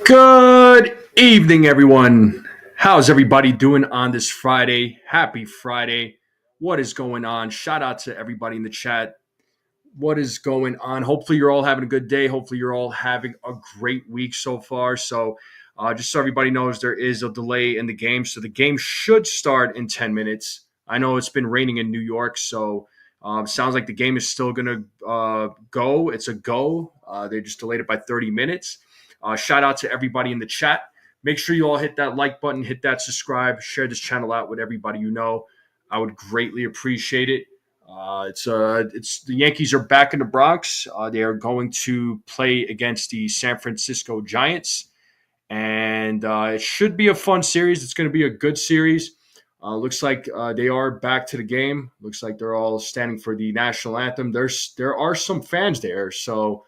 Good evening, everyone. How's everybody doing on this Friday? Happy Friday. What is going on? Shout out to everybody in the chat. What is going on? Hopefully, you're all having a good day. Hopefully, you're all having a great week so far. Just so everybody knows, there is a delay in the game. So, the game should start in 10 minutes. I know it's been raining in New York, so sounds like the game is still going to go. It's a go. They just delayed it by 30 minutes. Shout out to everybody in the chat. Make sure you all hit that like button, hit that subscribe, share this channel out with everybody you know. I would greatly appreciate it. It's the Yankees are back in the Bronx. They are going to play against the San Francisco Giants, and it should be a fun series. It's going to be a good series. Looks like they are back to the game. Looks like they're all standing for the national anthem. There are some fans there, so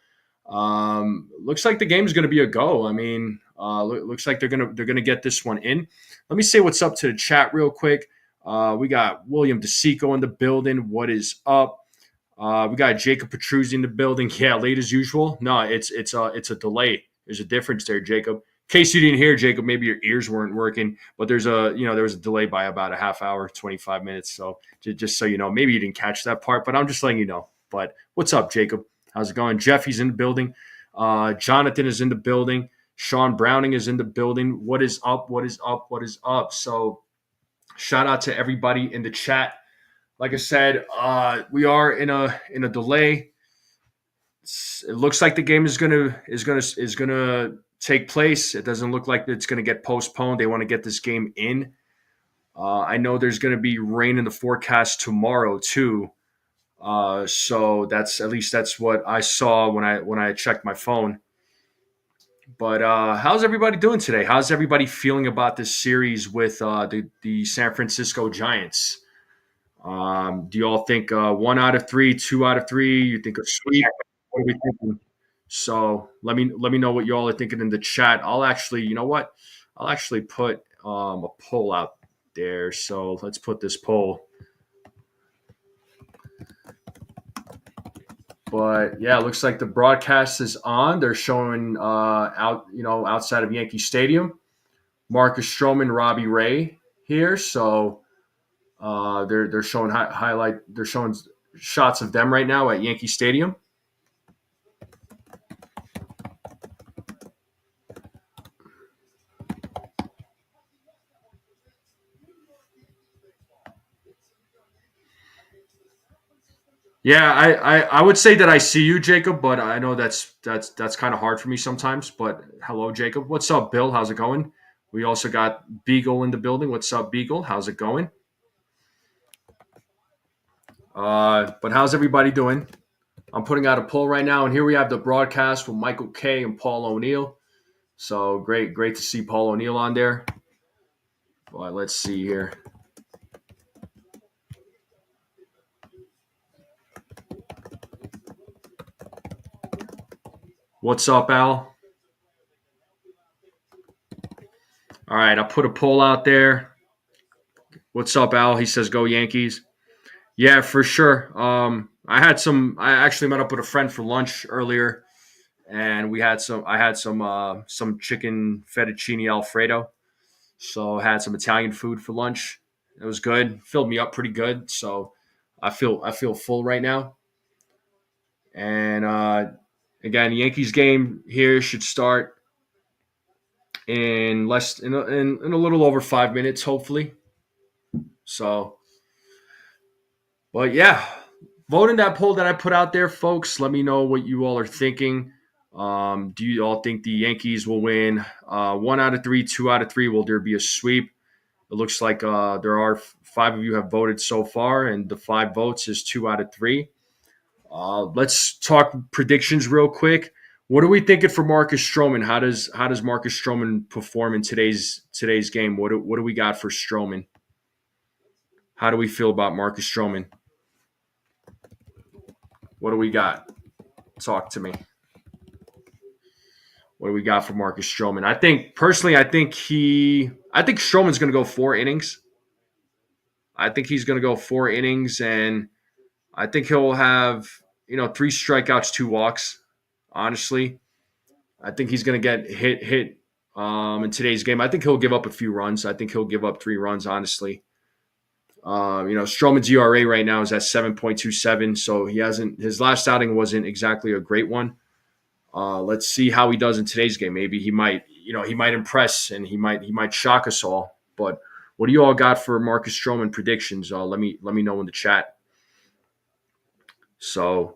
looks like the game is going to be a go. I mean, looks like they're gonna get this one in. Let me say what's up to the chat real quick. We got William DeSico in the building. What is up? We got Jacob Petruzzi in the building. Yeah, late as usual. No, it's a delay. There's a difference there, Jacob. In case you didn't hear, Jacob, maybe your ears weren't working, but there was a delay by about a half hour, 25 minutes. So just so you know, maybe you didn't catch that part, but I'm just letting you know. But what's up, Jacob? How's it going? Jeffy's in the building. Jonathan is in the building. Sean Browning is in the building. What is up? What is up? What is up? So shout out to everybody in the chat. Like I said, we are in a delay. It looks like the game is gonna take place. It doesn't look like it's gonna get postponed. They want to get this game in. I know there's gonna be rain in the forecast tomorrow too. So that's what I saw when I checked my phone. But how's everybody doing today? How's everybody feeling about this series with the San Francisco Giants? Do you all think 1 out of 3, 2 out of 3? You think a sweep? What are we thinking? So let me know what you all are thinking in the chat. I'll actually, you know what? I'll actually put a poll out there. So let's put this poll. But yeah, it looks like the broadcast is on. They're showing outside of Yankee Stadium, Marcus Strowman, Robbie Ray here. So they're showing highlight. They're showing shots of them right now at Yankee Stadium. Yeah, I would say that I see you, Jacob, but I know that's kind of hard for me sometimes. But hello, Jacob. What's up, Bill? How's it going? We also got Beagle in the building. What's up, Beagle? How's it going? But how's everybody doing? I'm putting out a poll right now, and here we have the broadcast with Michael K and Paul O'Neill. So great to see Paul O'Neill on there. But let's see here. What's up, Al? All right, I'll put a poll out there. What's up, Al? He says, "Go Yankees." Yeah, for sure. I actually met up with a friend for lunch earlier, and I had some chicken fettuccine Alfredo. So I had some Italian food for lunch. It was good. Filled me up pretty good. So I feel full right now. And again, Yankees game here should start in a little over 5 minutes, hopefully. So, but yeah, vote in that poll that I put out there, folks. Let me know what you all are thinking. Do you all think the Yankees will win 1 out of 3, 2 out of 3? Will there be a sweep? It looks like there are 5 of you have voted so far, and the 5 votes is 2 out of 3. Let's talk predictions real quick. What are we thinking for Marcus Strowman? How does Marcus Strowman perform in today's game? What do we got for Strowman? How do we feel about Marcus Strowman? What do we got? Talk to me. What do we got for Marcus Strowman? I think Strowman's going to go 4 innings. I think he's going to go 4 innings, and I think he'll have 3 strikeouts, 2 walks. Honestly, I think he's going to get hit in today's game. I think he'll give up a few runs. I think he'll give up 3 runs, honestly. Strowman's ERA right now is at 7.27, so he hasn't. His last outing wasn't exactly a great one. Let's see how he does in today's game. Maybe he might impress and he might shock us all. But what do you all got for Marcus Stroman predictions? Let me know in the chat. So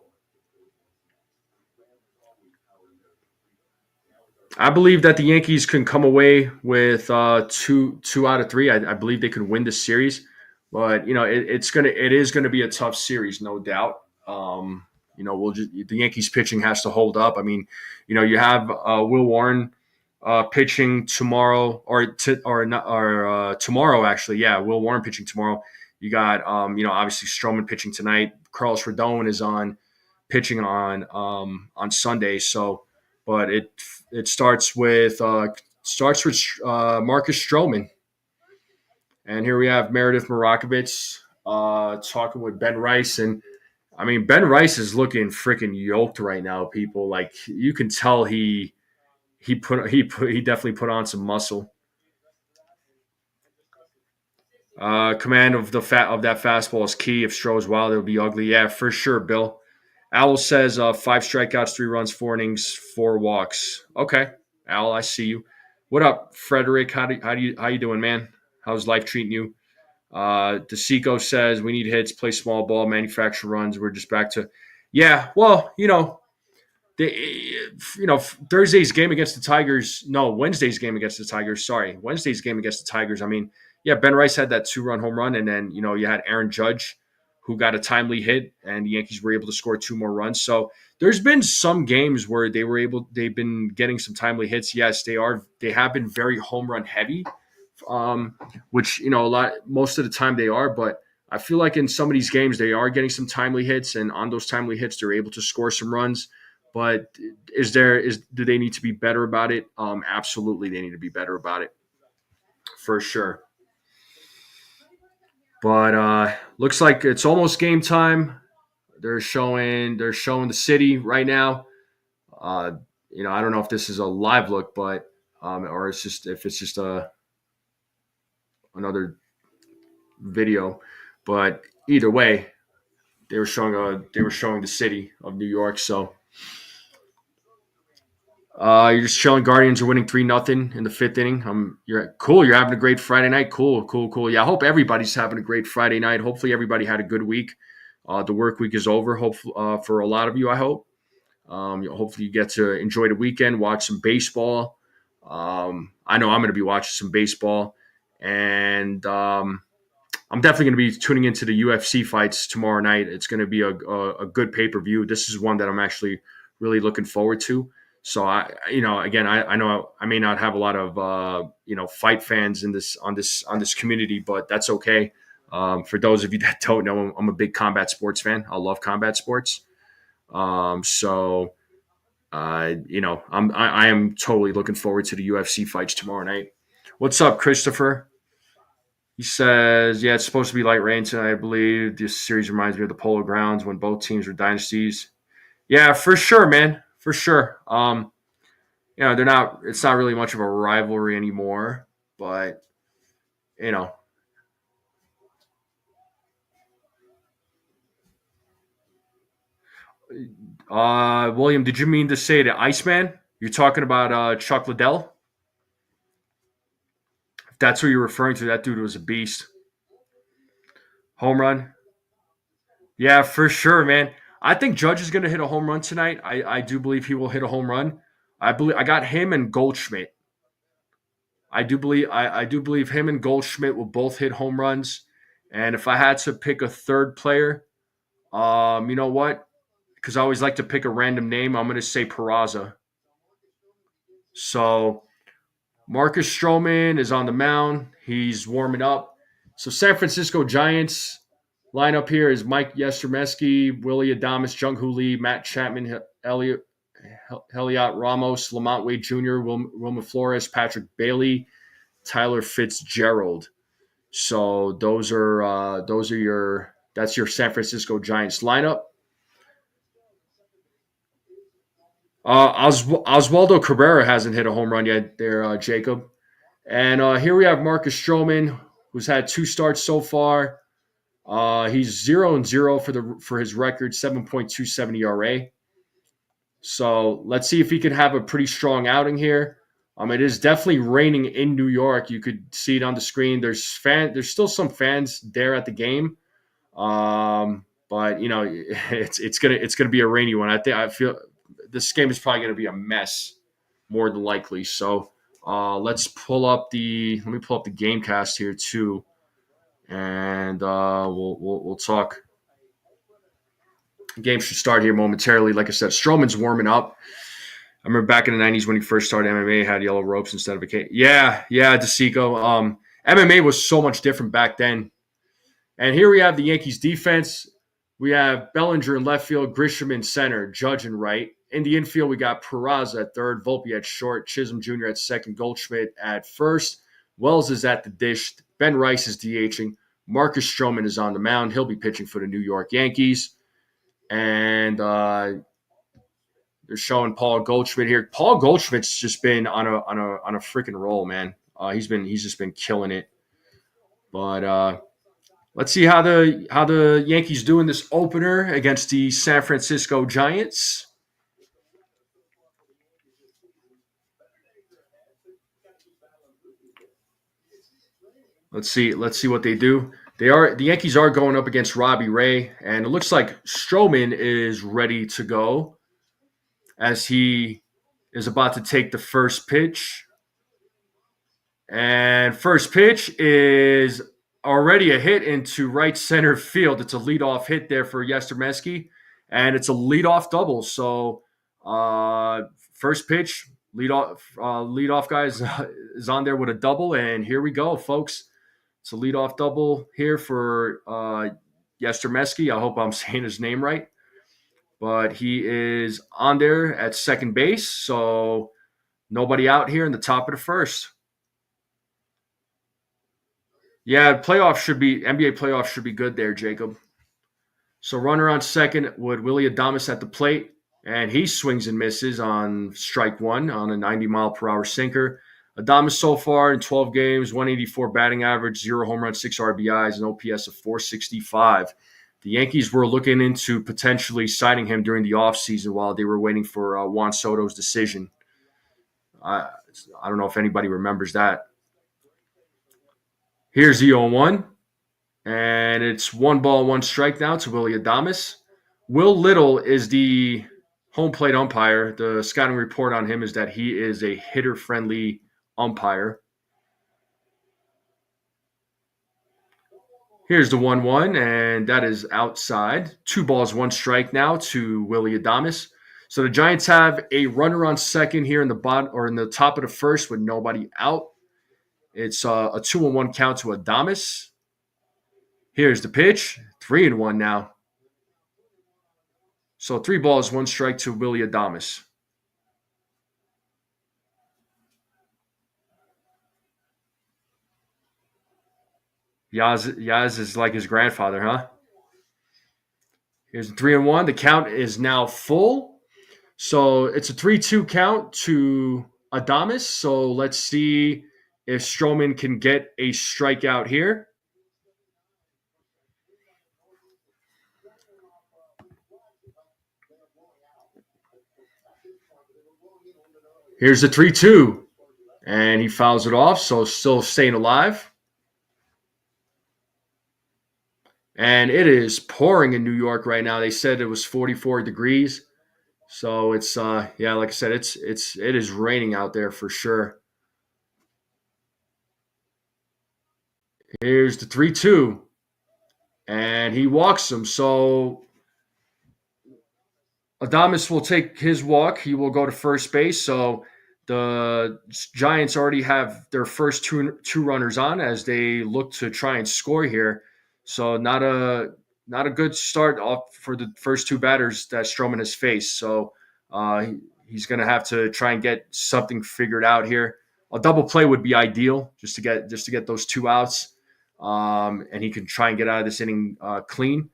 I believe that the Yankees can come away with two out of three. I believe they could win this series, but it is gonna be a tough series, no doubt. The Yankees pitching has to hold up. I mean, you have Will Warren pitching tomorrow, or not, or tomorrow actually. Yeah, Will Warren pitching tomorrow. You got obviously Strowman pitching tonight. Carlos Rodon is on pitching on Sunday. So, but it starts with Marcus Stroman, and here we have Meredith Marakovitz talking with Ben Rice, and I mean Ben Rice is looking freaking yoked right now. People, like, you can tell he definitely put on some muscle. Command of that fastball is key. If Stroh's wild, it'll be ugly. Yeah, for sure, Bill. Owl says 5 strikeouts, 3 runs, 4 innings, 4 walks. Okay, Owl, I see you. What up, Frederick? How you doing, man? How's life treating you? DeSico says we need hits, play small ball, manufacture runs. We're just back to, yeah. Well, Thursday's game against the Tigers. No, Wednesday's game against the Tigers. Sorry, Wednesday's game against the Tigers. I mean, yeah, Ben Rice had that 2-run home run, and then you had Aaron Judge, who got a timely hit, and the Yankees were able to score 2 more runs. So there's been some games where they've been getting some timely hits. Yes, they have been very home run heavy, which most of the time they are, but I feel like in some of these games they are getting some timely hits, and on those timely hits they're able to score some runs. But do they need to be better about it? Absolutely, they need to be better about it for sure. But looks like it's almost game time. They're showing the city right now. Uh, I don't know if this is a live look, but or it's just another video. But either way, they were showing the city of New York. So you're just chilling. Guardians are winning 3-0 in the fifth inning. You're cool. You're having a great Friday night. Cool, cool, cool. Yeah, I hope everybody's having a great Friday night. Hopefully, everybody had a good week. The work week is over. Hopefully, for a lot of you, I hope. Hopefully, you get to enjoy the weekend, watch some baseball. I know I'm going to be watching some baseball, and I'm definitely going to be tuning into the UFC fights tomorrow night. It's going to be a good pay per view. This is one that I'm actually really looking forward to. So again, I know I may not have a lot of fight fans in this community, but that's okay. For those of you that don't know, I'm a big combat sports fan. I love combat sports. So I am totally looking forward to the UFC fights tomorrow night. What's up, Christopher? He says, yeah, it's supposed to be light rain tonight, I believe. This series reminds me of the Polo Grounds when both teams were dynasties. Yeah, for sure, man. For sure. They're not. It's not really much of a rivalry anymore, but you know. William, did you mean to say the Iceman? You're talking about Chuck Liddell? If that's who you're referring to, that dude was a beast. Home run. Yeah, for sure, man. I think Judge is going to hit a home run tonight. I do believe he will hit a home run. I got him and Goldschmidt. I do believe him and Goldschmidt will both hit home runs. And if I had to pick a third player, you know what? Because I always like to pick a random name, I'm going to say Peraza. So Marcus Strowman is on the mound. He's warming up. So San Francisco Giants lineup here is Mike Yastrzemski, Willie Adames, Jung Hoo Lee, Matt Chapman, Heliot Ramos, Lamont Wade Jr., Wilma Flores, Patrick Bailey, Tyler Fitzgerald. So that's your San Francisco Giants lineup. Oswaldo Cabrera hasn't hit a home run yet there, Jacob. And here we have Marcus Strowman, who's had 2 starts so far. He's 0-0 for his record, 7.27 ERA. So let's see if he can have a pretty strong outing here. It is definitely raining in New York. You could see it on the screen. There's still some fans there at the game, but it's gonna be a rainy one. I feel this game is probably gonna be a mess, more than likely. So let me pull up the game cast here too, and we'll talk. The game should start here momentarily. Like I said, Strowman's warming up. I remember back in the '90s when he first started MMA, had yellow ropes instead of a cage. Yeah, DeSico. MMA was so much different back then. And here we have the Yankees defense. We have Bellinger in left field, Grisham in center, Judge in right. In the infield, we got Peraza at third, Volpe at short, Chisholm Jr. at second, Goldschmidt at first. Wells is at the dish. Ben Rice is DHing. Marcus Strowman is on the mound. He'll be pitching for the New York Yankees. And they're showing Paul Goldschmidt here. Paul Goldschmidt's just been on a freaking roll, man. He's just been killing it. But let's see how the Yankees do in this opener against the San Francisco Giants. Let's see what they do. The Yankees are going up against Robbie Ray, and it looks like Strowman is ready to go as he is about to take the first pitch. And first pitch is already a hit into right center field. It's a leadoff hit there for Yastrzemski, and it's a leadoff double. So first pitch, leadoff guy is on there with a double, and here we go, folks. It's a leadoff double here for Yastrzemski. I hope I'm saying his name right, but he is on there at second base. So nobody out here in the top of the first. Yeah, NBA playoffs should be good there, Jacob. So runner on second with Willie Adames at the plate, and he swings and misses on strike one on a 90-mile-per-hour sinker. Adames so far in 12 games, 184 batting average, 0 home runs, 6 RBIs, an OPS of 465. The Yankees were looking into potentially signing him during the offseason while they were waiting for Juan Soto's decision. I don't know if anybody remembers that. Here's the 0-1. And it's 1 ball, 1 strike now to Willie Adames. Will Little is the home plate umpire. The scouting report on him is that he is a hitter-friendly umpire. Here's the 1-1, and that is outside. 2 balls, 1 strike now to Willie Adames. So the Giants have a runner on second here in the bottom or in the top of the first with nobody out. It's a 2-1 count to Adames. Here's the pitch, 3-1 now. So 3 balls, 1 strike to Willie Adames. Yaz is like his grandfather, huh? Here's the 3-1. The count is now full. So it's a 3-2 count to Adames. So let's see if Strowman can get a strikeout here. Here's the 3-2. And he fouls it off, so still staying alive. And it is pouring in New York right now. They said it was 44 degrees. So it's like I said, it is raining out there for sure. Here's the 3-2. And he walks him. So Adames will take his walk. He will go to first base. So the Giants already have their first two runners on as they look to try and score here. So not a good start off for the first 2 batters that Strowman has faced. So he's going to have to try and get something figured out here. A double play would be ideal just to get those 2 outs, and he can try and get out of this inning clean.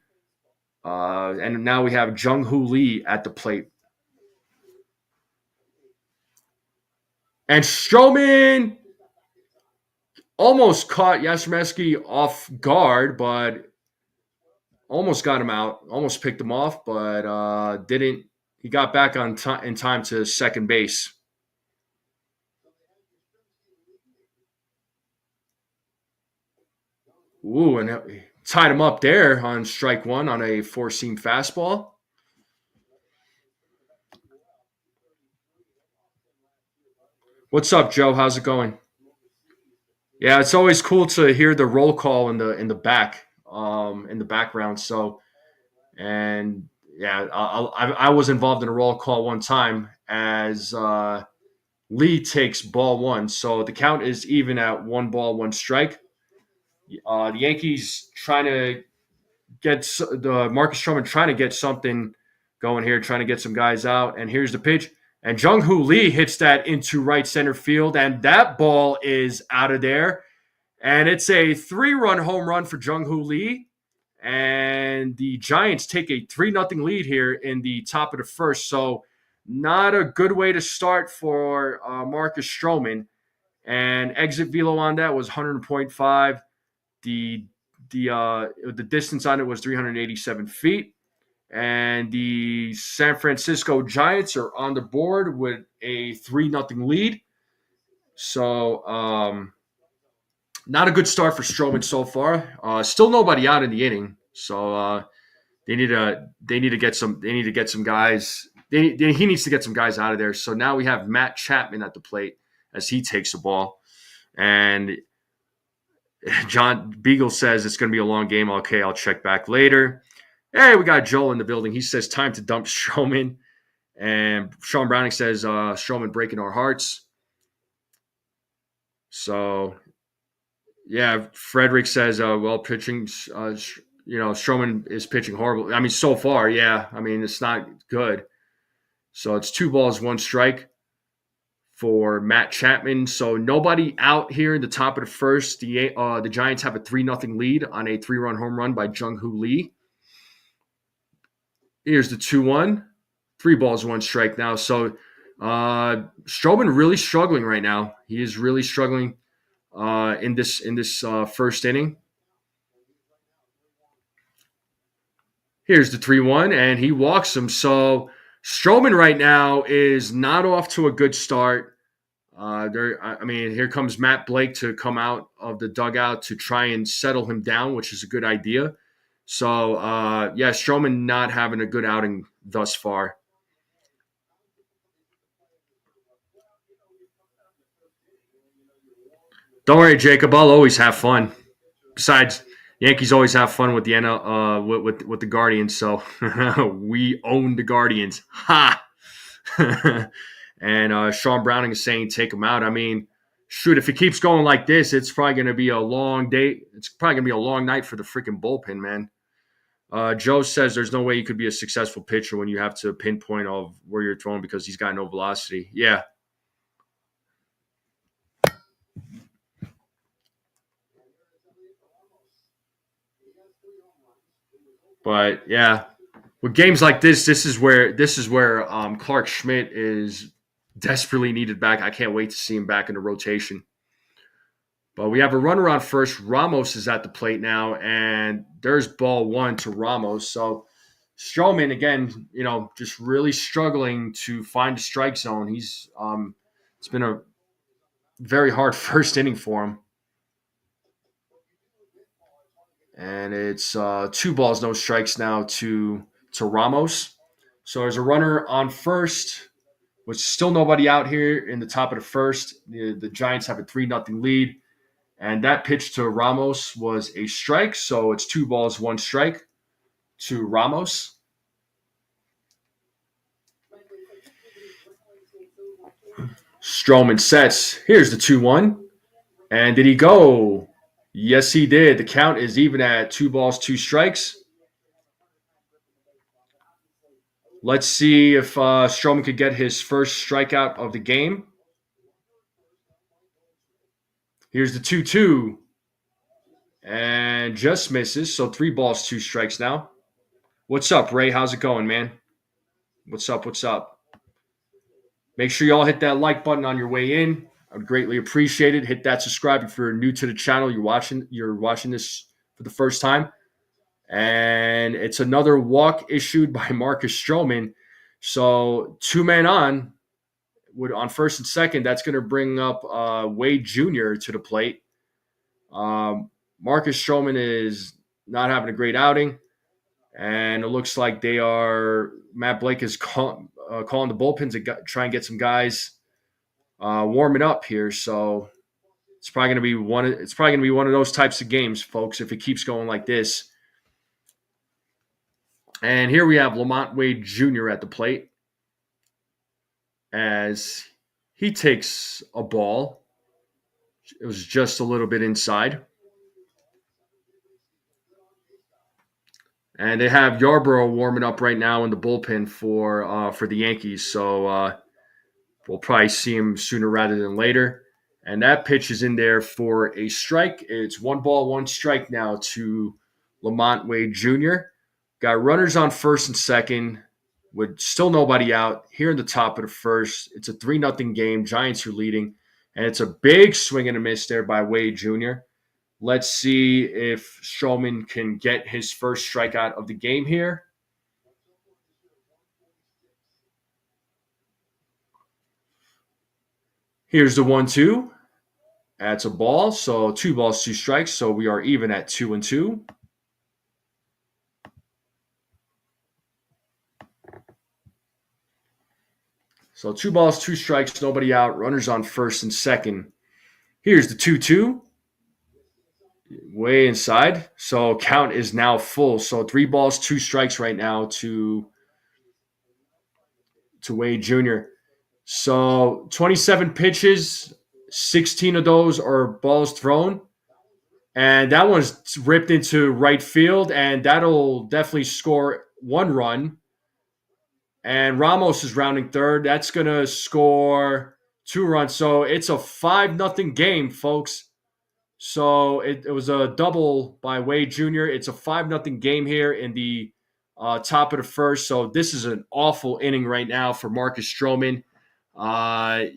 And now we have Jung Hoo Lee at the plate. And Strowman almost caught Yastrzemski off guard, but almost got him out, almost picked him off, but didn't. He got back on in time to second base. Ooh, and tied him up there on strike one on a four-seam fastball. What's up, Joe? How's it going? Yeah, it's always cool to hear the roll call in the back, in the background. So, and yeah, I was involved in a roll call one time as Lee takes ball one. So the count is even at one ball, one strike. The Yankees trying to get the Marcus Stroman trying to get something going here, trying to get some guys out. And here's the pitch. And Jung Hoo Lee hits that into right center field, and that ball is out of there. And it's a 3-run home run for Jung Hoo Lee. And the Giants take a 3-0 lead here in the top of the first. So not a good way to start for Marcus Stroman. And exit velo on that was 100.5. The distance on it was 387 feet. And the San Francisco Giants are on the board with a 3-0 lead. So not a good start for Strowman so far. Still nobody out in the inning. So they need to get some guys. He needs to get some guys out of there. So now we have Matt Chapman at the plate as he takes the ball. And John Beagle says it's going to be a long game. Okay, I'll check back later. Hey, we got Joel in the building. He says time to dump Strowman. And Sean Browning says Strowman breaking our hearts. So, yeah, Frederick says, well, pitching, Strowman is pitching horrible. I mean, so far, yeah. I mean, it's not good. So it's 2 balls, 1 strike for Matt Chapman. So nobody out here in the top of the first. The Giants have a 3-0 lead on a 3-run home run by Jung Hoo Lee. Here's the 2-1. 3 balls, 1 strike now. So Strowman really struggling right now. He is really struggling in this first inning. Here's the 3-1, and he walks him. So Strowman right now is not off to a good start. Here comes Matt Blake to come out of the dugout to try and settle him down, which is a good idea. So, Strowman not having a good outing thus far. Don't worry, Jacob. I'll always have fun. Besides, Yankees always have fun with the with the Guardians. So we own the Guardians. Ha! And Sean Browning is saying take him out. I mean, shoot, if it keeps going like this, it's probably going to be a long day. It's probably going to be a long night for the freaking bullpen, man. Joe says there's no way you could be a successful pitcher when you have to pinpoint of where you're throwing because he's got no velocity. Yeah. But yeah, with games like this is where Clark Schmidt is desperately needed back. I can't wait to see him back in the rotation. But we have a runner on first. Ramos is at the plate now, and there's ball 1 to Ramos. So Strowman again, just really struggling to find a strike zone. He's it's been a very hard first inning for him. And it's 2 balls, no strikes now to Ramos. So there's a runner on first, with still nobody out here in the top of the first. The Giants have a 3-0 lead. And that pitch to Ramos was a strike. So it's 2 balls, 1 strike to Ramos. Strowman sets. Here's the 2-1. And did he go? Yes, he did. The count is even at 2 balls, 2 strikes. Let's see if Strowman could get his first strikeout of the game. Here's the 2-2. And just misses. So 3 balls, 2 strikes now. What's up, Ray? How's it going, man? What's up? Make sure you all hit that like button on your way in. I would greatly appreciate it. Hit that subscribe if you're new to the channel. You're watching this for the first time. And it's another walk issued by Marcus Strowman. So two men on first and second. That's going to bring up Wade Jr. to the plate. Marcus Strowman is not having a great outing, and it looks like Matt Blake is calling the bullpens to try and get some guys warming up here. So it's probably going to be one of those types of games, folks, if it keeps going like this. And here we have Lamont Wade Jr. at the plate as he takes a ball. It was just a little bit inside. And they have Yarborough warming up right now in the bullpen for the Yankees. So we'll probably see him sooner rather than later. And that pitch is in there for a strike. It's 1-1 now to Lamont Wade Jr. Got runners on first and second with still nobody out here in the top of the first. It's a 3-0 game. Giants are leading. And it's a big swing and a miss there by Wade Jr. Let's see if Strowman can get his first strikeout of the game here. Here's the 1-2. That's a ball. So 2 balls, 2 strikes. So we are even at 2-2. So 2 balls, 2 strikes, nobody out. Runners on first and second. Here's the 2-2. Way inside. So count is now full. So 3 balls, 2 strikes right now to Wade Jr. So 27 pitches, 16 of those are balls thrown. And that one's ripped into right field, and that'll definitely score 1 run. And Ramos is rounding third. That's going to score 2 runs. So it's a 5-0 game, folks. So it was a double by Wade Jr. It's a 5-0 game here in the top of the first. So this is an awful inning right now for Marcus Strowman. They're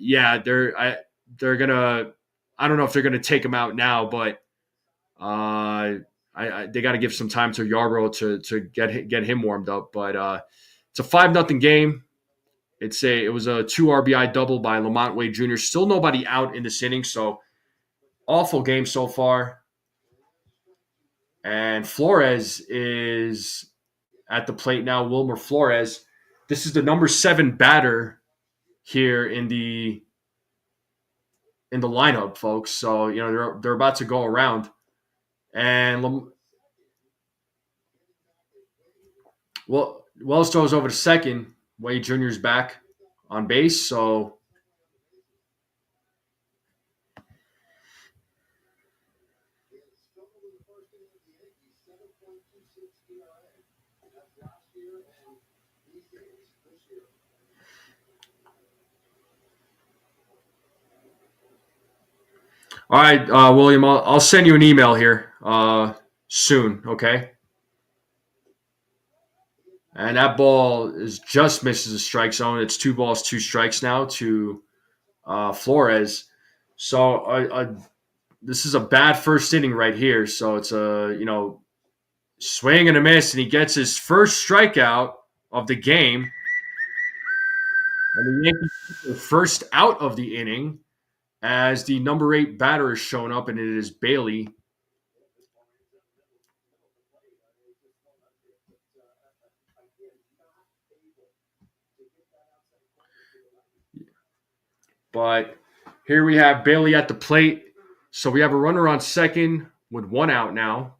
gonna. I don't know if they're gonna take him out now, but they got to give some time to Yarborough to get him warmed up. But it's a 5-0 game. It was a 2 RBI double by Lamont Wade Jr. Still nobody out in this inning, so awful game so far. And Flores is at the plate now. Wilmer Flores. This is the number 7 batter here in the lineup, folks. So they're about to go around, and Wells throws over to second. Wade Jr.'s back on base, so all right, William, I'll send you an email here soon, okay? And that ball just misses the strike zone. It's 2 balls, 2 strikes now to Flores. So this is a bad first inning right here. So it's a swing and a miss, and he gets his first strikeout of the game. And the Yankees get the first out of the inning as the number 8 batter is shown up, and it is Bailey. But here we have Bailey at the plate. So we have a runner on second with 1 out now.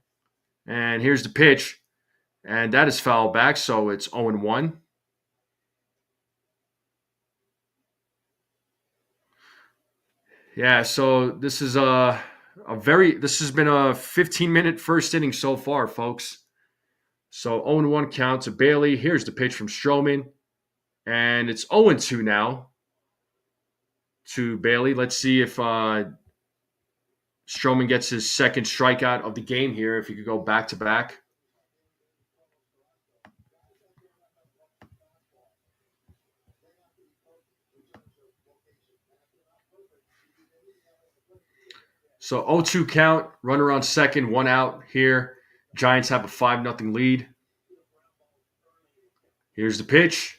And here's the pitch. And that is foul back, so it's 0-1. Yeah, so this has been a 15-minute first inning so far, folks. So 0-1 count to Bailey. Here's the pitch from Strowman. And it's 0-2 now to Bailey. Let's see if Strowman gets his second strikeout of the game here, if he could go back to back. So 0-2 count, runner on second, one out here. Giants have a 5-0 lead. Here's the pitch,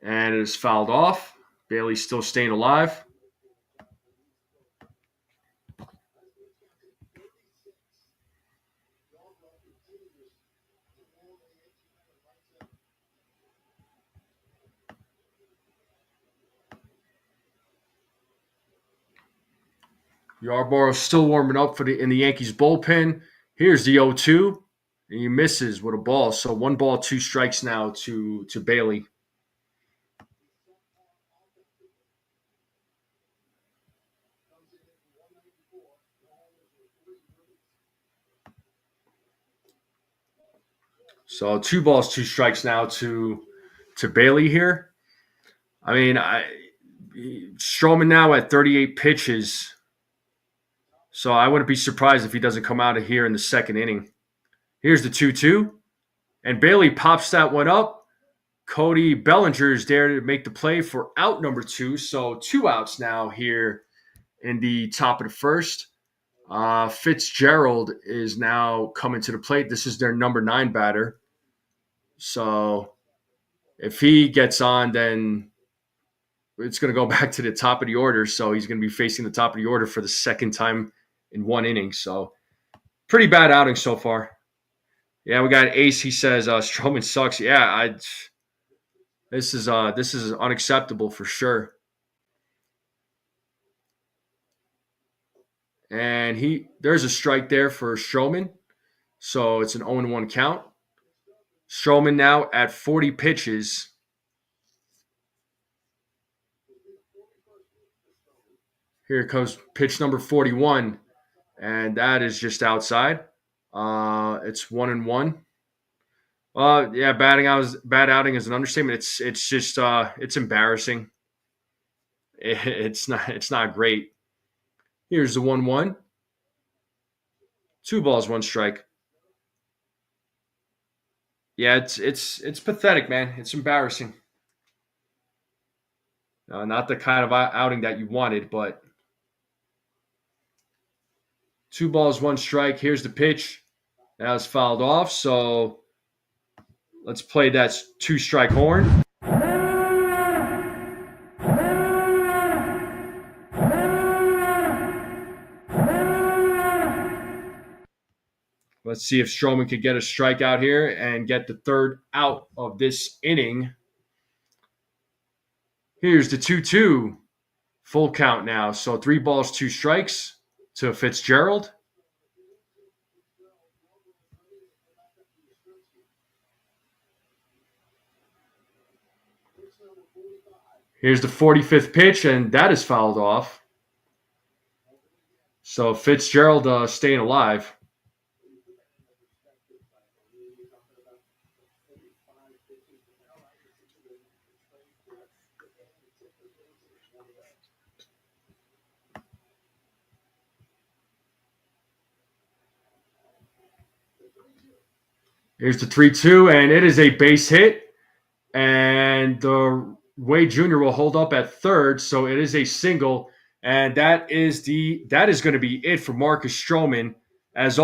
and it is fouled off. Bailey's still staying alive. Yarborough's still warming up in the Yankees bullpen. Here's the 0-2, and he misses with a ball. So 1 ball, 2 strikes now to Bailey. So 2 balls, 2 strikes now to Bailey here. I mean, Strowman now at 38 pitches. So I wouldn't be surprised if he doesn't come out of here in the second inning. Here's the 2-2. And Bailey pops that one up. Cody Bellinger is there to make the play for out number 2. So 2 outs now here in the top of the first. Fitzgerald is now coming to the plate. This is their number 9 batter. So if he gets on, then it's going to go back to the top of the order. So he's going to be facing the top of the order for the second time in 1 inning. So pretty bad outing so far. Yeah, we got Ace. He says Strowman sucks. Yeah, this is unacceptable for sure. And there's a strike there for Strowman. So it's an 0-1 count. Strowman now at 40 pitches. Here comes pitch number 41, and that is just outside. It's 1-1. Yeah, bad outing is an understatement. It's just it's embarrassing. It's not great. Here's the 1-1. 2 balls, 1 strike. Yeah, it's pathetic, man. It's embarrassing. Not the kind of outing that you wanted, but 2 balls, 1 strike. Here's the pitch. Now it's fouled off. So let's play that 2-strike horn. Let's see if Strowman could get a strikeout here and get the 3rd out of this inning. Here's the 2-2. Full count now. So 3 balls, 2 strikes to Fitzgerald. Here's the 45th pitch, and that is fouled off. So Fitzgerald staying alive. Here's the 3-2, and it is a base hit. And Wade Jr. will hold up at third, so it is a single. And that is going to be it for Marcus Strowman as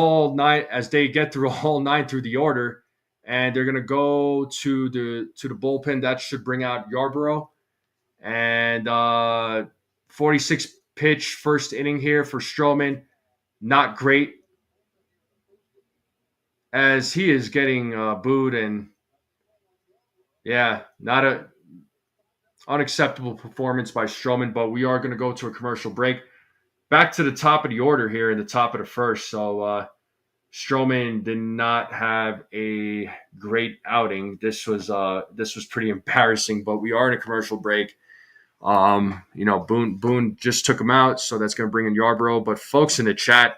they get through all 9 through the order. And they're going to go to the bullpen. That should bring out Yarborough. And 46 pitch first inning here for Strowman. Not great, as he is getting booed, and yeah, not a unacceptable performance by Strowman. But we are going to go to a commercial break. Back to the top of the order here in the top of the first. So Strowman did not have a great outing. This was pretty embarrassing. But we are in a commercial break. Boone just took him out, so that's going to bring in Yarborough. But folks in the chat,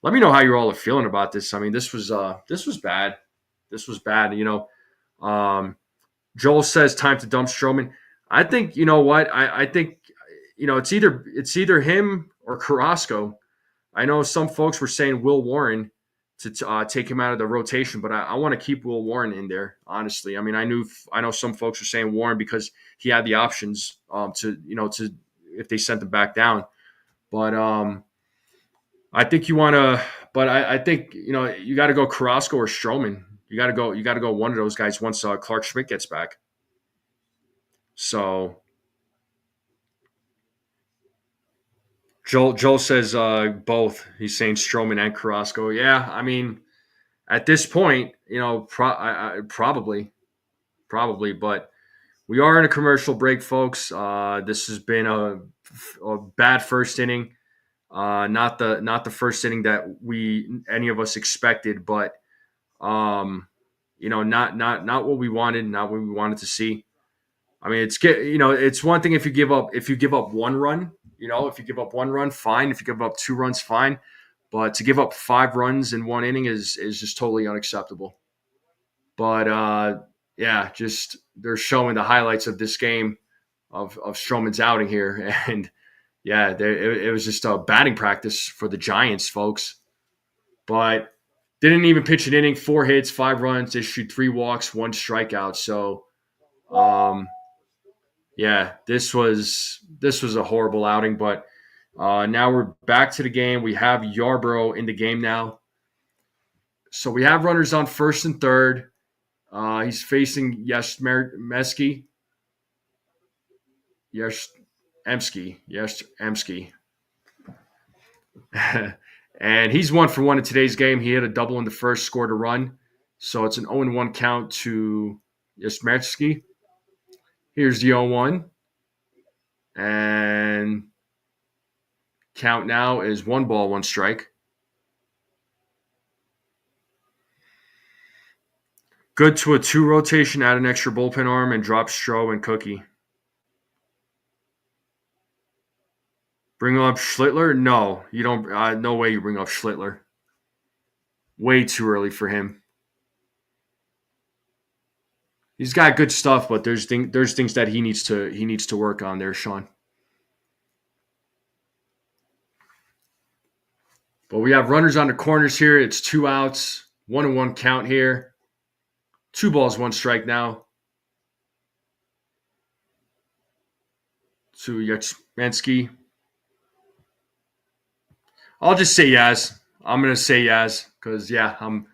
let me know how you all are feeling about this. I mean, this was bad. This was bad. Joel says time to dump Strowman. I think I think it's either him or Carrasco. I know some folks were saying Will Warren to take him out of the rotation, but I want to keep Will Warren in there. Honestly, I mean, I know some folks were saying Warren because he had the options to if they sent him back down, but I think you want to, but I think you got to go Carrasco or Strowman. You got to go one of those guys once Clark Schmidt gets back. So Joel says both. He's saying Strowman and Carrasco. Yeah, I mean at this point, probably, but we are in a commercial break, folks. This has been a bad first inning. Not the first inning that any of us expected, but not what we wanted, not what we wanted to see. I mean, it's one thing if you give up one run, if you give up one run, fine. If you give up 2 runs, fine. But to give up 5 runs in one inning is just totally unacceptable. But yeah, just they're showing the highlights of this game of Strowman's outing here, and yeah, it was just a batting practice for the Giants, folks. But didn't even pitch an inning, 4 hits, 5 runs, issued 3 walks, 1 strikeout. So yeah, this was a horrible outing. But now we're back to the game. We have Yarborough in the game now. So we have runners on first and third. He's facing Yashmerski. Emsky. And he's 1-for-1 in today's game. He hit a double in the first, scored a run. So it's an 0-1 count to Yashmerski. Here's the 0-1. And count now is 1-ball, 1 strike. Good to a 2 rotation, add an extra bullpen arm, and drop Stroh and Cookie. Bring up Schlittler? No, you don't. No way you bring up Schlittler. Way too early for him. He's got good stuff, but there's things that he needs to work on there, Sean. But we have runners on the corners here. It's 2 outs, 1-1 count here. 2-balls, 1 strike now. To Yachmansky. I'll just say Yaz. I'm going to say Yaz because, yeah, I'm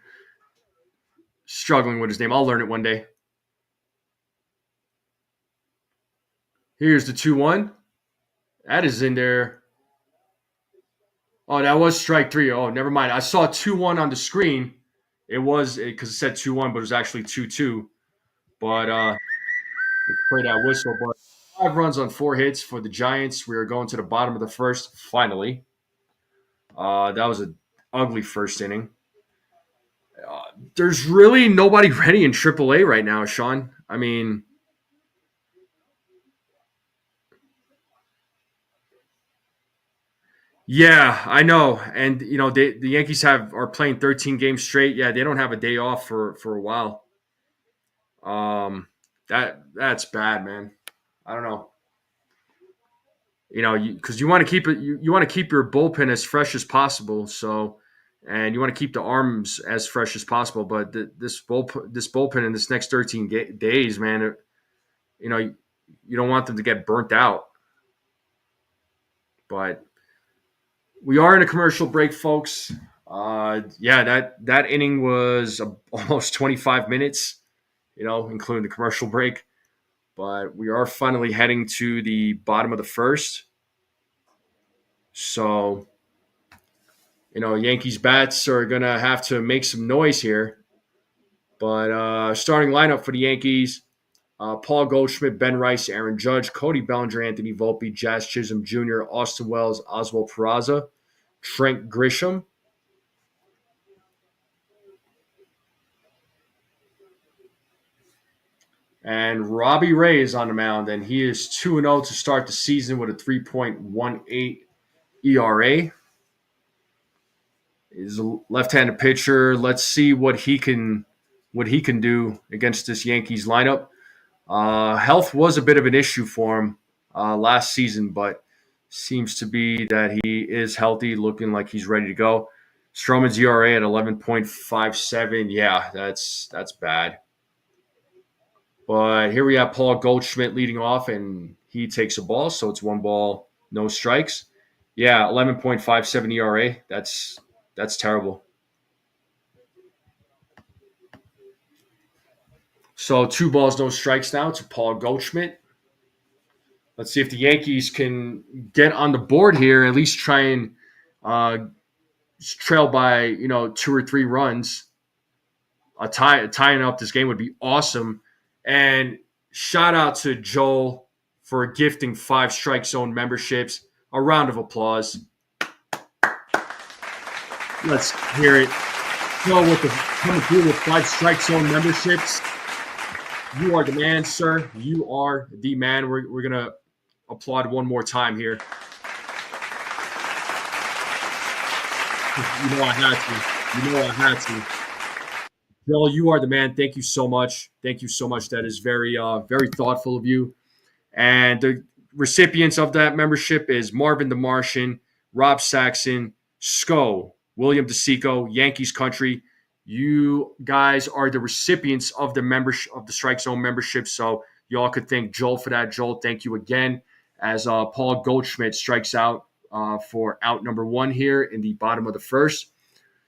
struggling with his name. I'll learn it one day. Here's the 2-1. That is in there. Oh, that was strike 3. Oh, never mind. I saw 2-1 on the screen. It was because it said 2-1, but it was actually 2-2. But let's play that whistle. But 5 runs on 4 hits for the Giants. We are going to the bottom of the first, finally. That was an ugly first inning. There's really nobody ready in AAA right now, Sean. I mean, yeah, I know, and the Yankees are playing 13 games straight. Yeah, they don't have a day off for a while. That's bad, man. I don't know. Because you want to keep it, you want to keep your bullpen as fresh as possible. So, and you want to keep the arms as fresh as possible. But this bullpen in this next 13 days, man, you don't want them to get burnt out. But we are in a commercial break, folks. Yeah, that inning was almost 25 minutes, including the commercial break. But we are finally heading to the bottom of the first. So, Yankees bats are going to have to make some noise here. But starting lineup for the Yankees, Paul Goldschmidt, Ben Rice, Aaron Judge, Cody Bellinger, Anthony Volpe, Jazz Chisholm Jr., Austin Wells, Oswald Peraza, Trent Grisham. And Robbie Ray is on the mound, and he is 2-0 to start the season with a 3.18 ERA. He's a left-handed pitcher. Let's see what he can do against this Yankees lineup. Health was a bit of an issue for him last season, but seems to be that he is healthy, looking like he's ready to go. Strowman's ERA at 11.57. Yeah, that's bad. But here we have Paul Goldschmidt leading off, and he takes a ball, so it's 1 ball, no strikes. Yeah, 11.57 ERA. That's terrible. So 2 balls, no strikes now to Paul Goldschmidt. Let's see if the Yankees can get on the board here, at least try and uh, trail by 2 or 3 runs. Tying up this game would be awesome. And shout out to Joel for gifting 5 strike zone memberships. A round of applause. Let's hear it. Joel with the coming through with 5 strike zone memberships. You are the man, sir. You are the man. We're gonna applaud one more time here. You know I had to. You know I had to. Joel, you are the man. Thank you so much. Thank you so much. That is very thoughtful of you. And the recipients of that membership is Marvin the Martian, Rob Saxon, Sco, William DeSico, Yankees Country. You guys are the recipients of the membership of the Strike Zone membership. So y'all could thank Joel for that. Joel, thank you again. As Paul Goldschmidt strikes out for out number 1 here in the bottom of the first.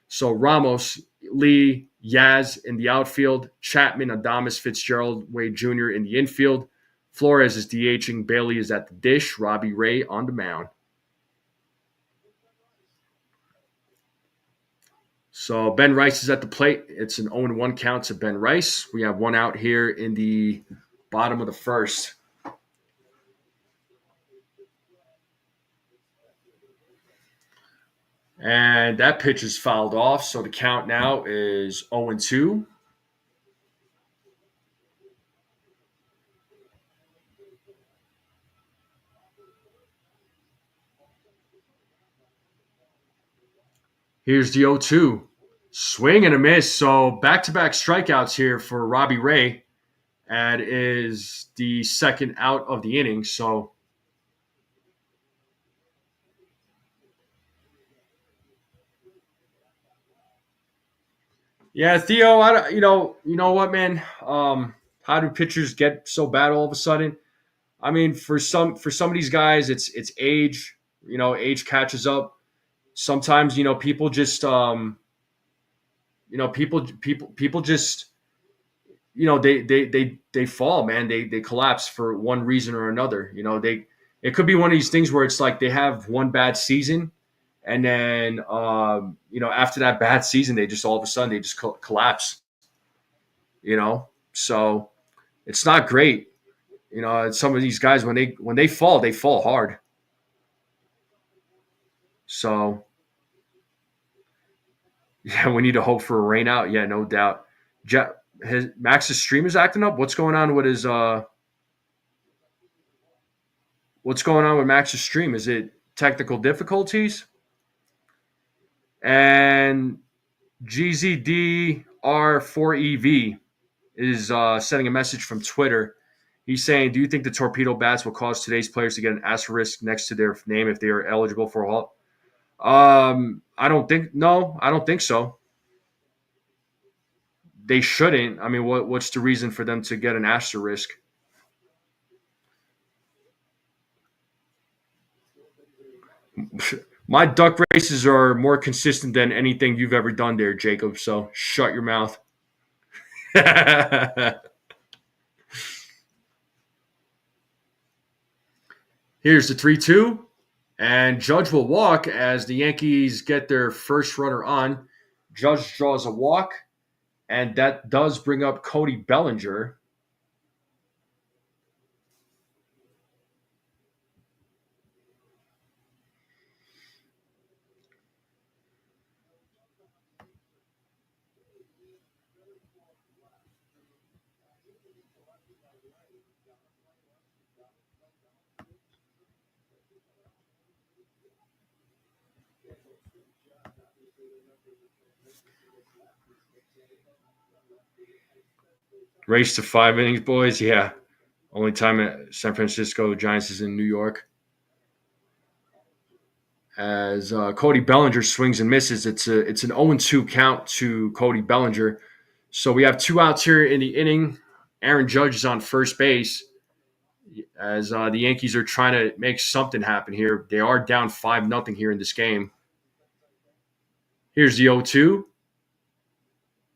So Ramos, Lee, Yaz in the outfield, Chapman, Adames, Fitzgerald, Wade Jr. in the infield. Flores is DHing, Bailey is at the dish, Robbie Ray on the mound. So Ben Rice is at the plate. It's an 0-1 count to Ben Rice. We have 1 out here in the bottom of the first. And that pitch is fouled off. So the count now is 0-2. Here's the 0-2. Swing and a miss. So back-to-back strikeouts here for Robbie Ray. And is the second out of the inning. So yeah, Theo, you know what, man? How do pitchers get so bad all of a sudden? I mean, for some of these guys, it's age. Age catches up. Sometimes people just people just they fall, man. They collapse for one reason or another. It could be one of these things where it's like they have one bad season, and then after that bad season, they just all of a sudden they just collapse. So it's not great. Some of these guys when they fall hard. So yeah, we need to hope for a rain out. Yeah, no doubt. Max's stream is acting up. What's going on with his What's going on with Max's stream? Is it technical difficulties? And GZDR4EV is sending a message from Twitter. He's saying, "Do you think the torpedo bats will cause today's players to get an asterisk next to their name if they are eligible for a halt?" I don't think. No, I don't think so. They shouldn't. I mean, what's the reason for them to get an asterisk? My duck races are more consistent than anything you've ever done there, Jacob. So shut your mouth. Here's the 3-2. And Judge will walk as the Yankees get their first runner on. Judge draws a walk, and that does bring up Cody Bellinger. Race to 5 innings, boys. Yeah. Only time at San Francisco Giants is in New York. As Cody Bellinger swings and misses, it's an 0-2 count to Cody Bellinger. So we have 2 outs here in the inning. Aaron Judge is on first base. as the Yankees are trying to make something happen here. They are down 5-0 here in this game. Here's the 0-2.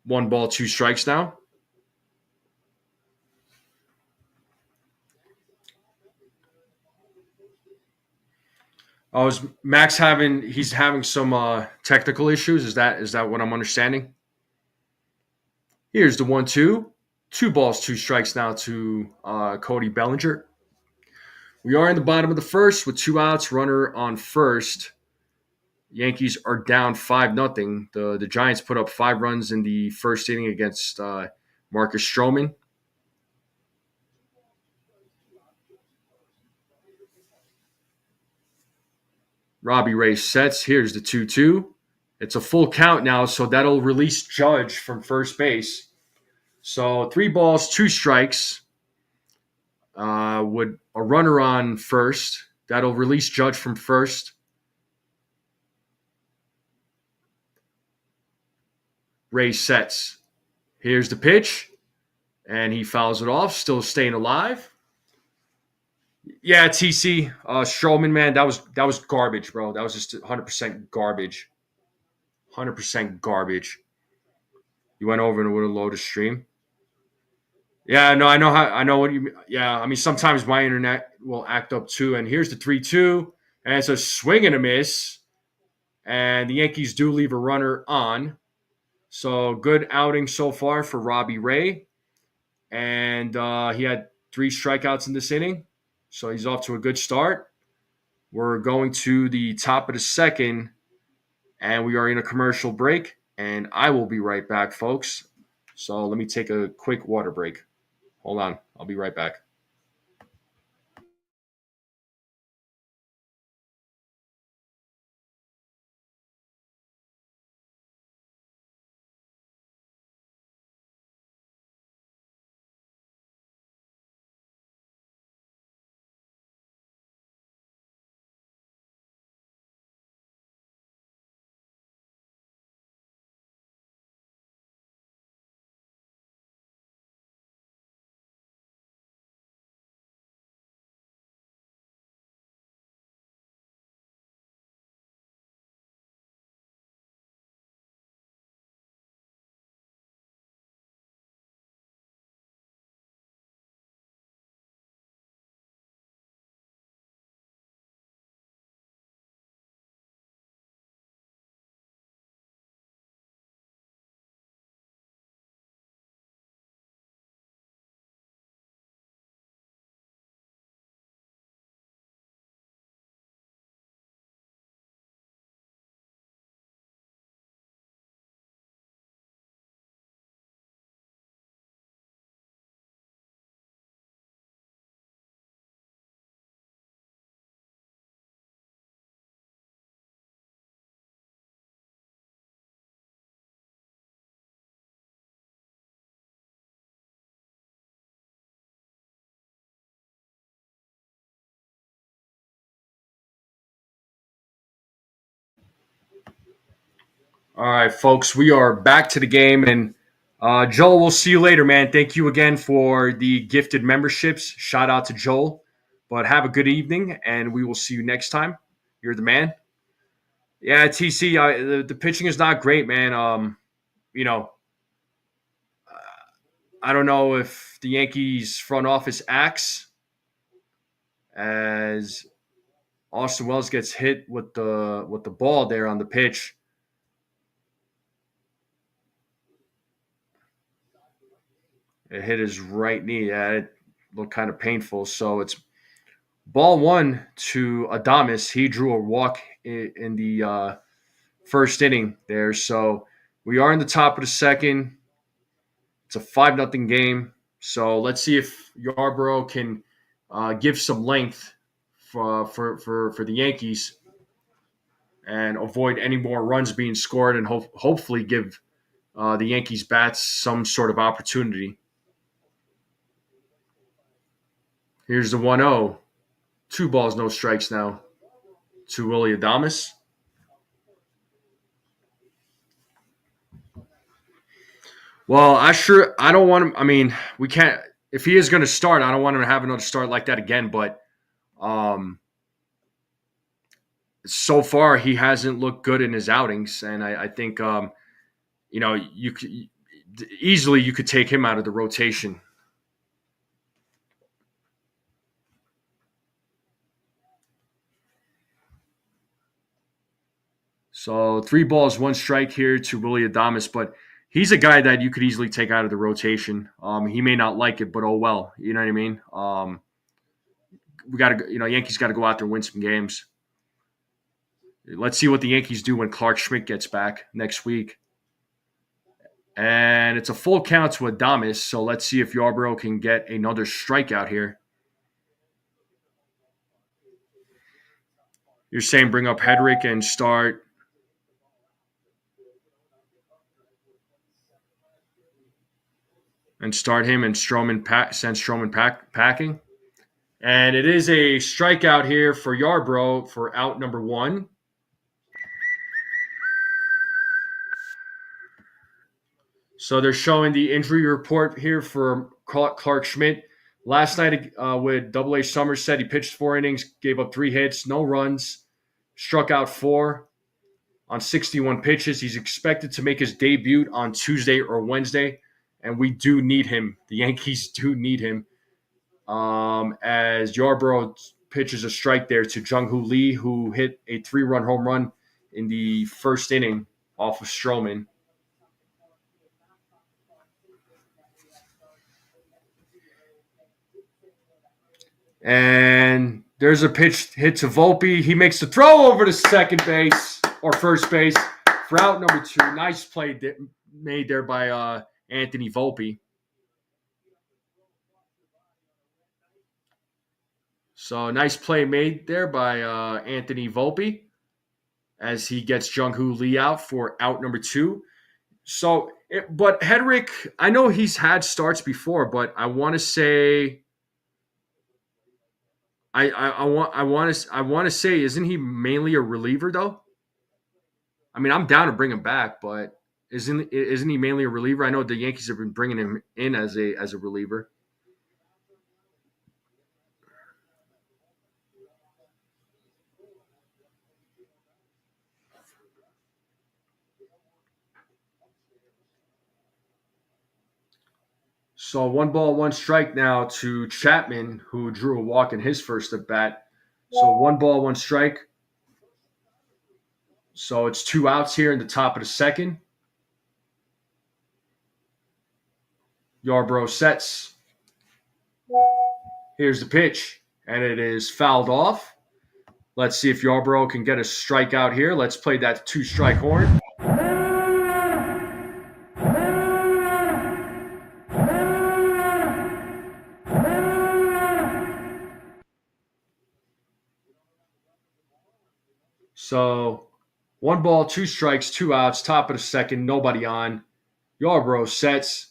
One ball, two strikes now. Oh, is Max having? He's having some technical issues. Is that what I'm understanding? Here's the 1-2. Two balls, two strikes now to Cody Bellinger. We are in the bottom of the first with two outs, runner on first. Yankees are down 5-0. The Giants put up 5 runs in the first inning against Marcus Strowman. Robbie Ray sets. Here's the 2-2. It's a full count now, so that'll release Judge from first base. So 3 balls, two strikes. With a runner on first. That'll release Judge from first. Ray sets. Here's the pitch, and he fouls it off, still staying alive. Yeah, TC, Strowman, man, that was garbage, bro. That was just 100% garbage. 100% garbage. You went over and would have loaded stream. Yeah, no, I know what you mean. Yeah, I mean sometimes my internet will act up too. And here's the 3-2, and it's a swing and a miss, and the Yankees do leave a runner on. So good outing so far for Robbie Ray, and he had 3 strikeouts in this inning, so he's off to a good start. We're going to the top of the second, and we are in a commercial break, and I will be right back, folks. So let me take a quick water break. Hold on. I'll be right back. All right, folks, we are back to the game. And Joel, we'll see you later, man. Thank you again for the gifted memberships. Shout out to Joel. But have a good evening, and we will see you next time. You're the man. Yeah, TC, the pitching is not great, man. You know, I don't know if the Yankees front office acts as Austin Wells gets hit with the ball there on the pitch. It hit his right knee. Yeah, it looked kind of painful. So it's ball one to Adames. He drew a walk in the first inning there. So we are in the top of the second. It's a 5-0 game. So let's see if Yarborough can give some length for the Yankees and avoid any more runs being scored, and hopefully give the Yankees bats some sort of opportunity. Here's the 1-0. 2 balls, no strikes now to Willie Adames. Well, I don't want him. I mean, we can't. if he is going to start, I don't want him to have another start like that again. But um, so far, he hasn't looked good in his outings, and I think you could easily you could take him out of the rotation. So 3 balls, 1 strike here to Willie Adames, but he's a guy that you could easily take out of the rotation. He may not like it, but oh well. You know what I mean? We got to, Yankees got to go out there and win some games. Let's see what the Yankees do when Clark Schmidt gets back next week. And it's a full count to Adames, so let's see if Yarbrough can get another strikeout here. You're saying bring up Hedrick and start him and send Strowman packing. And it is a strikeout here for Yarbrough for out number 1. So they're showing the injury report here for Clark Schmidt. Last night with Double-A Somerset, he pitched 4 innings, gave up 3 hits, no runs, struck out 4 on 61 pitches. He's expected to make his debut on Tuesday or Wednesday, and we do need him. The Yankees do need him. As Yarbrough pitches a strike there to Jung-Hoo Lee, who hit a 3-run home run in the first inning off of Strowman. And there's a pitch hit to Volpe. He makes the throw over to second base or first base for out number 2. Nice play made there by Anthony Volpe. So nice play made there by Anthony Volpe as he gets Jung-Hoo Lee out for out number 2. But Hedrick, I know he's had starts before, but I want to say I want to say, isn't he mainly a reliever though? I mean, I'm down to bring him back, but isn't he mainly a reliever? I know the Yankees have been bringing him in as a reliever. So 1-ball, 1 strike now to Chapman, who drew a walk in his first at bat. So 1 ball, 1 strike. So it's 2 outs here in the top of the second. Yarbrough sets. Here's the pitch, and it is fouled off. Let's see if Yarbrough can get a strikeout here. Let's play that 2-strike horn. So 1 ball, 2 strikes, 2 outs, top of the second, nobody on. Yarbrough sets.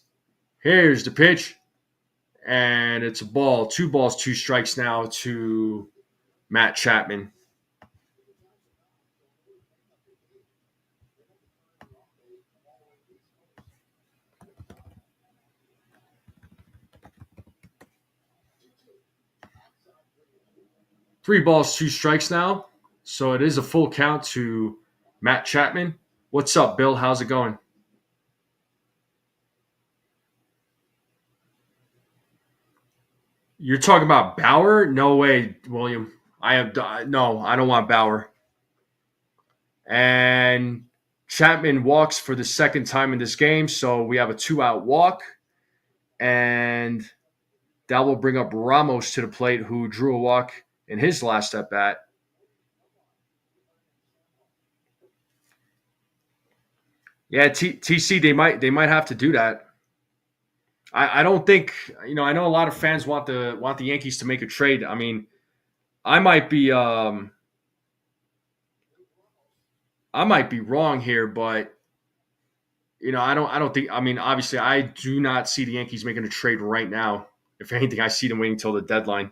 Here's the pitch. And it's a ball. 2 balls, 2 strikes now to Matt Chapman. Three balls, 2 strikes now. So it is a full count to Matt Chapman. What's up, Bill? How's it going? You're talking about Bauer? No way, William. I don't want Bauer. And Chapman walks for the second time in this game, so we have a 2-out walk. And that will bring up Ramos to the plate, who drew a walk in his last at bat. Yeah, TC, they might have to do that. I don't think, I know a lot of fans want the Yankees to make a trade. I mean, I might be wrong here, but I don't think, I mean, obviously I do not see the Yankees making a trade right now. If anything, I see them waiting until the deadline.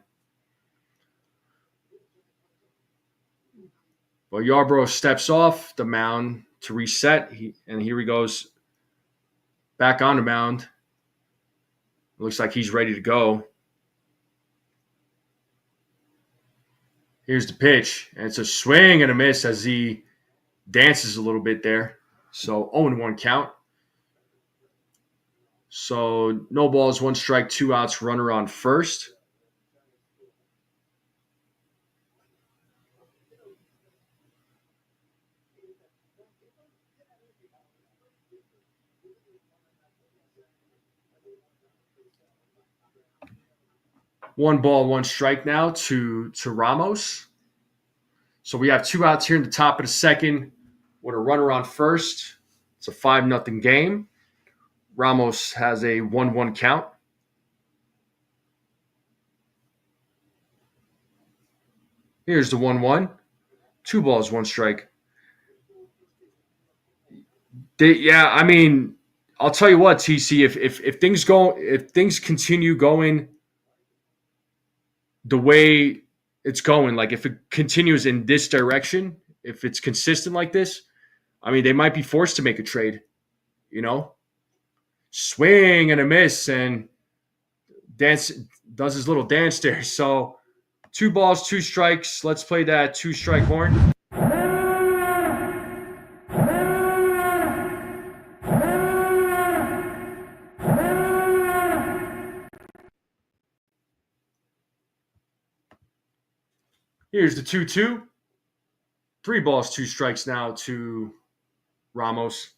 But Yarbrough steps off the mound to reset, and here he goes back on the mound. Looks like he's ready to go. Here's the pitch. And it's a swing and a miss as he dances a little bit there. So 0-1 count. So no balls, one strike, two outs, runner on first. One ball, one strike now to Ramos. So we have two outs here in the top of the second with a runner on first. It's a 5-0 game. Ramos has a 1-1 count. Here's the 1-1. Two balls, one strike. I mean, I'll tell you what, TC, if things continue going the way it's going, like if it continues in this direction, if it's consistent like this, I mean, they might be forced to make a trade, you know? Swing and a miss and dance does his little dance there. So two balls, two strikes. Let's play that two-strike horn. Here's the 2-2. Three balls, two strikes now to Ramos.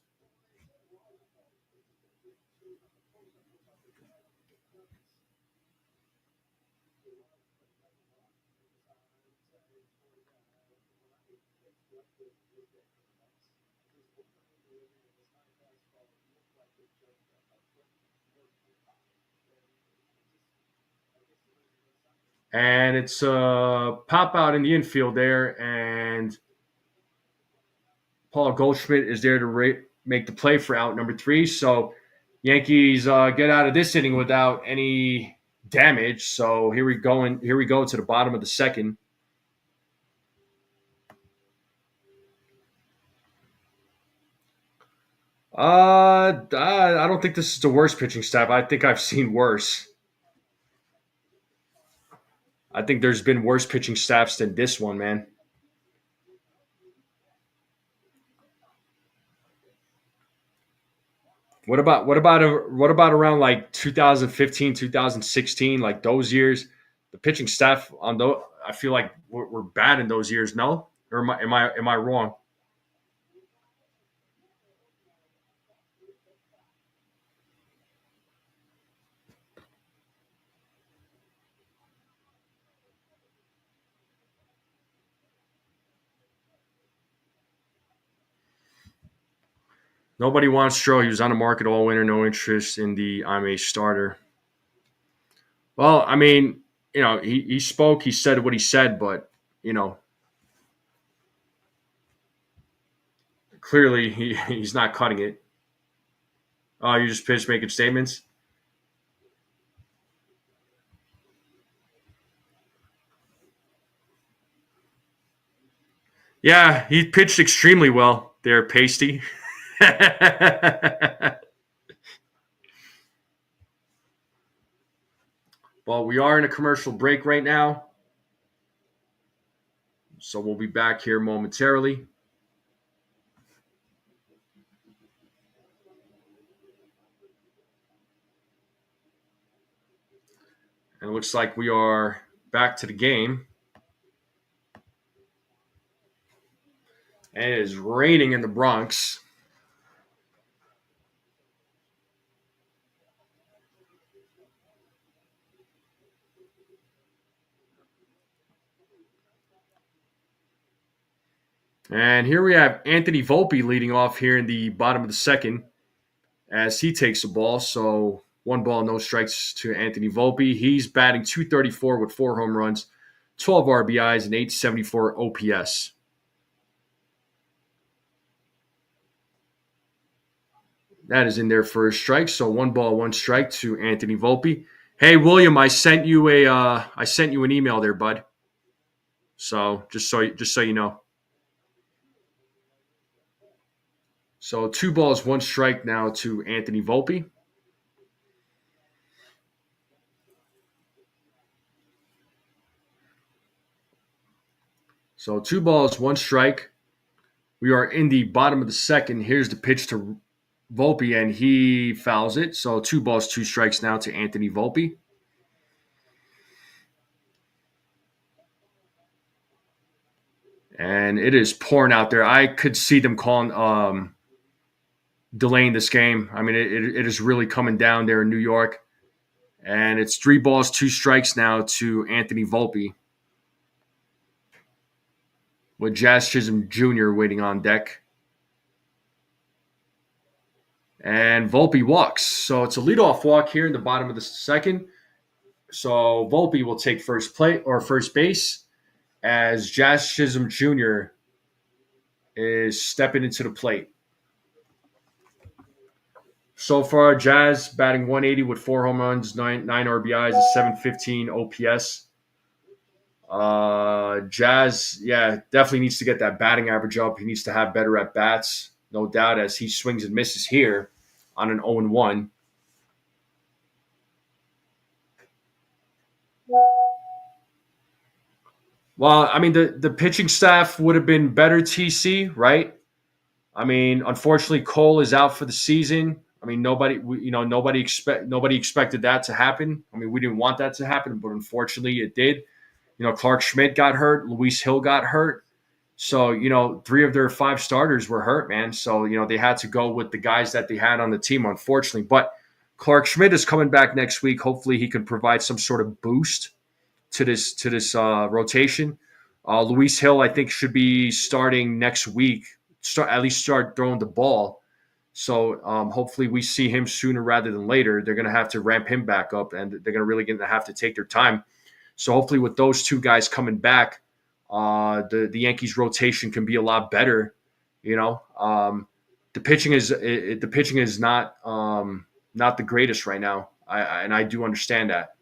And it's a pop out in the infield there, and Paul Goldschmidt is there to make the play for out number 3. So Yankees get out of this inning without any damage. So here we go to the bottom of the second. I don't think this is the worst pitching staff. I think I've seen worse. I think there's been worse pitching staffs than this one, man. What about around like 2015, 2016, like those years? The pitching staff on those, I feel like we're bad in those years. No, or am I wrong? Nobody wants Stroh. He was on the market all winter, no interest in the I'm a starter. Well, I mean, he spoke, he said what he said, but you know, clearly he's not cutting it. Oh, you just pitch making statements. Yeah, he pitched extremely well there, Pasty. Well, we are in a commercial break right now, so we'll be back here momentarily. And it looks like we are back to the game. And it is raining in the Bronx. And here we have Anthony Volpe leading off here in the bottom of the second as he takes the ball. So one ball, no strikes to Anthony Volpe. He's batting .234 with 4 home runs, 12 RBIs, and .874 OPS. That is in there for a strike. So one ball, one strike to Anthony Volpe. Hey William, I sent you an email there, bud. So just so you know. So 2 balls, one strike now to Anthony Volpe. So 2 balls, 1 strike. We are in the bottom of the second. Here's the pitch to Volpe, and he fouls it. So 2 balls, 2 strikes now to Anthony Volpe. And it is pouring out there. I could see them delaying this game. I mean, it is really coming down there in New York. And it's 3 balls, 2 strikes now to Anthony Volpe, with Jazz Chisholm Jr. waiting on deck. And Volpe walks. So it's a leadoff walk here in the bottom of the second. So Volpe will take first base as Jazz Chisholm Jr. is stepping into the plate. So far, Jazz batting 180 with 4 home runs, 9 RBIs, a 715 OPS. Jazz, definitely needs to get that batting average up. He needs to have better at bats, no doubt, as he swings and misses here on an 0-1. Well, I mean, the pitching staff would have been better, TC, right? I mean, unfortunately, Cole is out for the season. I mean, nobody expected that to happen. I mean, we didn't want that to happen, but unfortunately, it did. Clark Schmidt got hurt. Luis Hill got hurt. So, 3 of their 5 starters were hurt, man. So, they had to go with the guys that they had on the team, unfortunately. But Clark Schmidt is coming back next week. Hopefully, he can provide some sort of boost to this rotation. Luis Hill, I think, should be starting next week. At least start throwing the ball. So hopefully we see him sooner rather than later. They're going to have to ramp him back up, and they're going to really have to take their time. So hopefully with those 2 guys coming back, the Yankees rotation can be a lot better. The pitching is not the greatest right now, and I do understand that.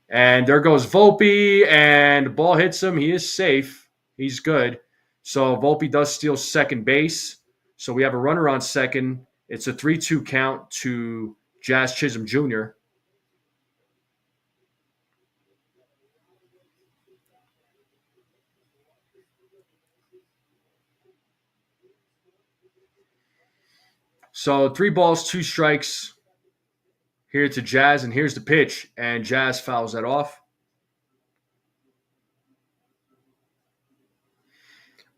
And there goes Volpe, and the ball hits him. He is safe. He's good. So Volpe does steal second base. So we have a runner on second. It's a 3-2 count to Jazz Chisholm Jr. So 3 balls, 2 strikes here to Jazz, and here's the pitch, and Jazz fouls that off.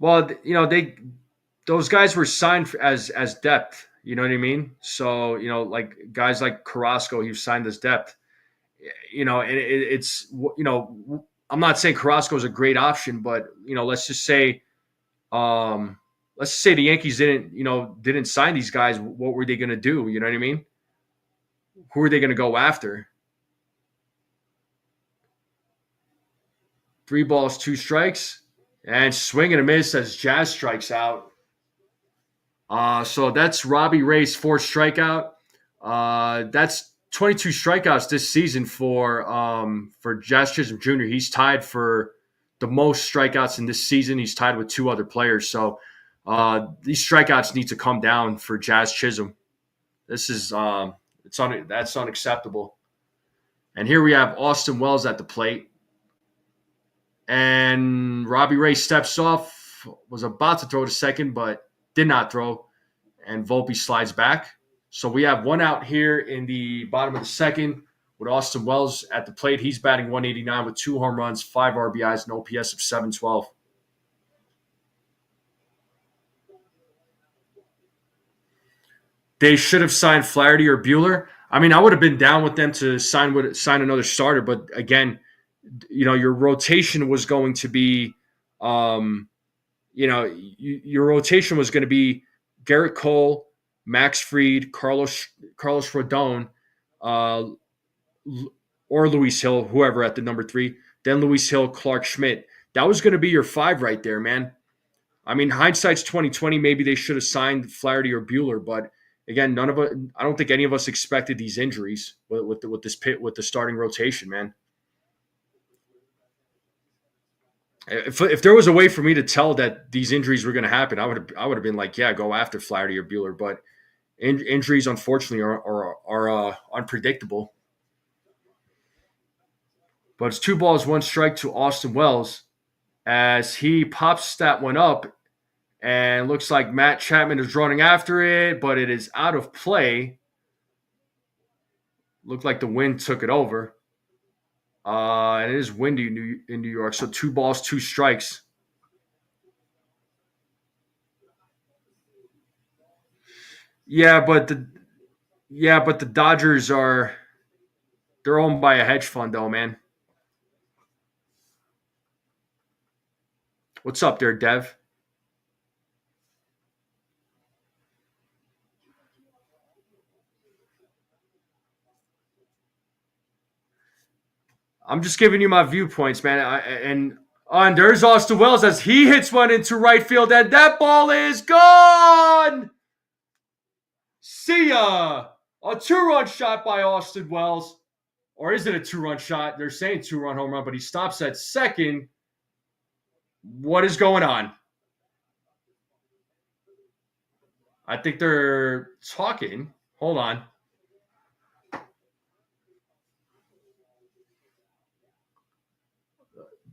Well, those guys were signed as depth. You know what I mean? So like guys like Carrasco, he signed as depth. It's I'm not saying Carrasco is a great option, but let's just say the Yankees didn't sign these guys. What were they going to do? You know what I mean? Who are they going to go after? 3 balls, 2 strikes, and swing and a miss as Jazz strikes out. So that's Robbie Ray's 4th strikeout. That's 22 strikeouts this season for Jazz Chisholm Jr. He's tied for the most strikeouts in this season. He's tied with 2 other players. So these strikeouts need to come down for Jazz Chisholm. This is that's unacceptable. And here we have Austin Wells at the plate. And Robbie Ray steps off, was about to throw to second, but did not throw. And Volpe slides back. So we have 1 out here in the bottom of the second with Austin Wells at the plate. He's batting 189 with 2 home runs, 5 RBIs, and OPS of 712. They should have signed Flaherty or Buehler. I mean, I would have been down with them to sign another starter, but again, your rotation was going to be, your rotation was going to be Garrett Cole, Max Fried, Carlos Rodon, or Luis Hill, whoever at the number 3. Then Luis Hill, Clark Schmidt. That was going to be your 5 right there, man. I mean, hindsight's 2020. Maybe they should have signed Flaherty or Buehler, but again, I don't think any of us expected these injuries with the starting rotation, man. If there was a way for me to tell that these injuries were going to happen, I would have been like, yeah, go after Flaherty or Buehler. But injuries, unfortunately, are unpredictable. But it's 2 balls, 1 strike to Austin Wells as he pops that one up, and looks like Matt Chapman is running after it, but it is out of play. Looked like the wind took it over. And it is windy in New York, so 2 balls, 2 strikes. Yeah, but the Dodgers they're owned by a hedge fund though, man. What's up there, Dev? I'm just giving you my viewpoints, man. And there's Austin Wells as he hits one into right field, and that ball is gone. See ya. A 2-run shot by Austin Wells. Or is it a 2-run shot? They're saying 2-run home run, but he stops at second. What is going on? I think they're talking. Hold on.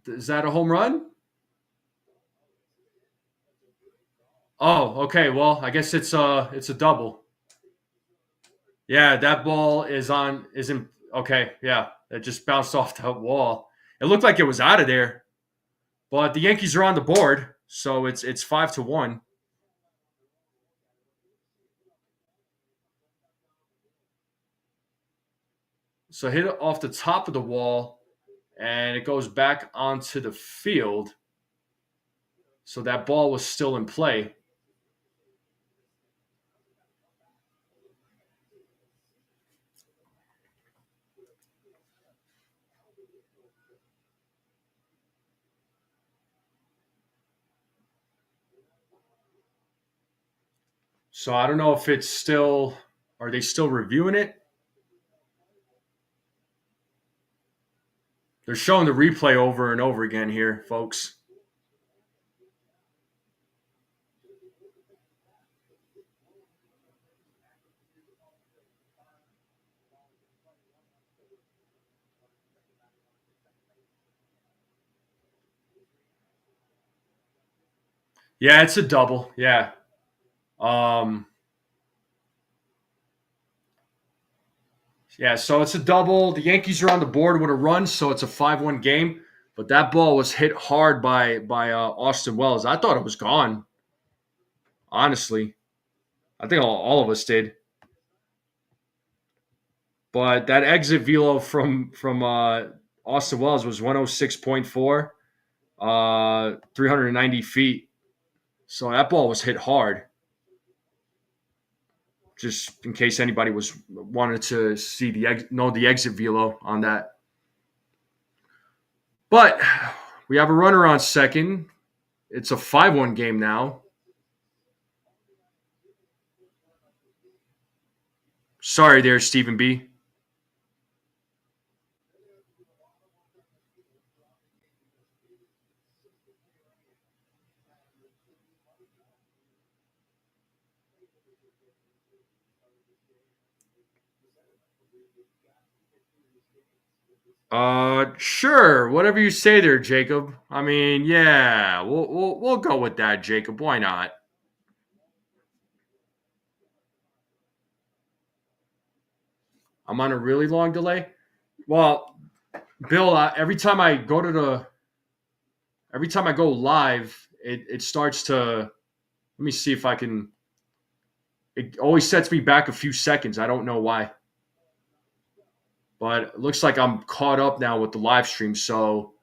Is that a home run? Oh, okay. Well, I guess it's a double. Yeah, that ball isn't okay. Yeah, it just bounced off that wall. It looked like it was out of there, but the Yankees are on the board, so it's 5-1. So hit it off the top of the wall, and it goes back onto the field. So that ball was still in play. So I don't know if it's still. Are they still reviewing it? They're showing the replay over and over again here, folks. Yeah, it's a double. Yeah. Um, yeah, so it's a double. The Yankees are on the board with a run, so it's a 5-1 game. But that ball was hit hard by Austin Wells. I thought it was gone. Honestly, I think all of us did. But that exit velo from Austin Wells was 106.4, 390 feet. So that ball was hit hard. Just in case anybody was wanted to see the exit velo on that. But we have a runner on second. It's a 5-1 game now. Sorry there, Stephen B. Sure. Whatever you say there, Jacob. I mean, yeah, we'll go with that, Jacob. Why not? I'm on a really long delay. Well, Bill, every time I go live, it starts to. Let me see if I can. It always sets me back a few seconds. I don't know why, but it looks like I'm caught up now with the live stream. So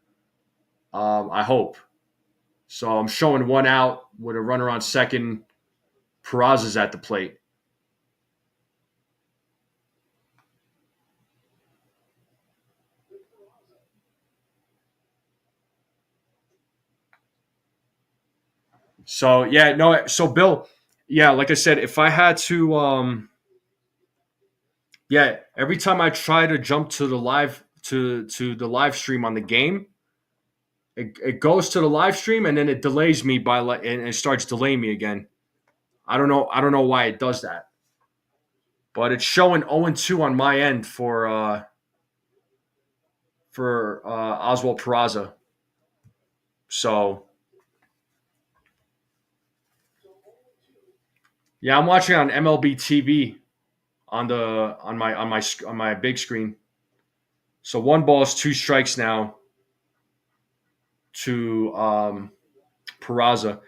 I hope. So I'm showing one out with a runner on second. Peraza's at the plate. So yeah, no. So Bill, yeah, like I said, if I had to, yeah, every time I try to jump to the live stream on the game, it goes to the live stream and then it delays me and it starts delaying me again. I don't know why it does that, but it's showing 0-2 on my end for Oswald Peraza. So yeah, I'm watching on MLB TV on my big screen. So one ball is two strikes now to Peraza.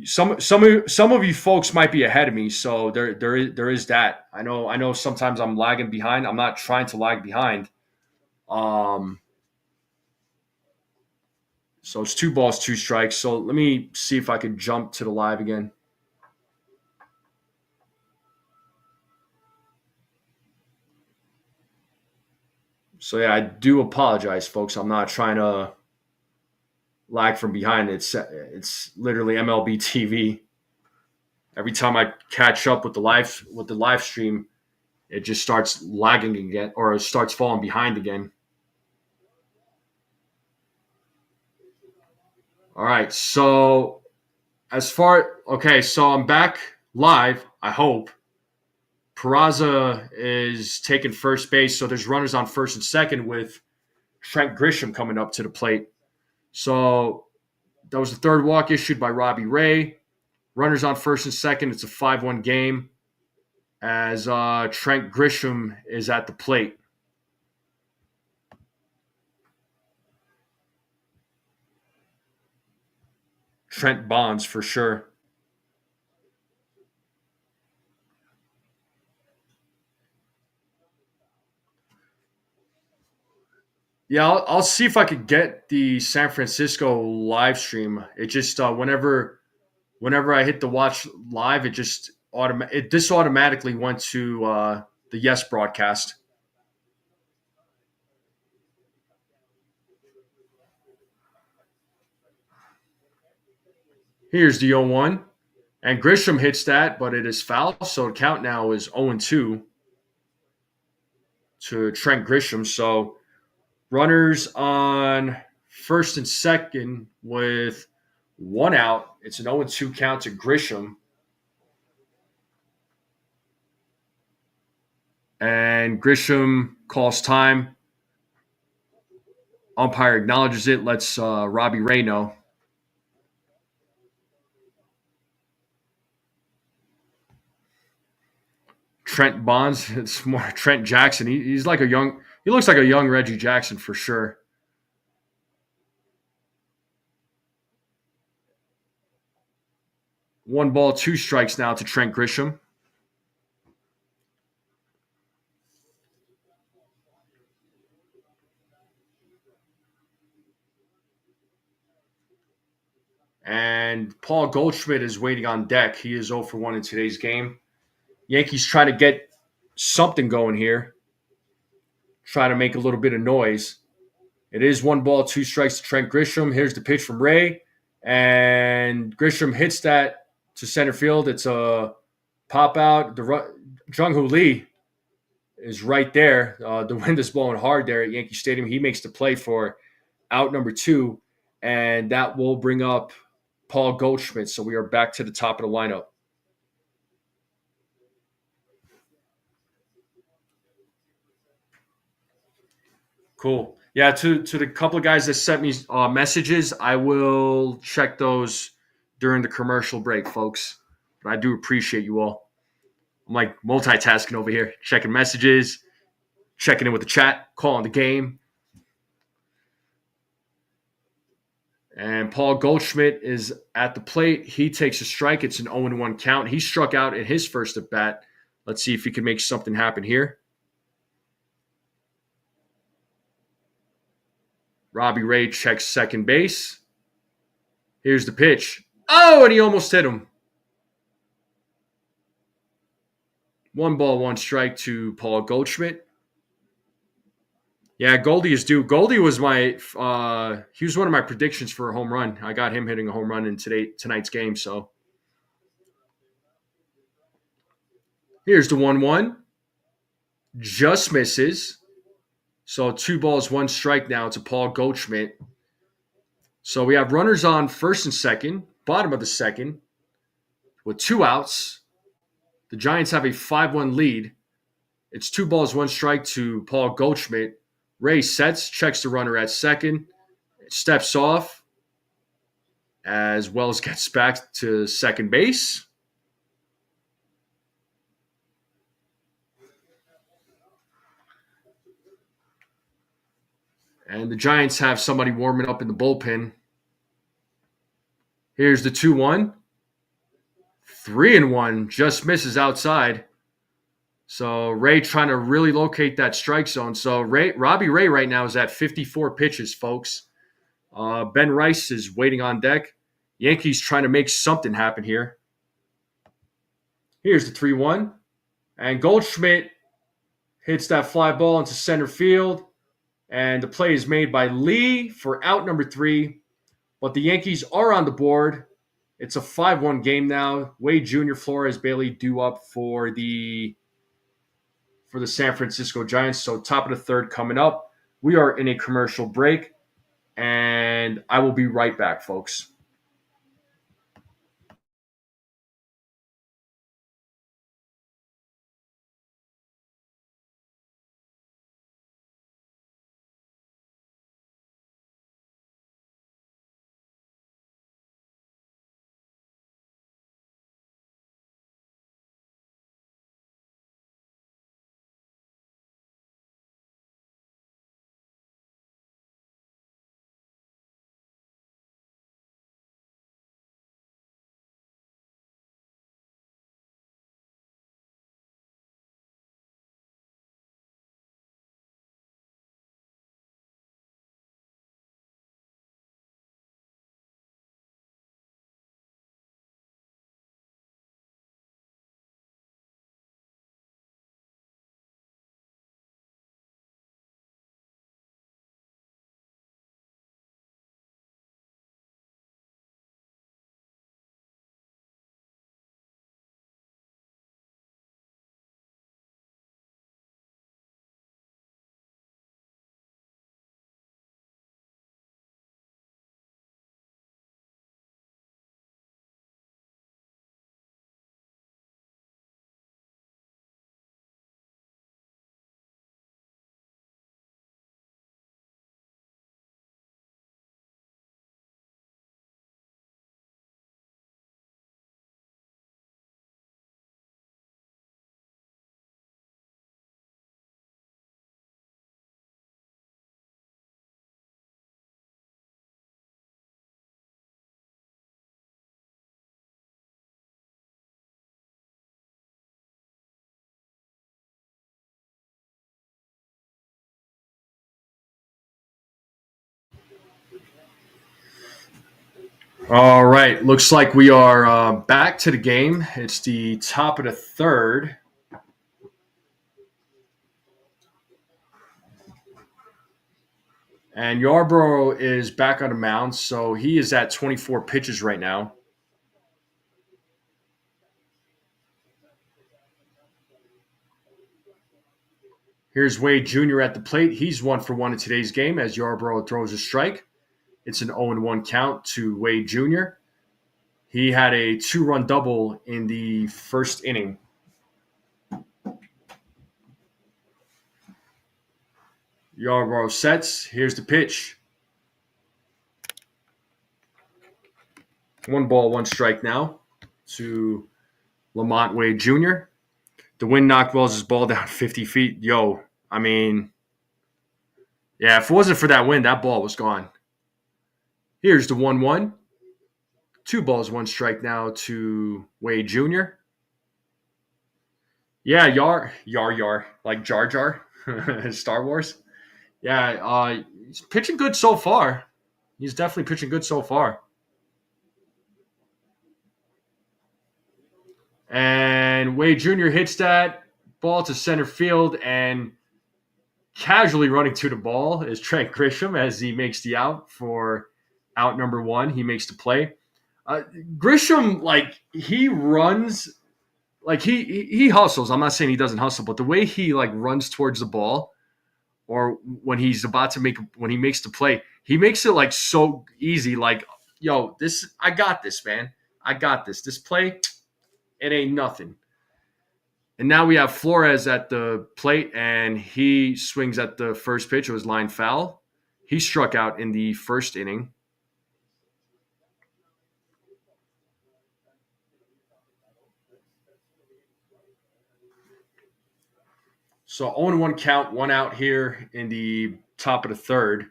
Some of you folks might be ahead of me, so there is that. I know sometimes I'm lagging behind. I'm not trying to lag behind. Um, so it's two balls, two strikes. So let me see if I can jump to the live again. So yeah, I do apologize, folks. I'm not trying to lag from behind. It's literally MLB TV. Every time I catch up with the live stream, it just starts lagging again or it starts falling behind again. All right, so so I'm back live. I hope Peraza is taking first base, so there's runners on first and second with Trent Grisham coming up to the plate. So that was the third walk issued by Robbie Ray. Runners on first and second. It's a 5-1 game as Trent Grisham is at the plate. Trent Bonds for sure. Yeah, I'll see if I could get the San Francisco live stream. It just whenever I hit the watch live, this automatically went to the Yes broadcast. Here's the 0-1. And Grisham hits that, but it is foul. So the count now is 0-2 to Trent Grisham. So runners on first and second with one out. It's an 0-2 count to Grisham. And Grisham calls time. Umpire acknowledges it, lets Robbie Ray know. Trent Bonds, it's more Trent Jackson. He looks like a young Reggie Jackson for sure. One ball, two strikes now to Trent Grisham. And Paul Goldschmidt is waiting on deck. He is 0 for 1 in today's game. Yankees trying to get something going here. Try to make a little bit of noise. It is one ball, two strikes to Trent Grisham. Here's the pitch from Ray. And Grisham hits that to center field. It's a pop out. Jung-Hoo Lee is right there. The wind is blowing hard there at Yankee Stadium. He makes the play for out number 2. And that will bring up Paul Goldschmidt. So we are back to the top of the lineup. Cool. Yeah, to the couple of guys that sent me messages, I will check those during the commercial break, folks. But I do appreciate you all. I'm like multitasking over here, checking messages, checking in with the chat, calling the game. And Paul Goldschmidt is at the plate. He takes a strike. It's an 0-1 count. He struck out in his first at bat. Let's see if he can make something happen here. Robbie Ray checks second base. Here's the pitch. Oh, and he almost hit him. One ball, one strike to Paul Goldschmidt. Yeah, Goldie is due. Goldie was he was one of my predictions for a home run. I got him hitting a home run in tonight's game. So here's the 1-1. Just misses. So 2 balls, 1 strike now to Paul Goldschmidt. So we have runners on first and second, bottom of the second, with 2 outs. The Giants have a 5-1 lead. It's 2 balls, 1 strike to Paul Goldschmidt. Ray sets, checks the runner at second, steps off. as Wells gets back to second base. And the Giants have somebody warming up in the bullpen. Here's the 2-1. 3-1, just misses outside. So Ray trying to really locate that strike zone. So Robbie Ray right now is at 54 pitches, folks. Ben Rice is waiting on deck. Yankees trying to make something happen here. Here's the 3-1. And Goldschmidt hits that fly ball into center field. And the play is made by Lee for out number 3. But the Yankees are on the board. It's a 5-1 game now. Wade Jr., Flores, Bailey due up for the San Francisco Giants. So top of the third coming up. We are in a commercial break. And I will be right back, folks. All right. Looks like we are back to the game. It's the top of the third. And Yarborough is back on the mound, so he is at 24 pitches right now. Here's Wade Jr. at the plate. He's 1-for-1 in today's game as Yarborough throws a strike. It's an 0-1 count to Wade Jr. He had a 2-run double in the first inning. Yarborough sets. Here's the pitch. 1-1 now to Lamont Wade Jr. The wind knocked Wells' ball down 50 feet. Yo, I mean, yeah, if it wasn't for that wind, that ball was gone. Here's the 1-1. 2-1 now to Wade Jr. Yeah, Yar, like Jar Jar, Star Wars. Yeah, he's pitching good so far. He's definitely pitching good so far. And Wade Jr. hits that ball to center field, and casually running to the ball is Trent Grisham as he makes the out for out number 1. He makes the play. Grisham, like, he runs, like he hustles. I'm not saying he doesn't hustle, but the way he like runs towards the ball, or when he's about to when he makes the play, he makes it like so easy. Like, yo, I got this, man. I got this. This play, it ain't nothing. And now we have Flores at the plate, and he swings at the first pitch. It was line foul. He struck out in the first inning. So 0-1 count, one out here in the top of the third.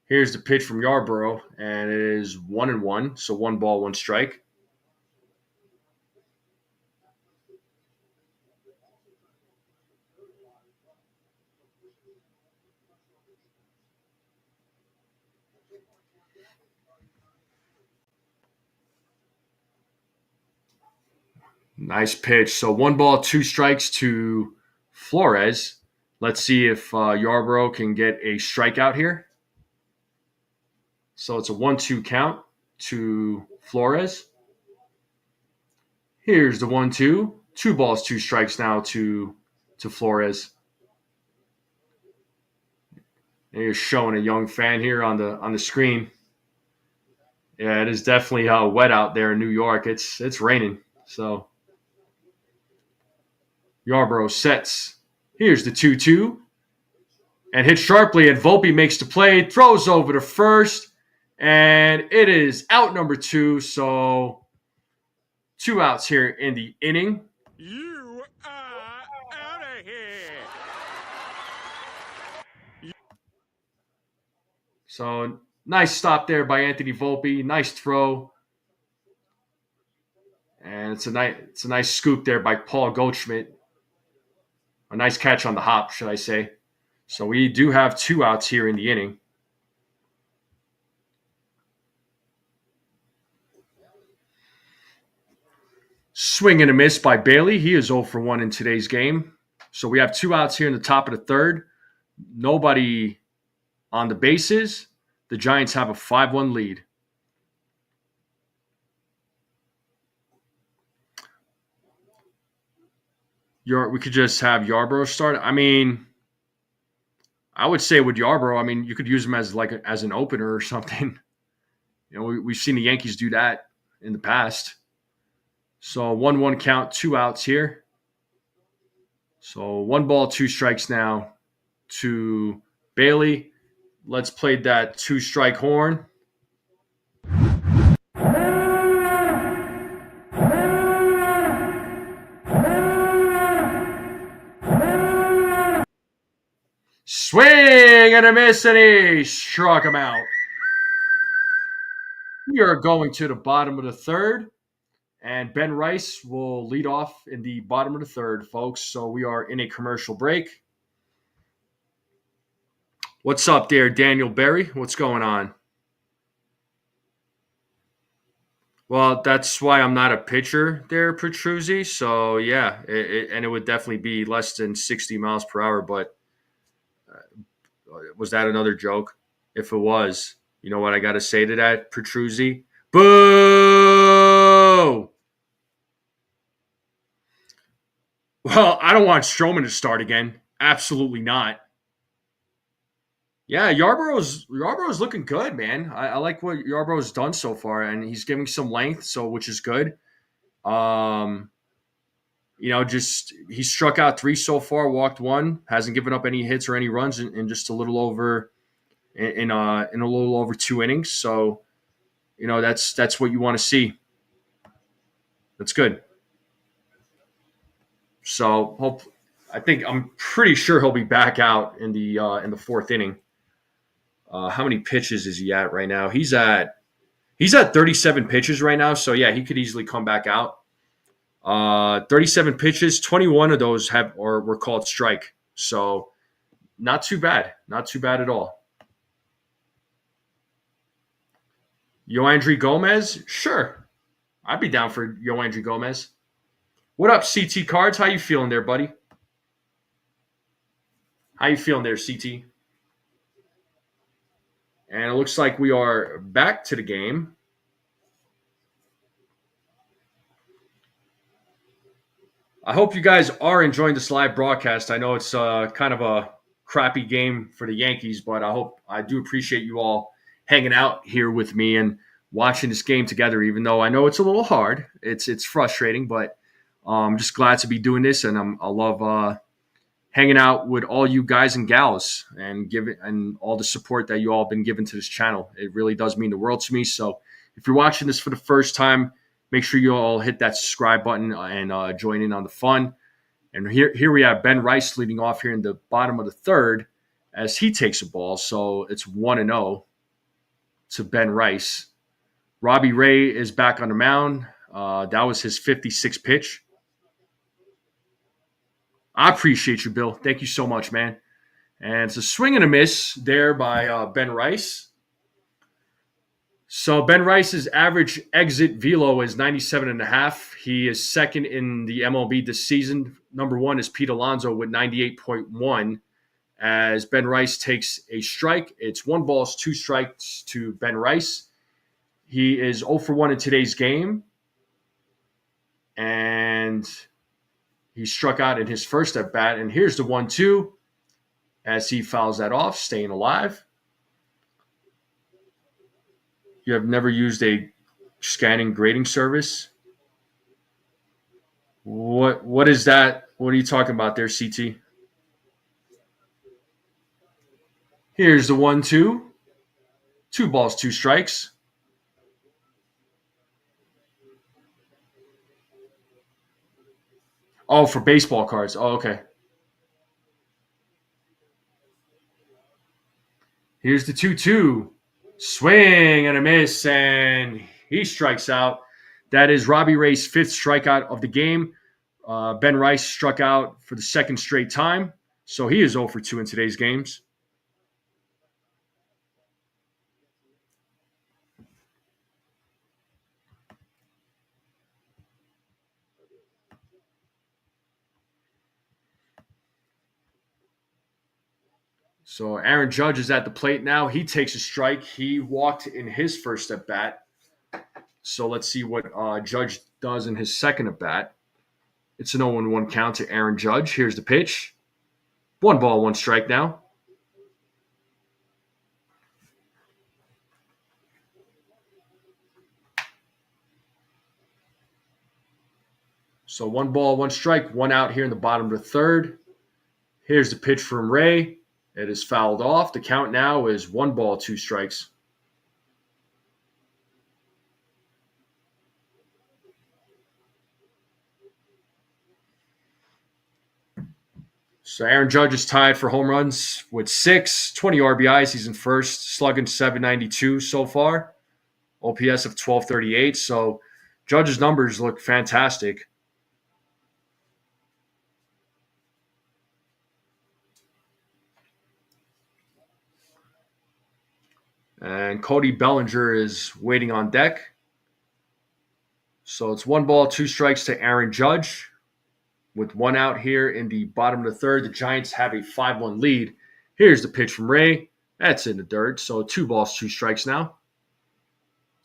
Here's the pitch from Yarborough, and it is 1-1. So 1 ball, 1 strike. Nice pitch. So 1 ball, 2 strikes to Flores. Let's see if Yarborough can get a strikeout here. So it's a 1-2 count to Flores. Here's the 1-2. 2 balls, 2 strikes now to Flores. And you're showing a young fan here on the screen. Yeah, it is definitely wet out there in New York. It's raining. So Yarborough sets. Here's the 2-2. And hits sharply, and Volpe makes the play, throws over to first, and it is out number 2. So 2 outs here in the inning. You are out of here. So nice stop there by Anthony Volpe. Nice throw. And it's a nice scoop there by Paul Goldschmidt. A nice catch on the hop, should I say. So we do have 2 outs here in the inning. Swing and a miss by Bailey. He is 0 for 1 in today's game. So we have 2 outs here in the top of the third. Nobody on the bases. The Giants have a 5-1 lead. We could just have Yarborough start. I mean, I would say with Yarborough, I mean, you could use him as as an opener or something. You know, we've seen the Yankees do that in the past. So 1-1 count, 2 outs here. So 1 ball, 2 strikes now to Bailey. Let's play that 2-strike horn. Swing and a miss, and he struck him out. We are going to the bottom of the third, and Ben Rice will lead off in the bottom of the third, folks. So we are in a commercial break. What's up there, Daniel Berry? What's going on? Well, that's why I'm not a pitcher there, Petruzzi. So, yeah, and it would definitely be less than 60 miles per hour. But was that another joke? If it was, you know what I got to say to that, Petruzzi? Boo! Well, I don't want Strowman to start again. Absolutely not. Yeah, Yarborough's looking good, man. I like what Yarborough's done so far, and he's giving some length, which is good. Just he struck out 3 so far, walked 1, hasn't given up any hits or any runs in just a little over in a little over 2 innings. So, that's what you want to see. That's good. So I'm pretty sure he'll be back out in the 4th inning. How many pitches is he at right now? He's at 37 pitches right now. So yeah, he could easily come back out. 37 pitches, 21 of those were called strike. So not too bad. Not too bad at all. Yoandry Gomez? Sure. I'd be down for Yoandry Gomez. What up, CT Cards? How you feeling there, buddy? How you feeling there, CT? And it looks like we are back to the game. I hope you guys are enjoying this live broadcast. I know it's kind of a crappy game for the Yankees, but I do appreciate you all hanging out here with me and watching this game together, even though I know it's a little hard. It's frustrating, but I'm just glad to be doing this, and I love hanging out with all you guys and gals and all the support that you all have been giving to this channel. It really does mean the world to me. So if you're watching this for the first time, make sure you all hit that subscribe button and join in on the fun. And here we have Ben Rice leading off here in the bottom of the third as he takes a ball. So it's 1-0 to Ben Rice. Robbie Ray is back on the mound. That was his 56th pitch. I appreciate you, Bill. Thank you so much, man. And it's a swing and a miss there by Ben Rice. So Ben Rice's average exit velo is 97.5. He is second in the MLB this season. Number one is Pete Alonso with 98.1. As Ben Rice takes a strike, it's 1 ball, 2 strikes to Ben Rice. He is 0 for 1 in today's game. And he struck out in his first at bat. And here's the 1-2 as he fouls that off, staying alive. You have never used a scanning grading service? What is that? What are you talking about there, CT? Here's the 1-2. 2 balls, 2 strikes. Oh, for baseball cards. Oh, okay. Here's the 2-2. Swing and a miss, and he strikes out. That is Robbie Ray's 5th strikeout of the game. Ben Rice struck out for the 2nd straight time, so he is 0 for 2 in today's games. So Aaron Judge is at the plate now. He takes a strike. He walked in his first at bat. So let's see what Judge does in his second at bat. It's an 0-1 count to Aaron Judge. Here's the pitch. 1 ball, 1 strike now. So 1 ball, 1 strike, 1 out here in the bottom of the third. Here's the pitch from Ray. It is fouled off. The count now is 1 ball, 2 strikes. So Aaron Judge is tied for home runs with 6, 20 RBIs. He's in first, slugging 792 so far. OPS of 1238. So Judge's numbers look fantastic. And Cody Bellinger is waiting on deck. So it's 1 ball, 2 strikes to Aaron Judge. With 1 out here in the bottom of the third, the Giants have a 5-1 lead. Here's the pitch from Ray. That's in the dirt. So 2 balls, 2 strikes now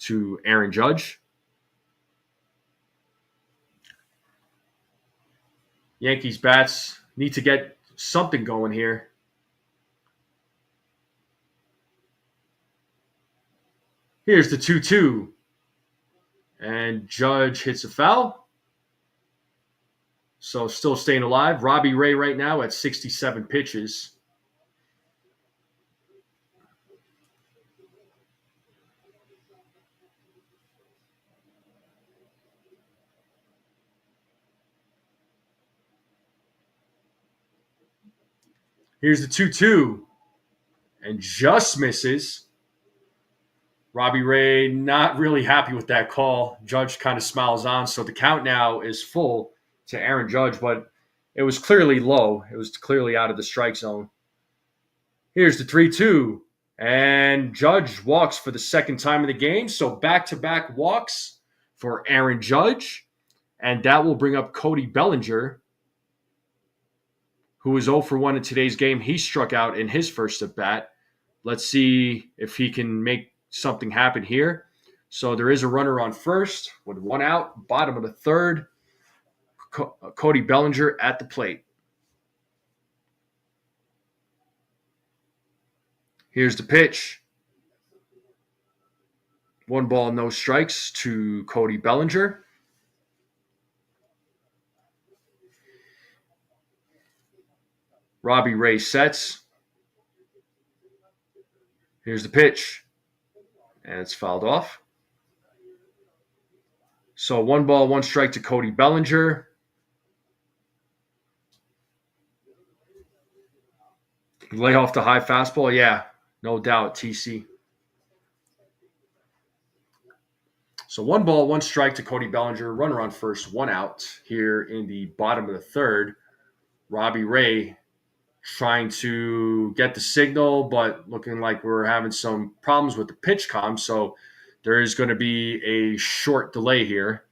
to Aaron Judge. Yankees bats need to get something going here. Here's the 2-2. And Judge hits a foul. So still staying alive. Robbie Ray right now at 67 pitches. Here's the 2-2. And just misses. Robbie Ray not really happy with that call. Judge kind of smiles on. So the count now is full to Aaron Judge, but it was clearly low. It was clearly out of the strike zone. Here's the 3-2. And Judge walks for the 2nd time in the game. So back-to-back walks for Aaron Judge. And that will bring up Cody Bellinger, who is 0 for 1 in today's game. He struck out in his first at bat. Let's see if he can make something happen here. So there is a runner on first with 1 out, bottom of the third. Cody Bellinger at the plate. Here's the pitch. 1 ball, no strikes to Cody Bellinger. Robbie Ray sets. Here's the pitch. And it's fouled off. So 1 ball, 1 strike to Cody Bellinger. Lay off the high fastball. Yeah, no doubt, TC. So 1 ball, 1 strike to Cody Bellinger. Runner on first, 1 out here in the bottom of the third. Robbie Ray trying to get the signal, but looking like we're having some problems with the pitch comm. So there is going to be a short delay here.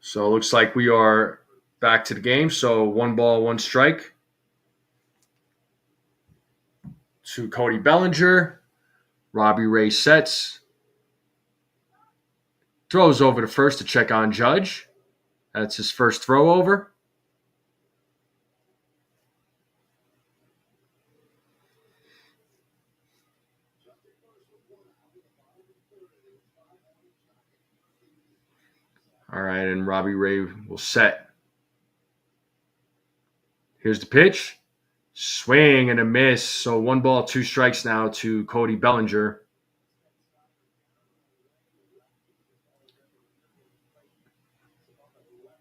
So it looks like we are back to the game. So 1 ball, 1 strike to Cody Bellinger. Robbie Ray sets. Throws over to first to check on Judge. That's his first throw over. All right, and Robbie Ray will set. Here's the pitch. Swing and a miss. So 1 ball, 2 strikes now to Cody Bellinger.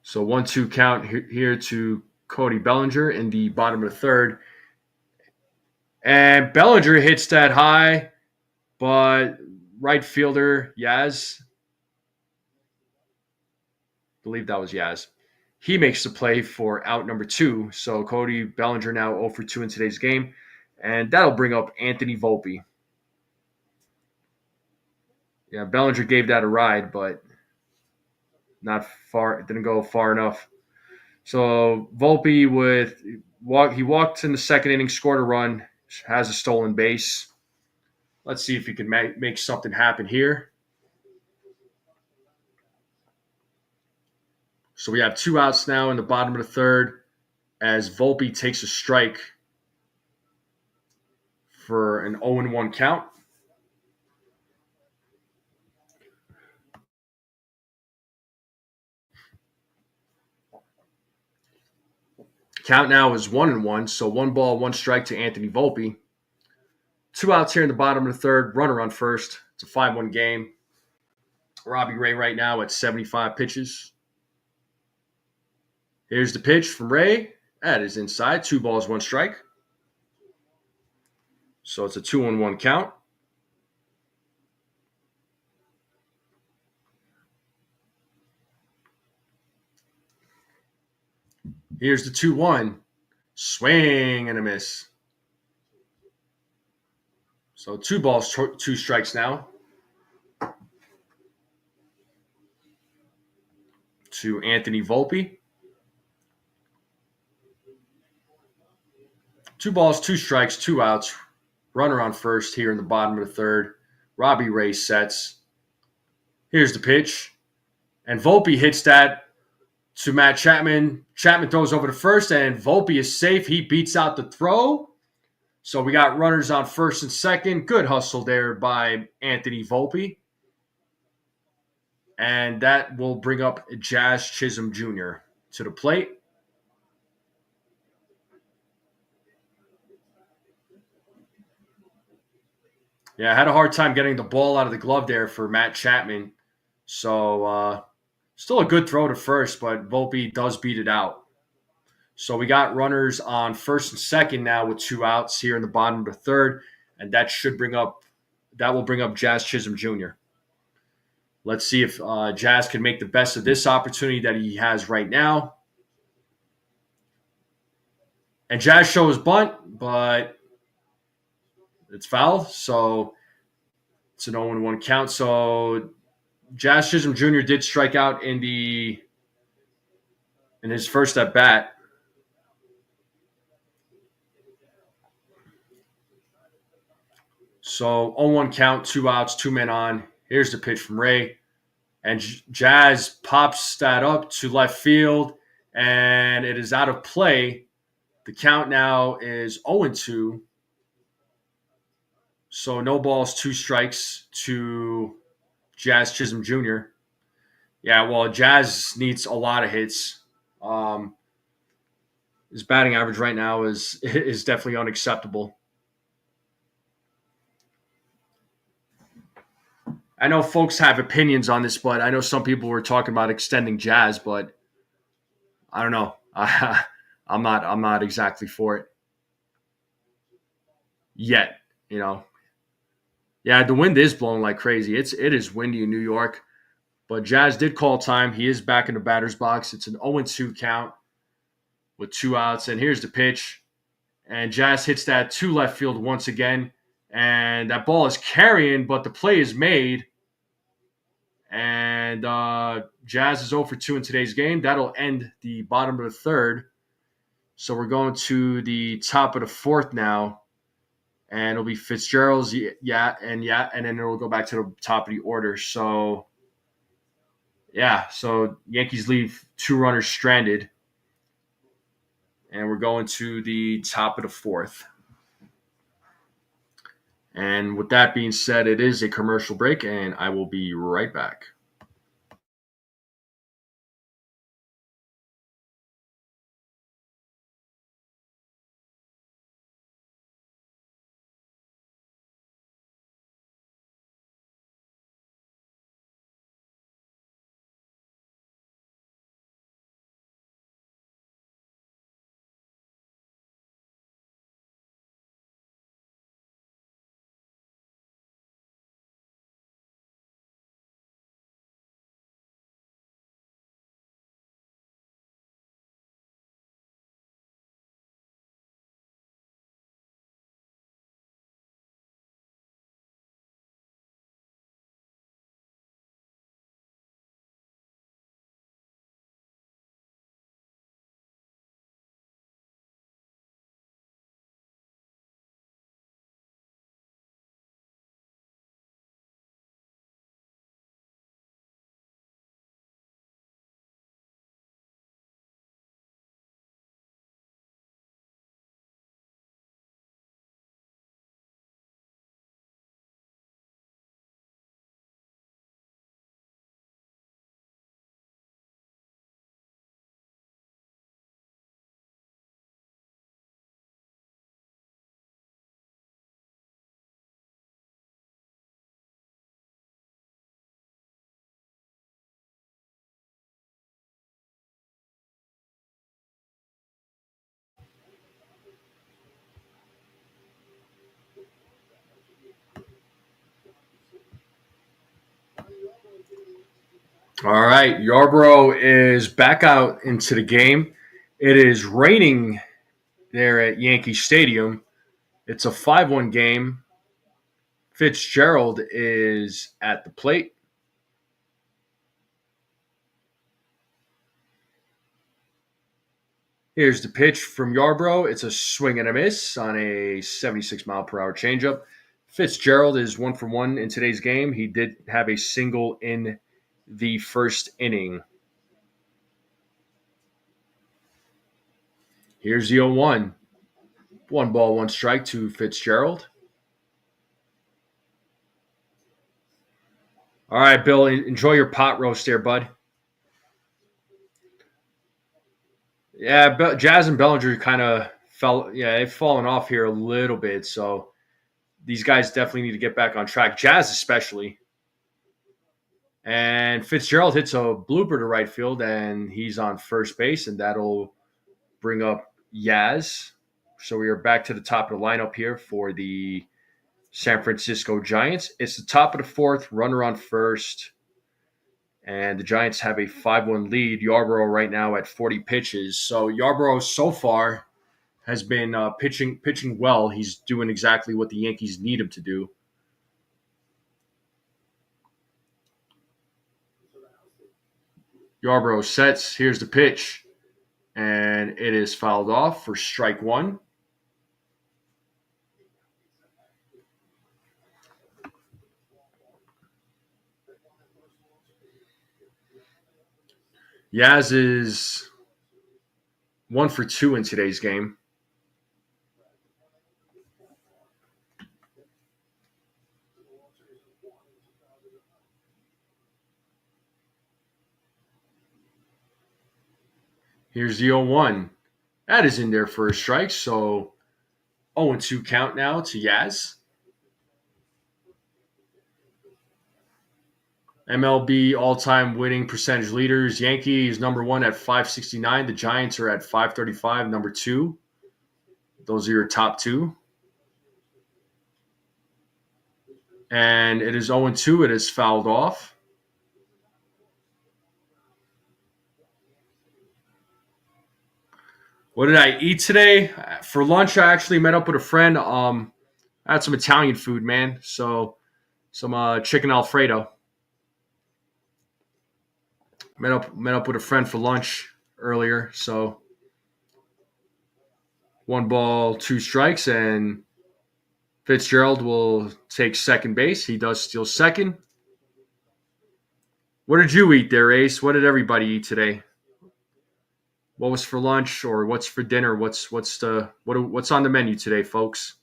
So 1-2 count here to Cody Bellinger in the bottom of the third. And Bellinger hits that high, but right fielder Yaz, I believe that was Yaz, he makes the play for out number 2. So Cody Bellinger now 0 for 2 in today's game. And that'll bring up Anthony Volpe. Yeah, Bellinger gave that a ride, but not far. It didn't go far enough. So Volpe he walked in the second inning, scored a run, has a stolen base. Let's see if he can make something happen here. So we have 2 outs now in the bottom of the third as Volpe takes a strike for an 0-1 count. Count now is 1-1, so 1 ball, 1 strike to Anthony Volpe. 2 outs here in the bottom of the third, runner on first. It's a 5-1 game. Robbie Ray right now at 75 pitches. Here's the pitch from Ray. That is inside. 2 balls, 1 strike. So it's a 2-1 count. Here's the 2-1. Swing and a miss. So 2 balls, 2 strikes now to Anthony Volpe. 2 balls, 2 strikes, 2 outs. Runner on first here in the bottom of the third. Robbie Ray sets. Here's the pitch. And Volpe hits that to Matt Chapman. Chapman throws over to first, and Volpe is safe. He beats out the throw. So we got runners on first and second. Good hustle there by Anthony Volpe. And that will bring up Jazz Chisholm Jr. to the plate. Yeah, I had a hard time getting the ball out of the glove there for Matt Chapman. So still a good throw to first, but Volpe does beat it out. So we got runners on first and second now with 2 outs here in the bottom of the third, and that will bring up Jazz Chisholm Jr. Let's see if Jazz can make the best of this opportunity that he has right now. And Jazz shows bunt, but it's foul, so it's an 0-1 count. So Jazz Chisholm Jr. did strike out in his first at bat. So 0-1 count, 2 outs, 2 men on. Here's the pitch from Ray. And Jazz pops that up to left field, and it is out of play. The count now is 0-2. So no balls, two strikes to Jazz Chisholm Jr. Yeah, well, Jazz needs a lot of hits. Um, his batting average right now is definitely unacceptable. I know folks have opinions on this, but I know some people were talking about extending Jazz, but I don't know. I'm not exactly for it yet. You know, yeah, the wind is blowing like crazy. It is windy in New York, but Jazz did call time. He is back in the batter's box. It's an 0-2 count with two outs, and here's the pitch. And Jazz hits that to left field once again, and that ball is carrying, but the play is made. And Jazz is 0 for 2 in today's game. That'll end the bottom of the third. So we're going to the top of the fourth now, and it'll be Fitzgerald's and then it'll go back to the top of the order. So so Yankees leave two runners stranded, and we're going to the top of the fourth. And with that being said, it is a commercial break, and I will be right back. All right, Yarborough is back out into the game. It is raining there at Yankee Stadium. It's a 5-1 game. Fitzgerald is at the plate. Here's the pitch from Yarborough. It's a swing and a miss on a 76-mile-per-hour changeup. Fitzgerald is 1 for 1 in today's game. He did have a single in the first inning. Here's the 0-1. One ball, one strike to Fitzgerald. All right, Bill, enjoy your pot roast there, bud. Yeah, Jazz and Bellinger kind of they've fallen off here a little bit. So these guys definitely need to get back on track. Jazz especially. And Fitzgerald hits a blooper to right field, and he's on first base, and that'll bring up Yaz. So we are back to the top of the lineup here for the San Francisco Giants. It's the top of the fourth, runner on first, and the Giants have a 5-1 lead. Yarborough right now at 40 pitches. So Yarborough so far has been pitching well. He's doing exactly what the Yankees need him to do. Yarborough sets. Here's the pitch, and it is fouled off for strike one. Yaz is 1 for 2 in today's game. Here's the 0-1. That is in there for a strike. So 0-2 count now to Yaz. MLB all-time winning percentage leaders. Yankees number 1 at 569. The Giants are at 535, number 2. Those are your top 2. And it is 0-2. It is fouled off. What did I eat today? For lunch, I actually met up with a friend. I had some Italian food, man. So some chicken Alfredo. Met up with a friend for lunch earlier. So 1 ball, 2 strikes, and Fitzgerald will take second base. He does steal second. What did you eat there, Ace? What did everybody eat today? What was for lunch, or what's for dinner? What's on the menu today, folks?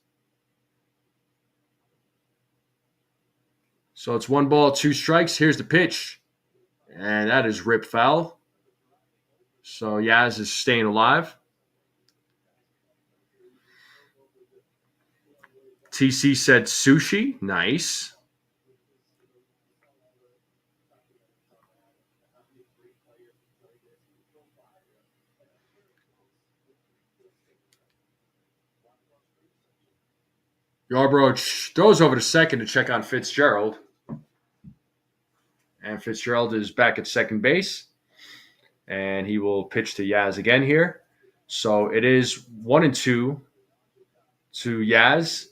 So it's 1 ball, 2 strikes. Here's the pitch, and that is rip foul. So Yaz is staying alive. TC said sushi. Nice. Yarbrough throws over to second to check on Fitzgerald. And Fitzgerald is back at second base. And he will pitch to Yaz again here. So it is 1-2 to Yaz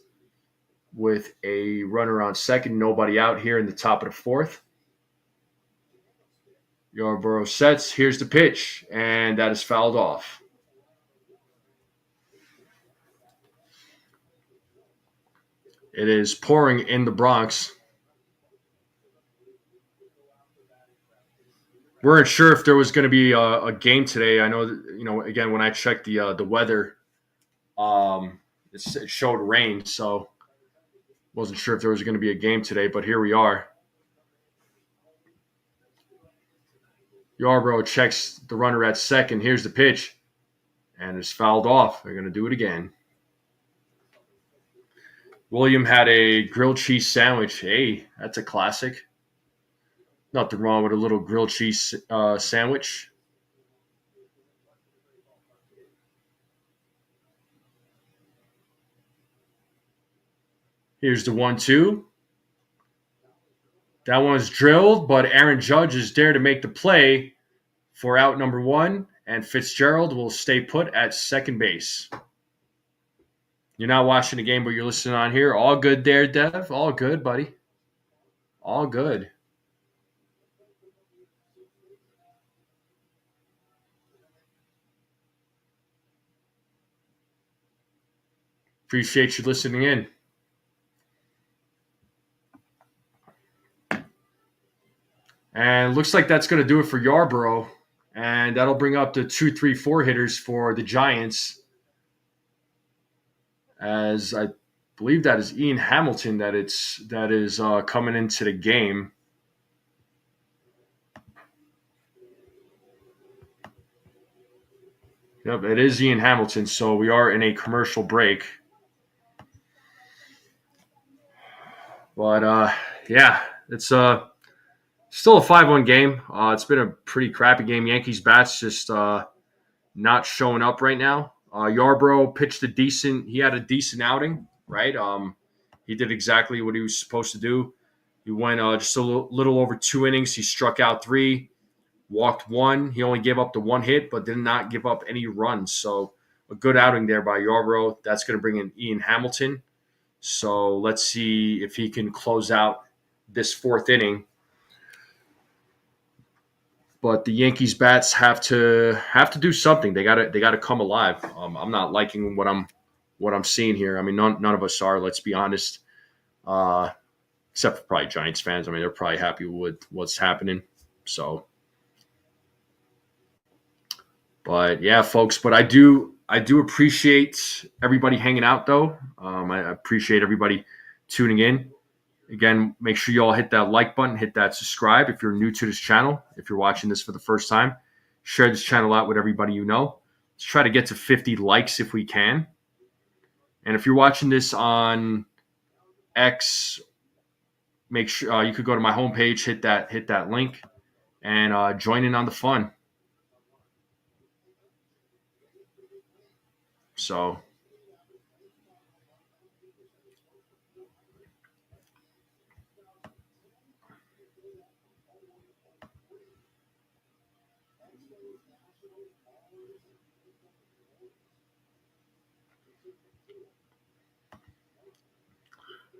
with a runner on second. Nobody out here in the top of the 4th. Yarbrough sets. Here's the pitch. And that is fouled off. It is pouring in the Bronx. We weren't sure if there was going to be a game today. I know that, again, when I checked the weather, it showed rain, so wasn't sure if there was going to be a game today, but here we are. Yarbrough checks the runner at second. Here's the pitch, and it's fouled off. They're going to do it again. William had a grilled cheese sandwich. Hey, that's a classic. Nothing wrong with a little grilled cheese sandwich. Here's the 1-2. That one's drilled, but Aaron Judge is there to make the play for out number 1, and Fitzgerald will stay put at second base. You're not watching the game, but you're listening on here. All good there, Dev. All good, buddy. All good. Appreciate you listening in. And looks like that's going to do it for Yarbrough. And that'll bring up the 2, 3, 4 hitters for the Giants. As I believe that is Ian Hamilton that is coming into the game. Yep, it is Ian Hamilton. So we are in a commercial break. But yeah, it's still a 5-1 game. It's been a pretty crappy game. Yankees bats just not showing up right now. Yarbrough pitched he had a decent outing, right? He did exactly what he was supposed to do. He went just a little over 2 innings. He struck out 3, walked 1. He only gave up the 1 hit, but did not give up any runs. So a good outing there by Yarbrough. That's going to bring in Ian Hamilton. So let's see if he can close out this 4th inning. But the Yankees bats have to do something. They got to come alive. I'm not liking what I'm seeing here. I mean, none of us are. Let's be honest. Except for probably Giants fans. I mean, they're probably happy with what's happening. So, but yeah, folks. But I do appreciate everybody hanging out, though. I appreciate everybody tuning in. Again, make sure you all hit that like button, hit that subscribe if you're new to this channel, if you're watching this for the first time. Share this channel out with everybody you know. Let's try to get to 50 likes if we can. And if you're watching this on X, make sure you could go to my homepage, hit that link, and join in on the fun. So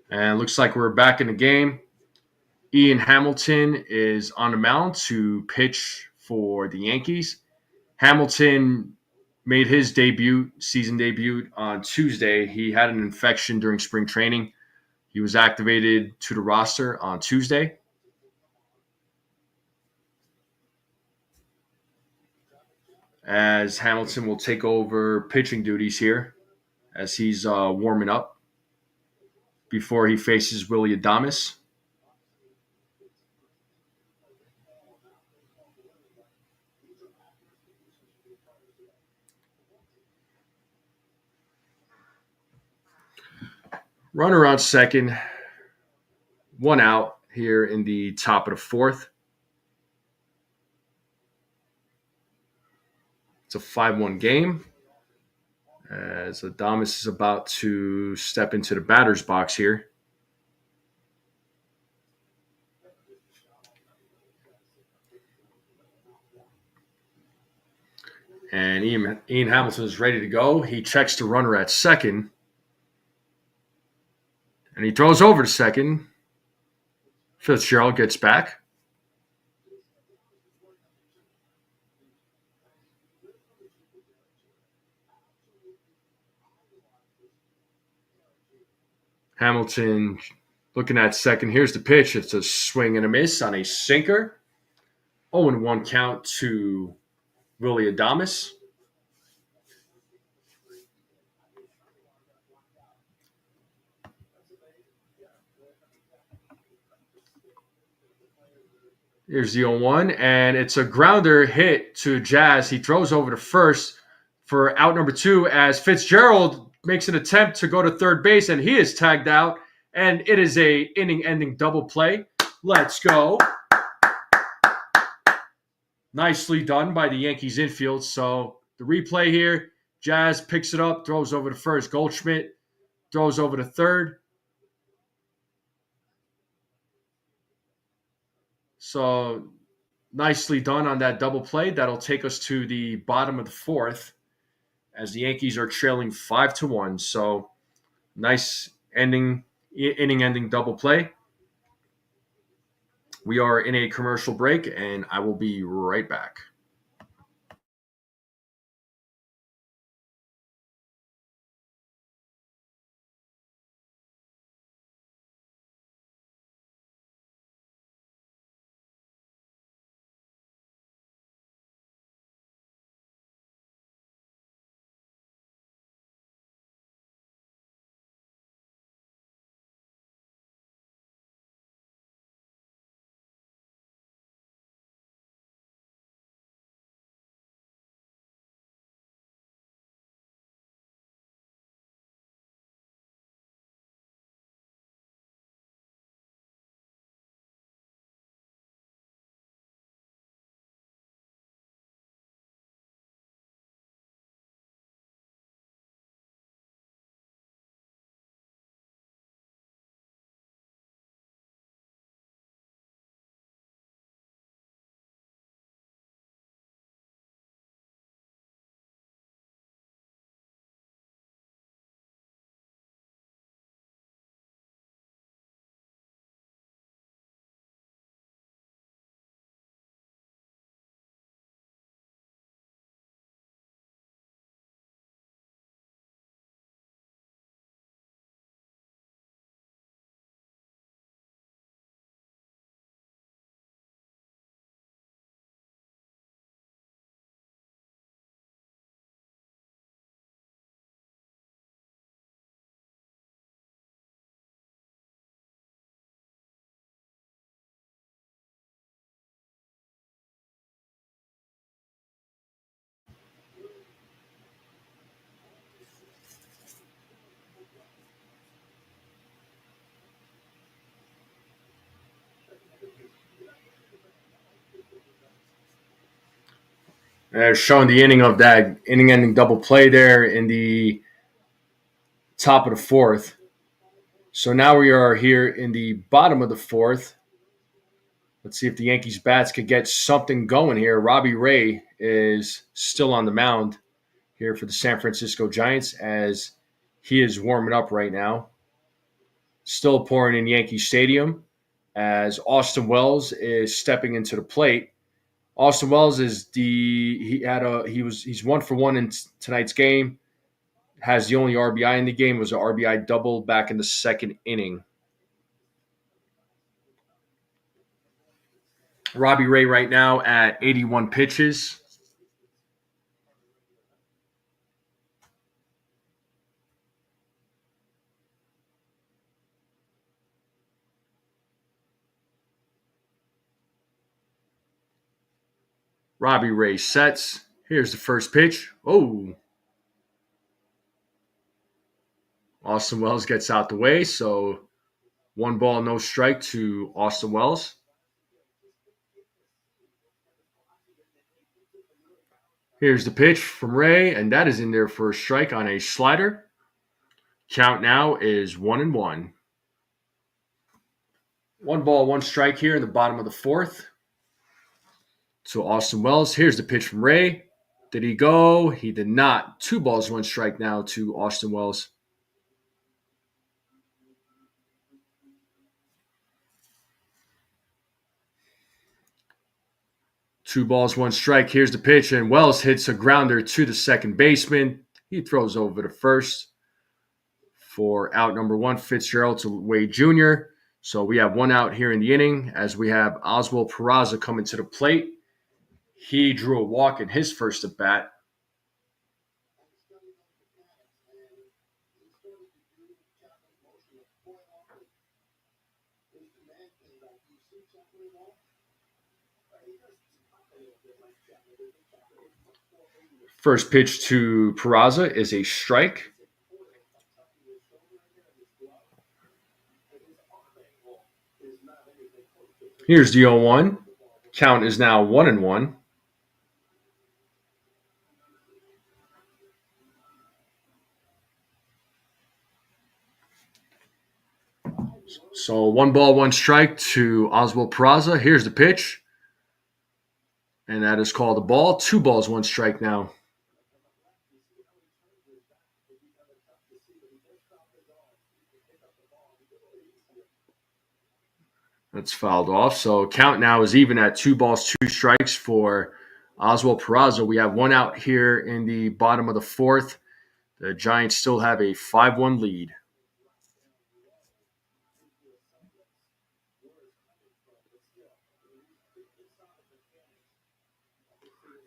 and looks like we're back in the game. Ian Hamilton is on the mound to pitch for the Yankees. Hamilton made his season debut on Tuesday. He had an infection during spring training. He was activated to the roster on Tuesday. As Hamilton will take over pitching duties here as he's warming up before he faces Willie Adames. Runner on second, one out here in the top of the fourth. It's a 5-1 game as Adames is about to step into the batter's box here. And Ian Hamilton is ready to go. He checks the runner at second. And he throws over to second. Fitzgerald gets back. Hamilton looking at second. Here's the pitch. It's a swing and a miss on a sinker. 0-1 count to Willie Adames. Here's the 0-1, and it's a grounder hit to Jazz. He throws over to first for out number 2 as Fitzgerald makes an attempt to go to third base, and he is tagged out, and it is a inning-ending double play. Let's go. Nicely done by the Yankees infield. So the replay here, Jazz picks it up, throws over to first. Goldschmidt throws over to third. So nicely done on that double play. That'll take us to the bottom of the fourth as the Yankees are trailing 5-1. So nice inning-ending double play. We are in a commercial break, and I will be right back. Showing the inning of that inning-ending double play there in the top of the fourth. So now we are here in the bottom of the fourth. Let's see if the Yankees bats could get something going here. Robbie Ray is still on the mound here for the San Francisco Giants as he is warming up right now. Still pouring in Yankee Stadium as Austin Wells is stepping into the plate. Austin Wells is he's 1 for 1 in tonight's game. Has the only RBI in the game. It was an RBI double back in the second inning. Robbie Ray right now at 81 pitches. Robbie Ray sets. Here's the first pitch. Oh. Austin Wells gets out the way, so 1 ball, no strike to Austin Wells. Here's the pitch from Ray, and that is in there for a strike on a slider. Count now is 1-1. 1 ball, 1 strike here in the bottom of the fourth to Austin Wells. Here's the pitch from Ray. Did he go? He did not. 2 balls, 1 strike now to Austin Wells. Two balls, 1 strike. Here's the pitch, and Wells hits a grounder to the second baseman. He throws over to first for out number 1, Fitzgerald to Wade Jr. So we have 1 out here in the inning as we have Oswald Peraza coming to the plate. He drew a walk in his first at bat. First pitch to Peraza is a strike. Here's the 0-1. Count is now 1-1. So 1 ball, 1 strike to Oswald Peraza. Here's the pitch. And that is called a ball. 2 balls, 1 strike now. That's fouled off. So count now is even at 2 balls, 2 strikes for Oswald Peraza. We have 1 out here in the bottom of the fourth. The Giants still have a 5-1 lead.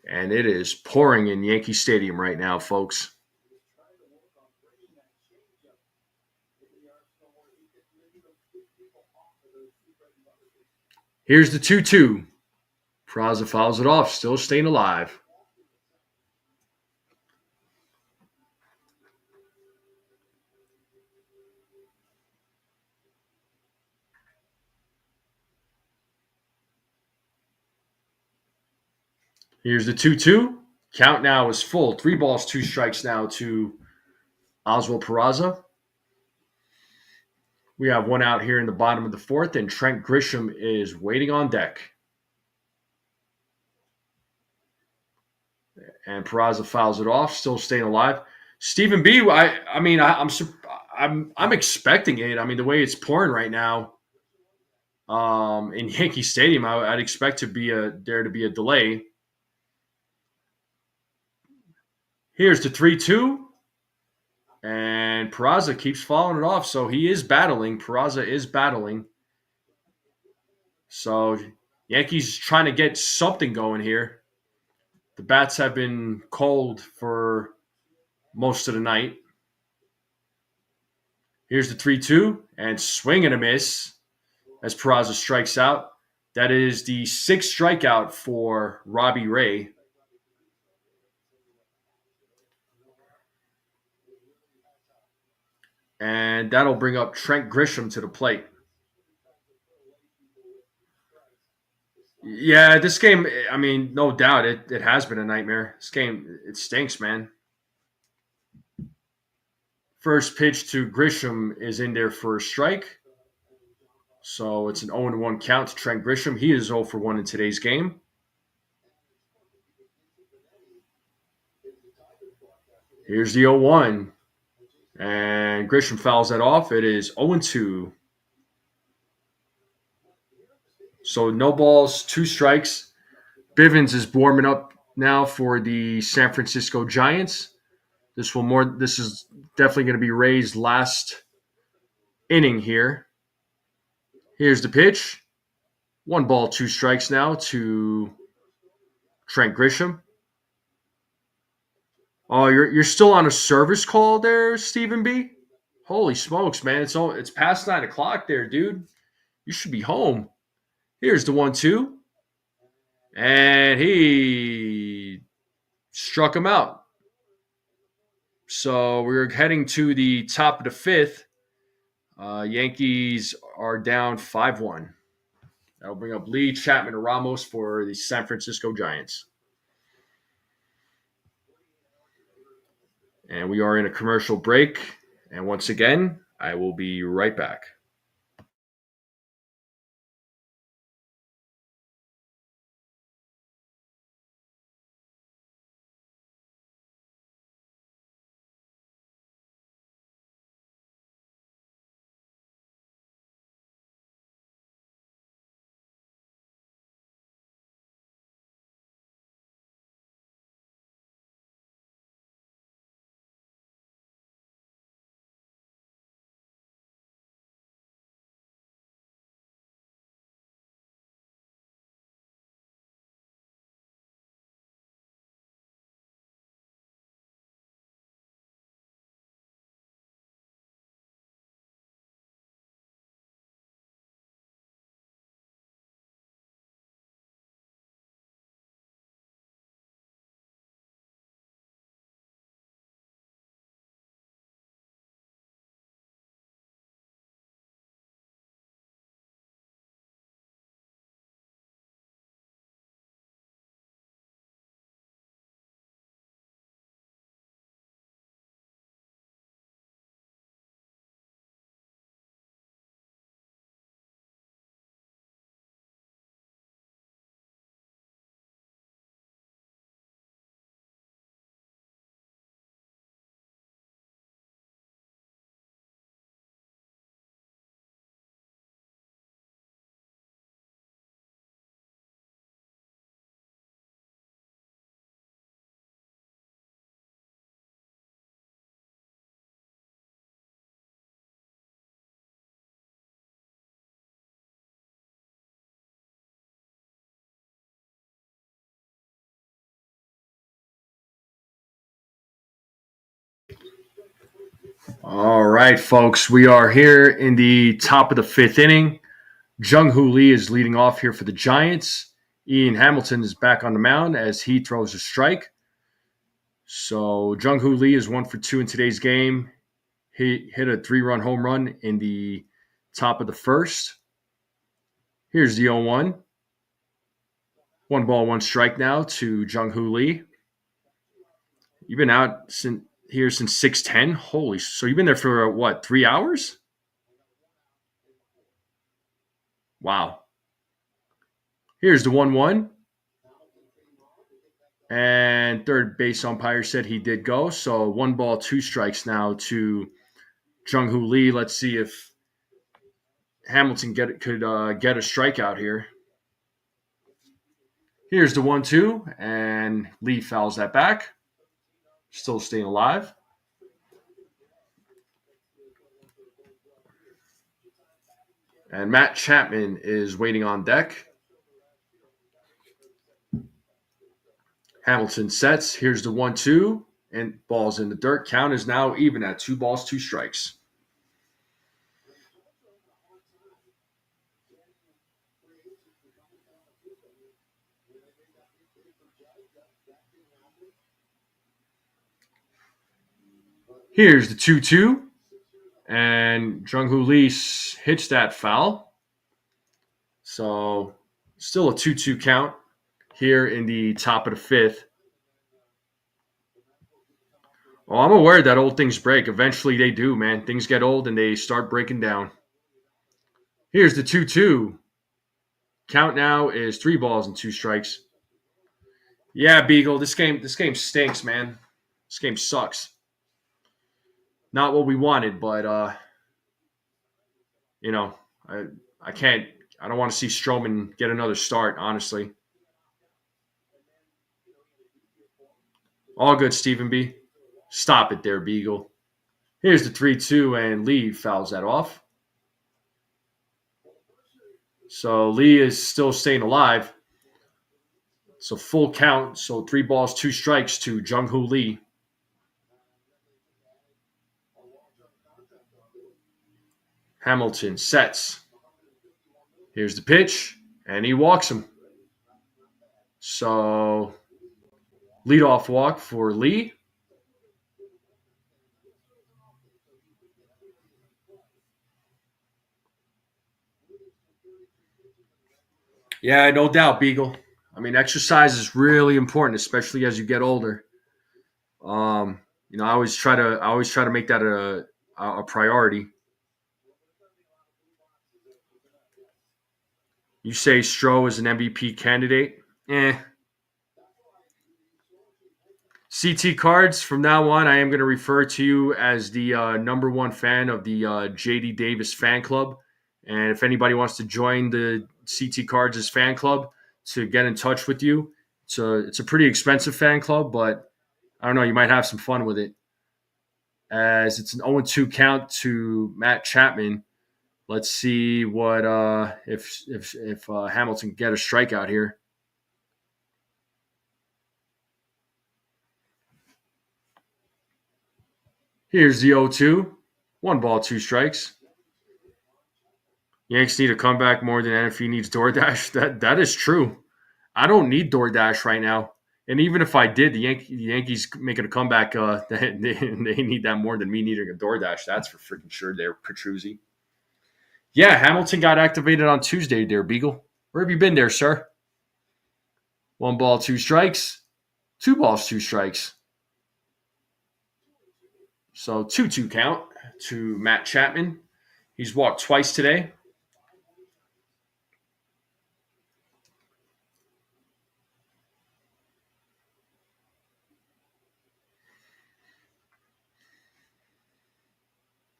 And it is pouring in Yankee Stadium right now, folks. Here's the 2-2. Peraza fouls it off, still staying alive. Here's the 2-2. Count now is full. 3 balls, 2 strikes now to Oswald Peraza. We have 1 out here in the bottom of the fourth, and Trent Grisham is waiting on deck. And Peraza fouls it off, still staying alive. Stephen B. I'm expecting it. I mean, the way it's pouring right now, in Yankee Stadium, I'd expect there to be a delay. Here's the 3-2. And Peraza keeps following it off. So he is battling. Peraza is battling. So Yankees trying to get something going here. The bats have been cold for most of the night. Here's the 3-2. And swing and a miss as Peraza strikes out. That is the 6th strikeout for Robbie Ray. And that'll bring up Trent Grisham to the plate. Yeah, this game, I mean, no doubt it has been a nightmare. This game, it stinks, man. First pitch to Grisham is in there for a strike. So it's an 0-1 count to Trent Grisham. He is 0 for 1 in today's game. Here's the 0-1. And Grisham fouls that off. It is 0-2. So no balls, 2 strikes. Bivens is warming up now for the San Francisco Giants. This is definitely going to be Ray's last inning here. Here's the pitch. 1 ball, 2 strikes now to Trent Grisham. Oh, you're still on a service call there, Stephen B. Holy smokes, man! It's past 9 o'clock there, dude. You should be home. Here's the 1-2, and he struck him out. So we're heading to the top of the 5th. Yankees are down 5-1. That'll bring up Lee, Chapman, and Ramos for the San Francisco Giants. And we are in a commercial break. And once again, I will be right back. All right, folks, we are here in the top of the 5th inning. Jung Hoo Lee is leading off here for the Giants. Ian Hamilton is back on the mound as he throws a strike. So Jung Hoo Lee is 1 for 2 in today's game. He hit a 3-run home run in the top of the 1st. Here's the 0-1. 1 ball, 1 strike now to Jung Hoo Lee. You've been out here since 6:10. Holy, so you've been there for what, 3 hours? Wow. Here's the 1-1. And third base umpire said he did go. So 1 ball, 2 strikes now to Jung Hoo Lee. Let's see if Hamilton could get a strikeout here. Here's the 1-2, and Lee fouls that back. Still staying alive. And Matt Chapman is waiting on deck. Hamilton sets. Here's the 1-2, and ball's in the dirt. Count is now even at 2 balls, 2 strikes. Here's the 2-2, and Jung Hoo Lee hits that foul. So Still a 2-2 count here in the top of the fifth. Oh, I'm aware that old things break. Eventually they do, man. Things get old and they start breaking down. Here's the 2-2. Count now is 3 balls and 2 strikes. Yeah, Beagle, this game stinks, man. This game sucks. Not what we wanted, but you know, I I can't I don't want to see Strowman get another start, honestly. All good, Stephen B. Stop it there, Beagle. Here's the 3-2, and Lee fouls that off. So Lee is still staying alive. So full count. So 3 balls, 2 strikes to Jung Hoo Lee. Hamilton sets. Here's the pitch, and he walks him. So leadoff walk for Lee. Yeah, no doubt, Beagle. I mean, exercise is really important, especially as you get older. I always try to make that a priority. You say Stroh is an MVP candidate? CT Cards, from now on, I am going to refer to you as the number one fan of the JD Davis fan club. And if anybody wants to join the CT Cards' fan club to get in touch with you, it's a pretty expensive fan club, but I don't know, you might have some fun with it. As it's an 0-2 count to Matt Chapman. Let's see what if Hamilton can get a strikeout here. Here's the 0-2. 1 ball, 2 strikes. Yanks need a comeback more than NFE needs DoorDash. That is true. I don't need DoorDash right now. And even if I did, the Yankees making a comeback, they need that more than me needing a DoorDash. That's for freaking sure there, Petruzzi. Yeah, Hamilton got activated on Tuesday there, Beagle. Where have you been there, sir? 1 ball, 2 strikes. 2 balls, 2 strikes. So 2-2 count to Matt Chapman. He's walked twice today.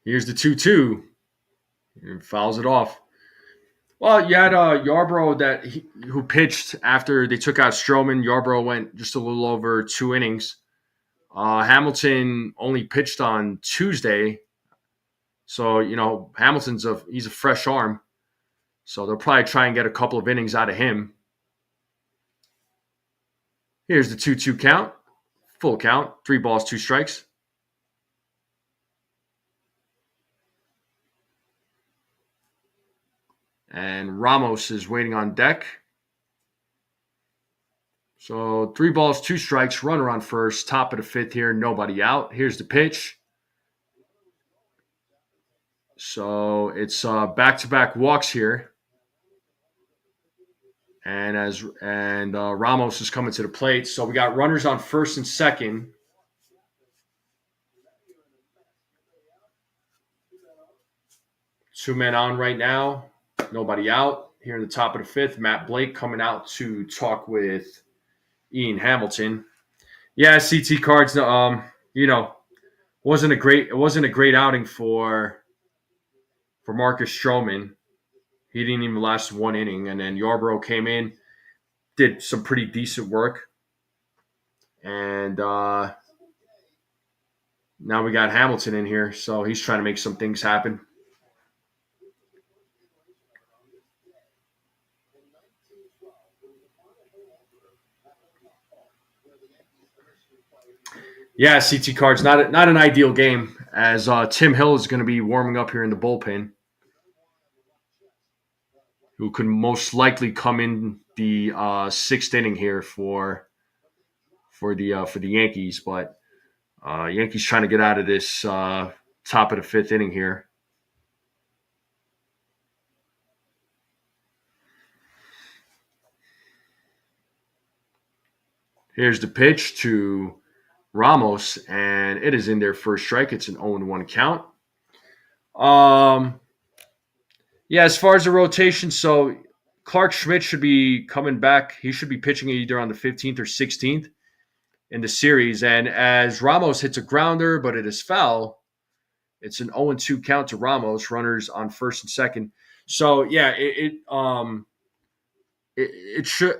Here's the 2-2. And fouls it off. Well, you had Yarbrough who pitched after they took out Strowman. Yarbrough went just a little over 2 innings. Hamilton only pitched on Tuesday. So, he's a fresh arm. So they'll probably try and get a couple of innings out of him. Here's the 2-2 count. Full count. 3 balls, 2 strikes. And Ramos is waiting on deck. So 3 balls, 2 strikes, runner on first, top of the fifth here, nobody out. Here's the pitch. So it's back-to-back walks here. And Ramos is coming to the plate. So we got runners on first and second. Two men on right now. Nobody out. Here in the top of the fifth, Matt Blake coming out to talk with Ian Hamilton. Yeah, CT Cards. Wasn't a great outing for Marcus Strowman. He didn't even last 1 inning, and then Yarbrough came in, did some pretty decent work, and now we got Hamilton in here, so he's trying to make some things happen. Yeah, CT Cards, not an ideal game, as Tim Hill is going to be warming up here in the bullpen, who could most likely come in the 6th inning here for the Yankees, but Yankees trying to get out of this top of the 5th inning here. Here's the pitch to Ramos, and it is in there for a strike. It's an 0-1 count. Um, yeah, as far as the rotation, so Clark Schmidt should be coming back. He should be pitching either on the 15th or 16th in the series. And as Ramos hits a grounder, but it is foul, it's an 0-2 count to Ramos. Runners on first and second. So yeah, it should.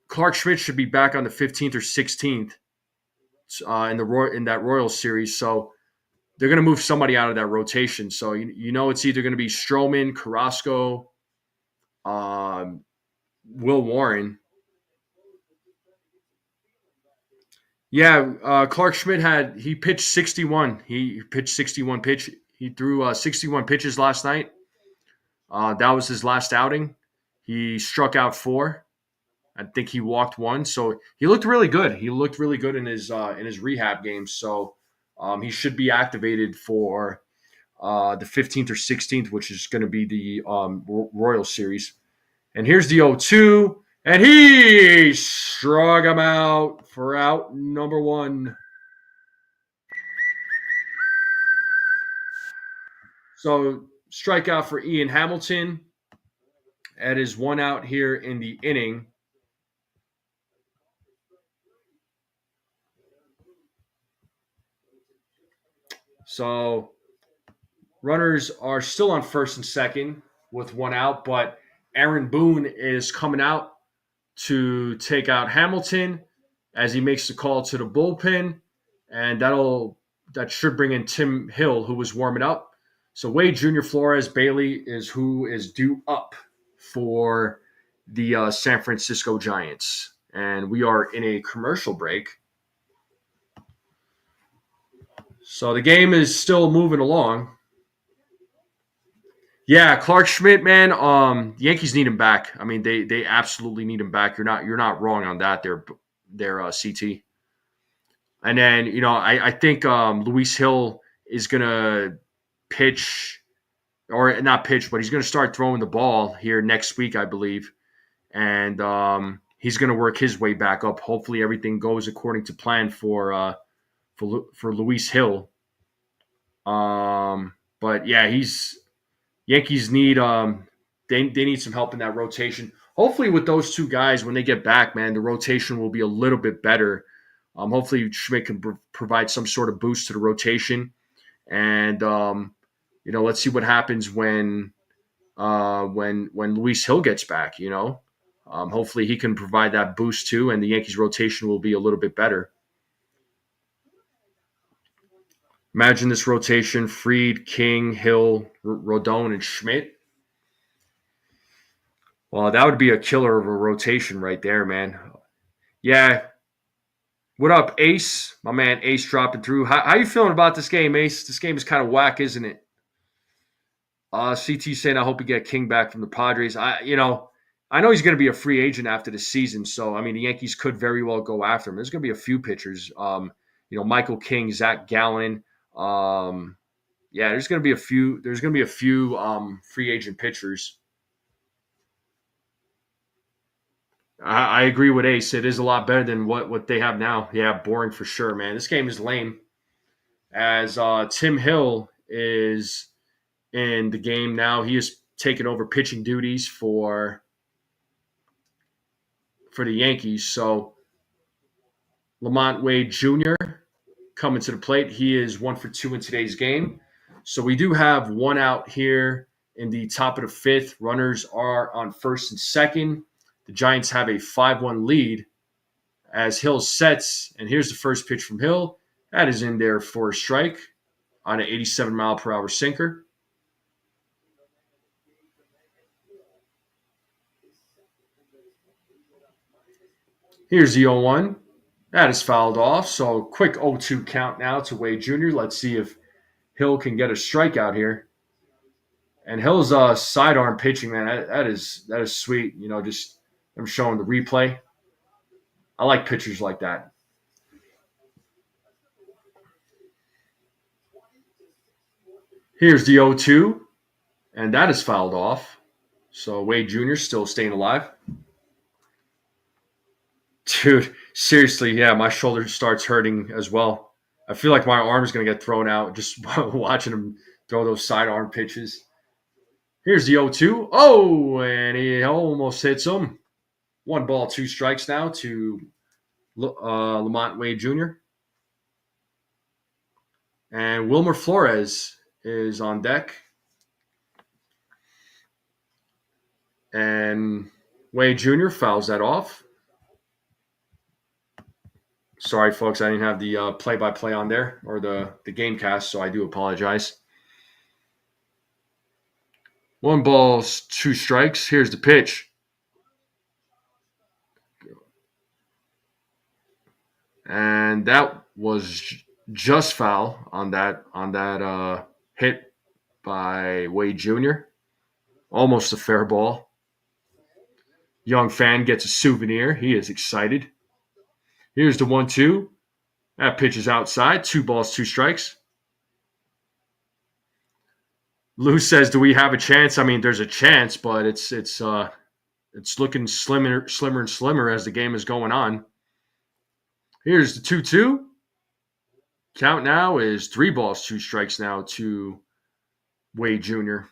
Clark Schmidt should be back on the 15th or 16th in that Royals series. So they're going to move somebody out of that rotation. So you know it's either going to be Strowman, Carrasco, um, Will Warren. Yeah, Clark Schmidt he pitched 61. He pitched 61 pitch. He threw 61 pitches last night. That was his last outing. He struck out 4. I think he walked 1. So he looked really good. He looked really good in his rehab games. So he should be activated for the 15th or 16th, which is going to be the Royal Series. And here's the 0-2, and he struck him out for out number 1. So strikeout for Ian Hamilton. That is 1 out here in the inning. So runners are still on first and second with 1 out, but Aaron Boone is coming out to take out Hamilton as he makes the call to the bullpen, and that should bring in Tim Hill, who was warming up. So Wade Jr., Flores, Bailey is who is due up for the San Francisco Giants. And we are in a commercial break. So the game is still moving along. Yeah, Clark Schmidt, man. The Yankees need him back. I mean, they absolutely need him back. You're not wrong on that. They're CT. And then I think Luis Hill is gonna pitch, or not pitch, but he's gonna start throwing the ball here next week, I believe. And he's gonna work his way back up. Hopefully, everything goes according to plan for Luis Hill. But yeah, Yankees need they need some help in that rotation. Hopefully, with those two guys, when they get back, man, the rotation will be a little bit better. Hopefully, Schmidt can provide some sort of boost to the rotation, and let's see what happens when Luis Hill gets back. Hopefully he can provide that boost too, and the Yankees rotation will be a little bit better. Imagine this rotation: Fried, King, Hill, Rodon, and Schmidt. Well, that would be a killer of a rotation right there, man. Yeah. What up, Ace? My man Ace dropping through. How you feeling about this game, Ace? This game is kind of whack, isn't it? CT saying, I hope we get King back from the Padres. I know he's going to be a free agent after the season. So, I mean, the Yankees could very well go after him. There's going to be a few pitchers. Michael King, Zach Gallen. There's going to be a few. There's going to be a few free agent pitchers. I agree with Ace. It is a lot better than what they have now. Yeah, boring for sure, man. This game is lame. As Tim Hill is in the game now, he is taking over pitching duties for the Yankees. So Lamont Wade Jr. coming to the plate. He is 1 for 2 in today's game. So we do have 1 out here in the top of the 5th. Runners are on first and second. The Giants have a 5-1 lead as Hill sets. And here's the first pitch from Hill. That is in there for a strike on an 87-mile-per-hour sinker. Here's the 0-1. That is fouled off. So quick 0-2 count now to Wade Jr. Let's see if Hill can get a strikeout here. And Hill's sidearm pitching, man, that is sweet. Just I'm showing the replay. I like pitchers like that. Here's the 0-2, and that is fouled off. So Wade Jr. still staying alive. Dude, seriously, yeah, my shoulder starts hurting as well. I feel like my arm's going to get thrown out just watching him throw those sidearm pitches. Here's the 0-2. Oh, and he almost hits him. 1 ball, 2 strikes now to Lamont Wade Jr. And Wilmer Flores is on deck. And Wade Jr. fouls that off. Sorry, folks, I didn't have the play-by-play on there or the game cast, so I do apologize. 1 ball, 2 strikes. Here's the pitch. And that was just foul on that hit by Wade Jr. Almost a fair ball. Young fan gets a souvenir. He is excited. Here's the 1-2. That pitch is outside. 2 balls, 2 strikes. Lou says, "Do we have a chance?" I mean, there's a chance, but it's looking slimmer and slimmer as the game is going on. Here's the 2-2. Count now is 3 balls, 2 strikes now to Wade Jr.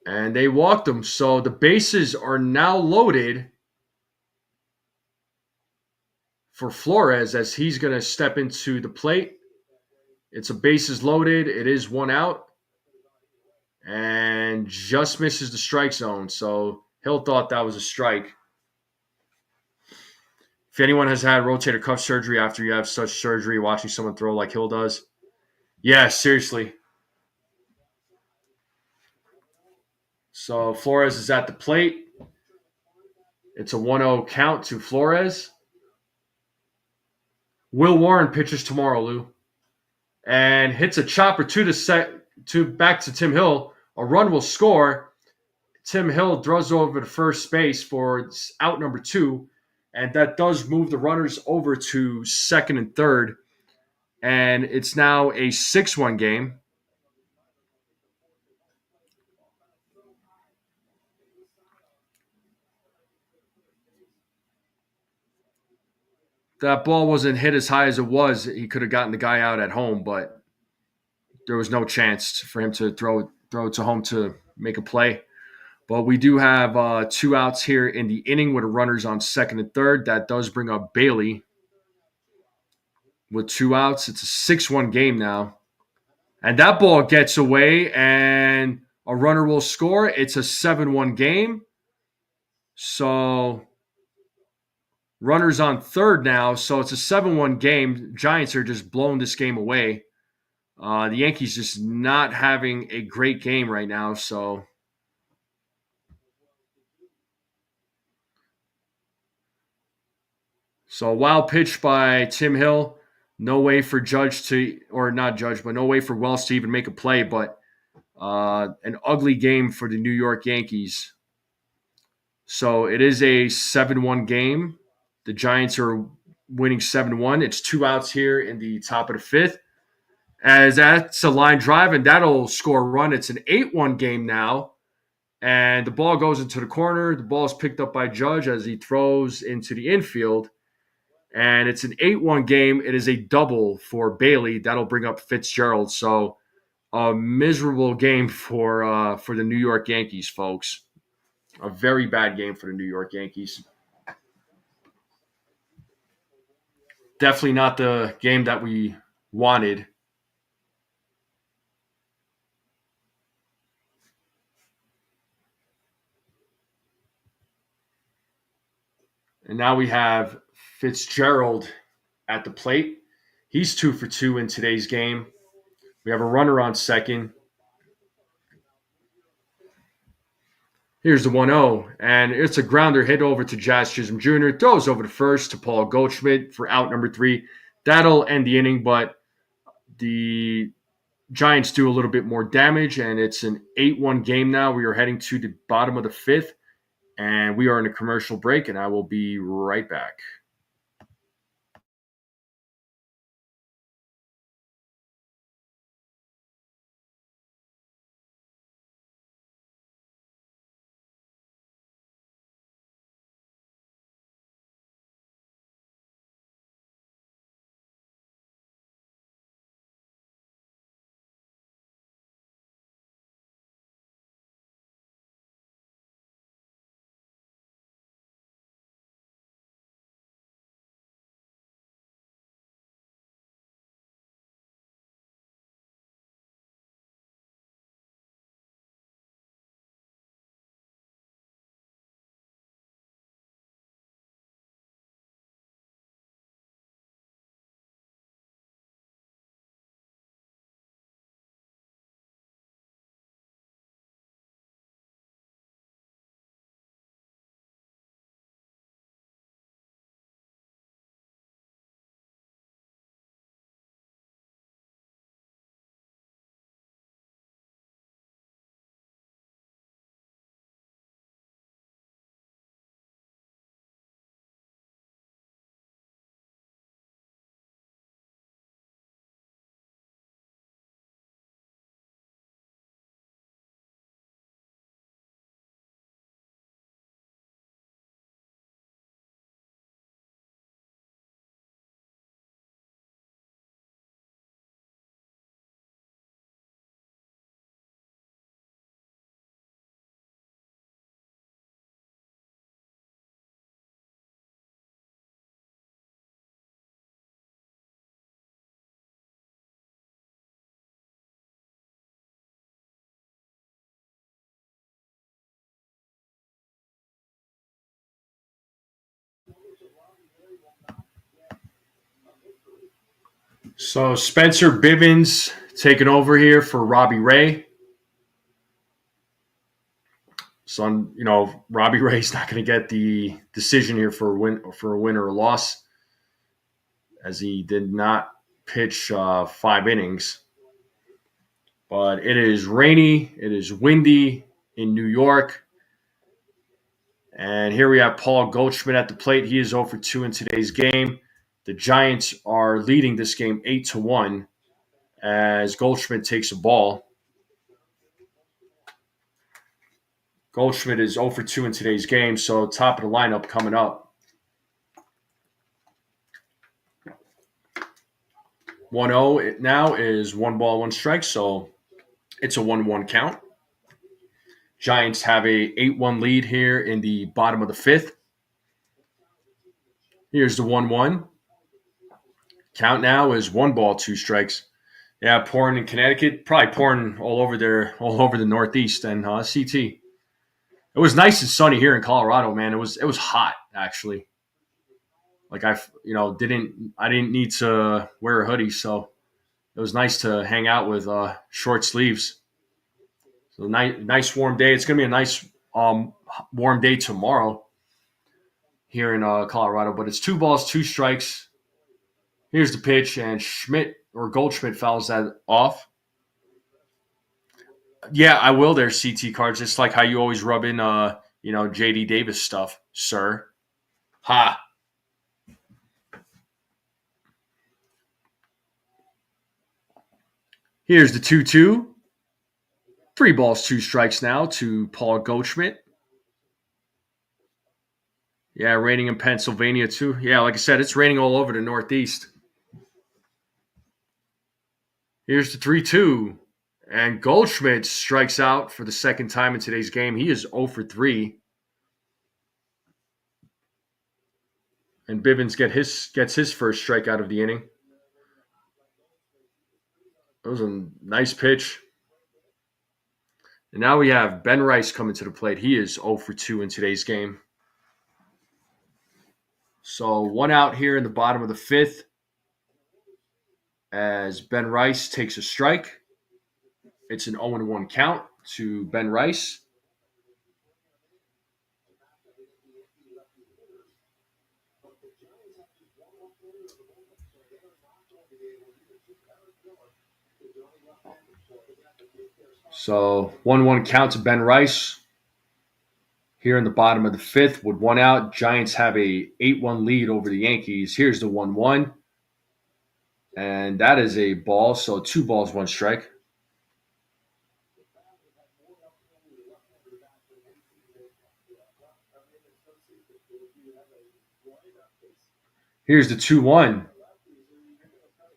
And they walked him. So the bases are now loaded for Flores as he's going to step into the plate. It's a bases loaded. It is 1 out. And just misses the strike zone. So Hill thought that was a strike. If anyone has had rotator cuff surgery after you have such surgery, watching someone throw like Hill does, yeah, seriously. So Flores is at the plate. It's a 1-0 count to Flores. Will Warren pitches tomorrow, Lou, and hits a chopper to back to Tim Hill. A run will score. Tim Hill throws over to first base for out number 2, and that does move the runners over to second and third. And it's now a 6-1 game. That ball wasn't hit as high as it was. He could have gotten the guy out at home, but there was no chance for him to throw it to home to make a play. But we do have 2 outs here in the inning with runners on second and third. That does bring up Bailey with 2 outs. It's a 6-1 game now. And that ball gets away, and a runner will score. It's a 7-1 game. So runners on third now. So it's a 7-1 game. Giants are just blowing this game away. The Yankees just not having a great game right now. So a wild pitch by Tim Hill. No way for Judge to, or not Judge, but no way for Wells to even make a play. But an ugly game for the New York Yankees. So it is a 7-1 game. The Giants are winning 7-1. It's 2 outs here in the top of the 5th. As that's a line drive, and that'll score a run. It's an 8-1 game now. And the ball goes into the corner. The ball is picked up by Judge as he throws into the infield. And it's an 8-1 game. It is a double for Bailey. That'll bring up Fitzgerald. So a miserable game for the New York Yankees, folks. A very bad game for the New York Yankees. Definitely not the game that we wanted. And now we have Fitzgerald at the plate. He's 2 for 2 in today's game. We have a runner on second. Here's the 1-0, and it's a grounder hit over to Jazz Chisholm Jr. Throws over to first to Paul Goldschmidt for out number 3. That'll end the inning, but the Giants do a little bit more damage, and it's an 8-1 game now. We are heading to the bottom of the 5th, and we are in a commercial break, and I will be right back. So Spencer Bivens taking over here for Robbie Ray. So Robbie Ray's not going to get the decision here for a win or a loss, as he did not pitch 5 innings. But it is rainy, it is windy in New York. And here we have Paul Goldschmidt at the plate. He is 0 for 2 in today's game. The Giants are leading this game 8-1 as Goldschmidt takes a ball. Goldschmidt is 0 for 2 in today's game, so top of the lineup coming up. 1-0 now is 1-1 strike, so it's a 1-1 count. Giants have a 8-1 lead here in the bottom of the fifth. Here's the 1-1. Count now is 1-2 strikes. Yeah, pouring in Connecticut, probably pouring all over the Northeast and CT. It was nice and sunny here in Colorado, man. It was hot actually. Like I didn't need to wear a hoodie, so it was nice to hang out with short sleeves. So nice warm day. It's gonna be a nice warm day tomorrow here in Colorado. But it's 2-2 strikes. Here's the pitch, and Goldschmidt fouls that off. Yeah, I will. There, CT cards. Just like how you always rub in, JD Davis stuff, sir. Ha. Here's the 2-2. 3-2 strikes now to Paul Goldschmidt. Yeah, raining in Pennsylvania too. Yeah, like I said, it's raining all over the Northeast. Here's the 3-2. And Goldschmidt strikes out for the second time in today's game. He is 0 for 3. And Bivens gets his first strikeout of the inning. That was a nice pitch. And now we have Ben Rice coming to the plate. He is 0 for 2 in today's game. So 1 out here in the bottom of the fifth as Ben Rice takes a strike. It's an 0-1 count to Ben Rice. So 1-1 count to Ben Rice. Here in the bottom of the fifth with 1 out, Giants have a 8-1 lead over the Yankees. Here's the 1-1. And that is a ball, so 2-1 strike. Here's the 2-1.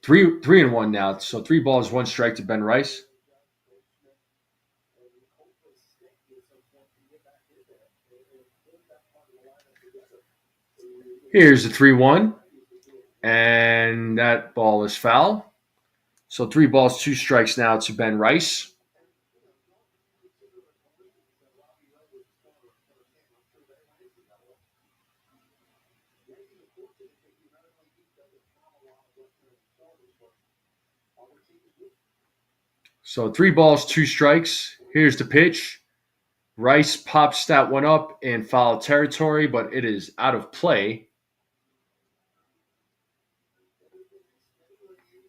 3-1 now, so 3-1 strike to Ben Rice. Here's the 3-1. And that ball is foul. So 3-2 strikes now to Ben Rice. So 3-2 strikes. Here's the pitch. Rice pops that one up in foul territory, but it is out of play.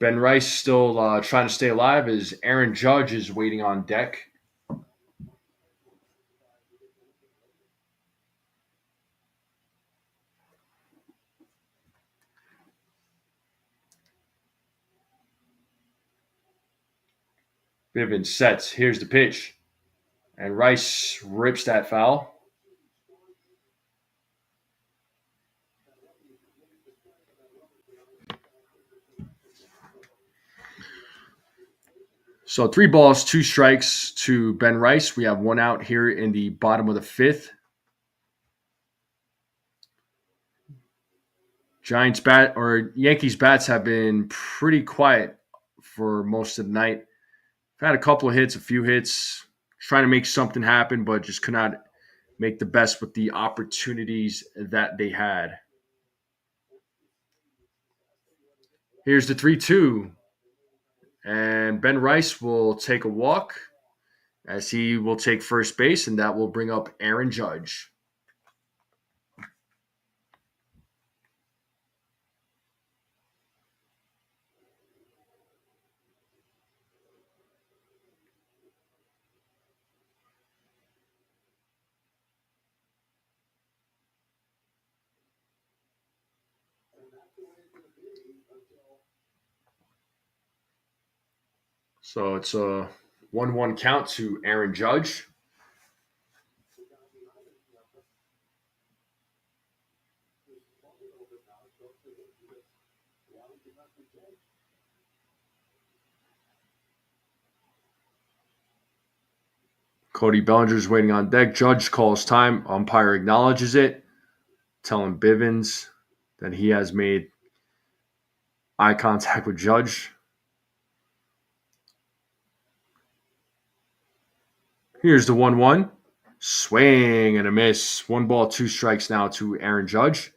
Ben Rice still trying to stay alive as Aaron Judge is waiting on deck. Bivens sets. Here's the pitch. And Rice rips that foul. So 3-2 strikes to Ben Rice. We have 1 out here in the bottom of the fifth. Yankees bats have been pretty quiet for most of the night. I've had a couple of hits, a few hits, trying to make something happen, but just could not make the best with the opportunities that they had. Here's the 3-2. And Ben Rice will take a walk as he will take first base, and that will bring up Aaron Judge. So it's a 1-1 count to Aaron Judge. Cody Bellinger's waiting on deck. Judge calls time. Umpire acknowledges it, telling Bivens that he has made eye contact with Judge. Here's the 1-1. Swing and a miss. 1-2 strikes now to Aaron Judge.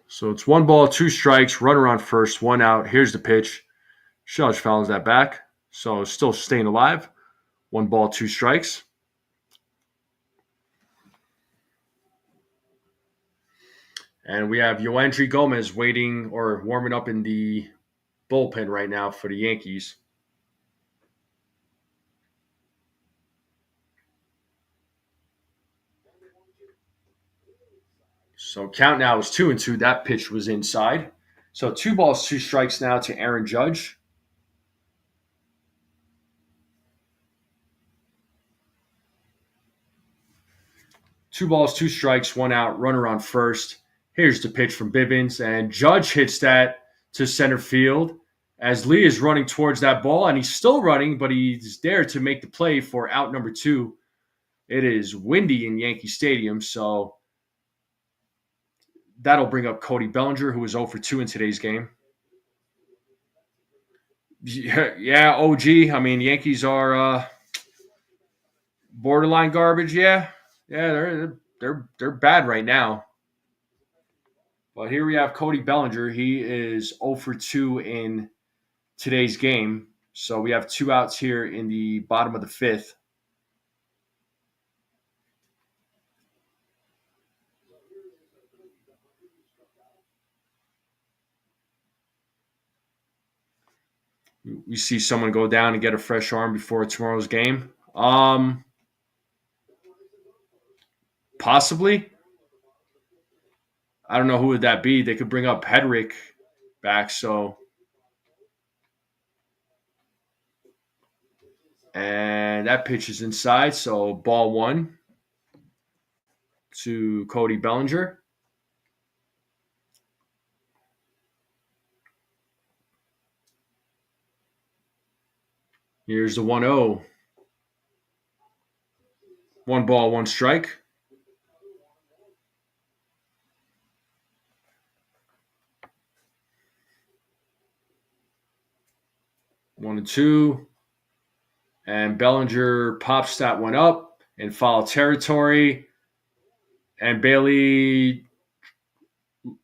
So it's 1-2 strikes, runner on first, 1 out. Here's the pitch. Judge fouls that back. So still staying alive. 1-2 strikes. And we have Yoandry Gomez waiting or warming up in the bullpen right now for the Yankees. So count now is 2-2. That pitch was inside. So 2-2 strikes now to Aaron Judge. Two balls, 2 strikes, 1 out, runner on first. Here's the pitch from Bivens, and Judge hits that to center field as Lee is running towards that ball, and he's still running, but he's there to make the play for out number 2. It is windy in Yankee Stadium, so that'll bring up Cody Bellinger, who is 0-2 in today's game. Yeah, OG. I mean, Yankees are borderline garbage. Yeah, they're bad right now. But here we have Cody Bellinger. He is 0-2 in today's game. So we have 2 outs here in the bottom of the 5th. We see someone go down and get a fresh arm before tomorrow's game. Possibly. I don't know who would that be. They could bring up Hedrick back. So, and that pitch is inside. So ball 1 to Cody Bellinger. Here's the 1-0. 1-1 strike. One and two. And Bellinger pops that one up in foul territory. And Bailey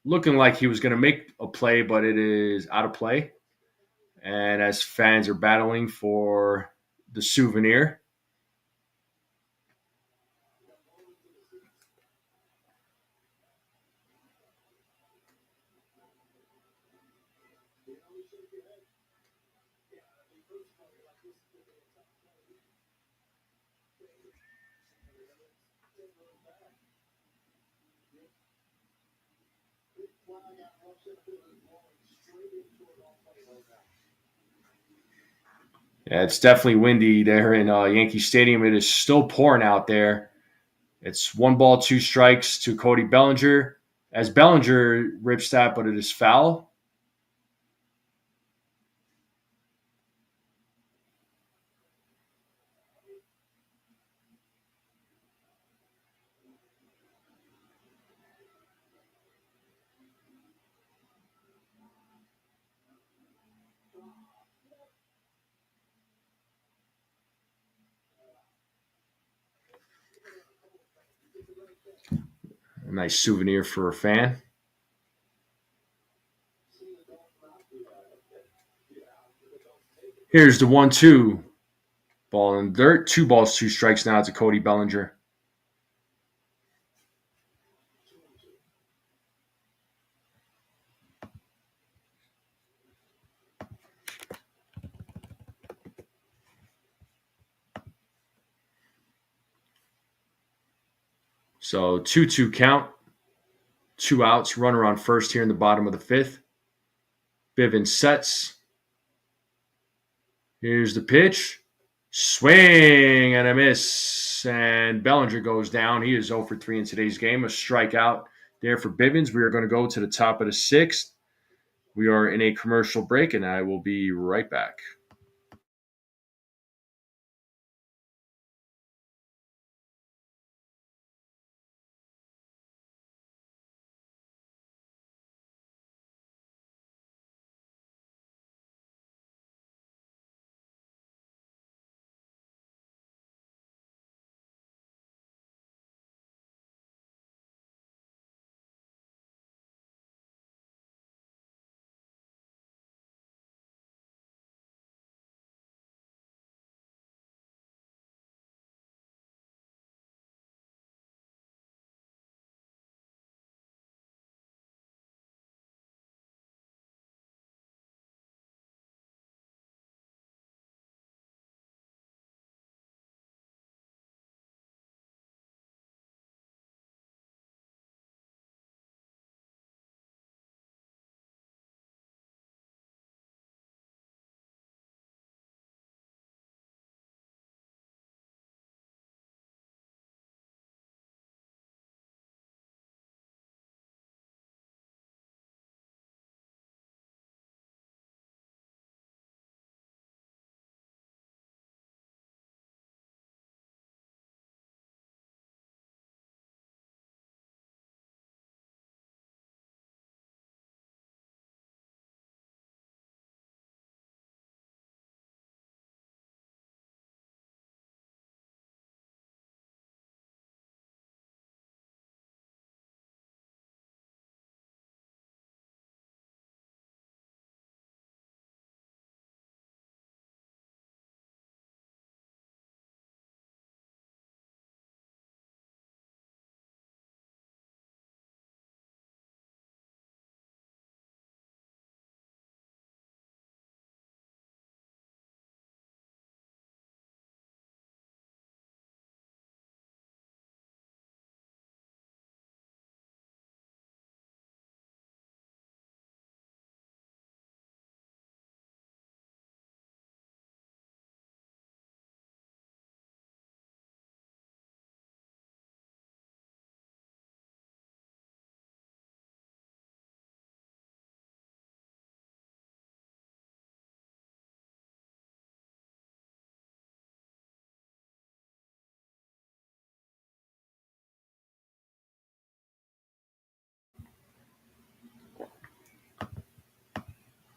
looking like he was going to make a play, but it is out of play. And as fans are battling for the souvenir. Yeah, it's definitely windy there in Yankee Stadium. It is still pouring out there. It's 1-2 strikes to Cody Bellinger. As Bellinger rips that, but it is foul. Nice souvenir for a fan. Here's the 1-2. Ball in the dirt. 2 balls, 2 strikes now to Cody Bellinger. So 2-2 count. 2 outs. Runner on first here in the bottom of the fifth. Bivens sets. Here's the pitch. Swing and a miss. And Bellinger goes down. He is 0 for 3 in today's game. A strikeout there for Bivens. We are going to go to the top of the sixth. We are in a commercial break, and I will be right back.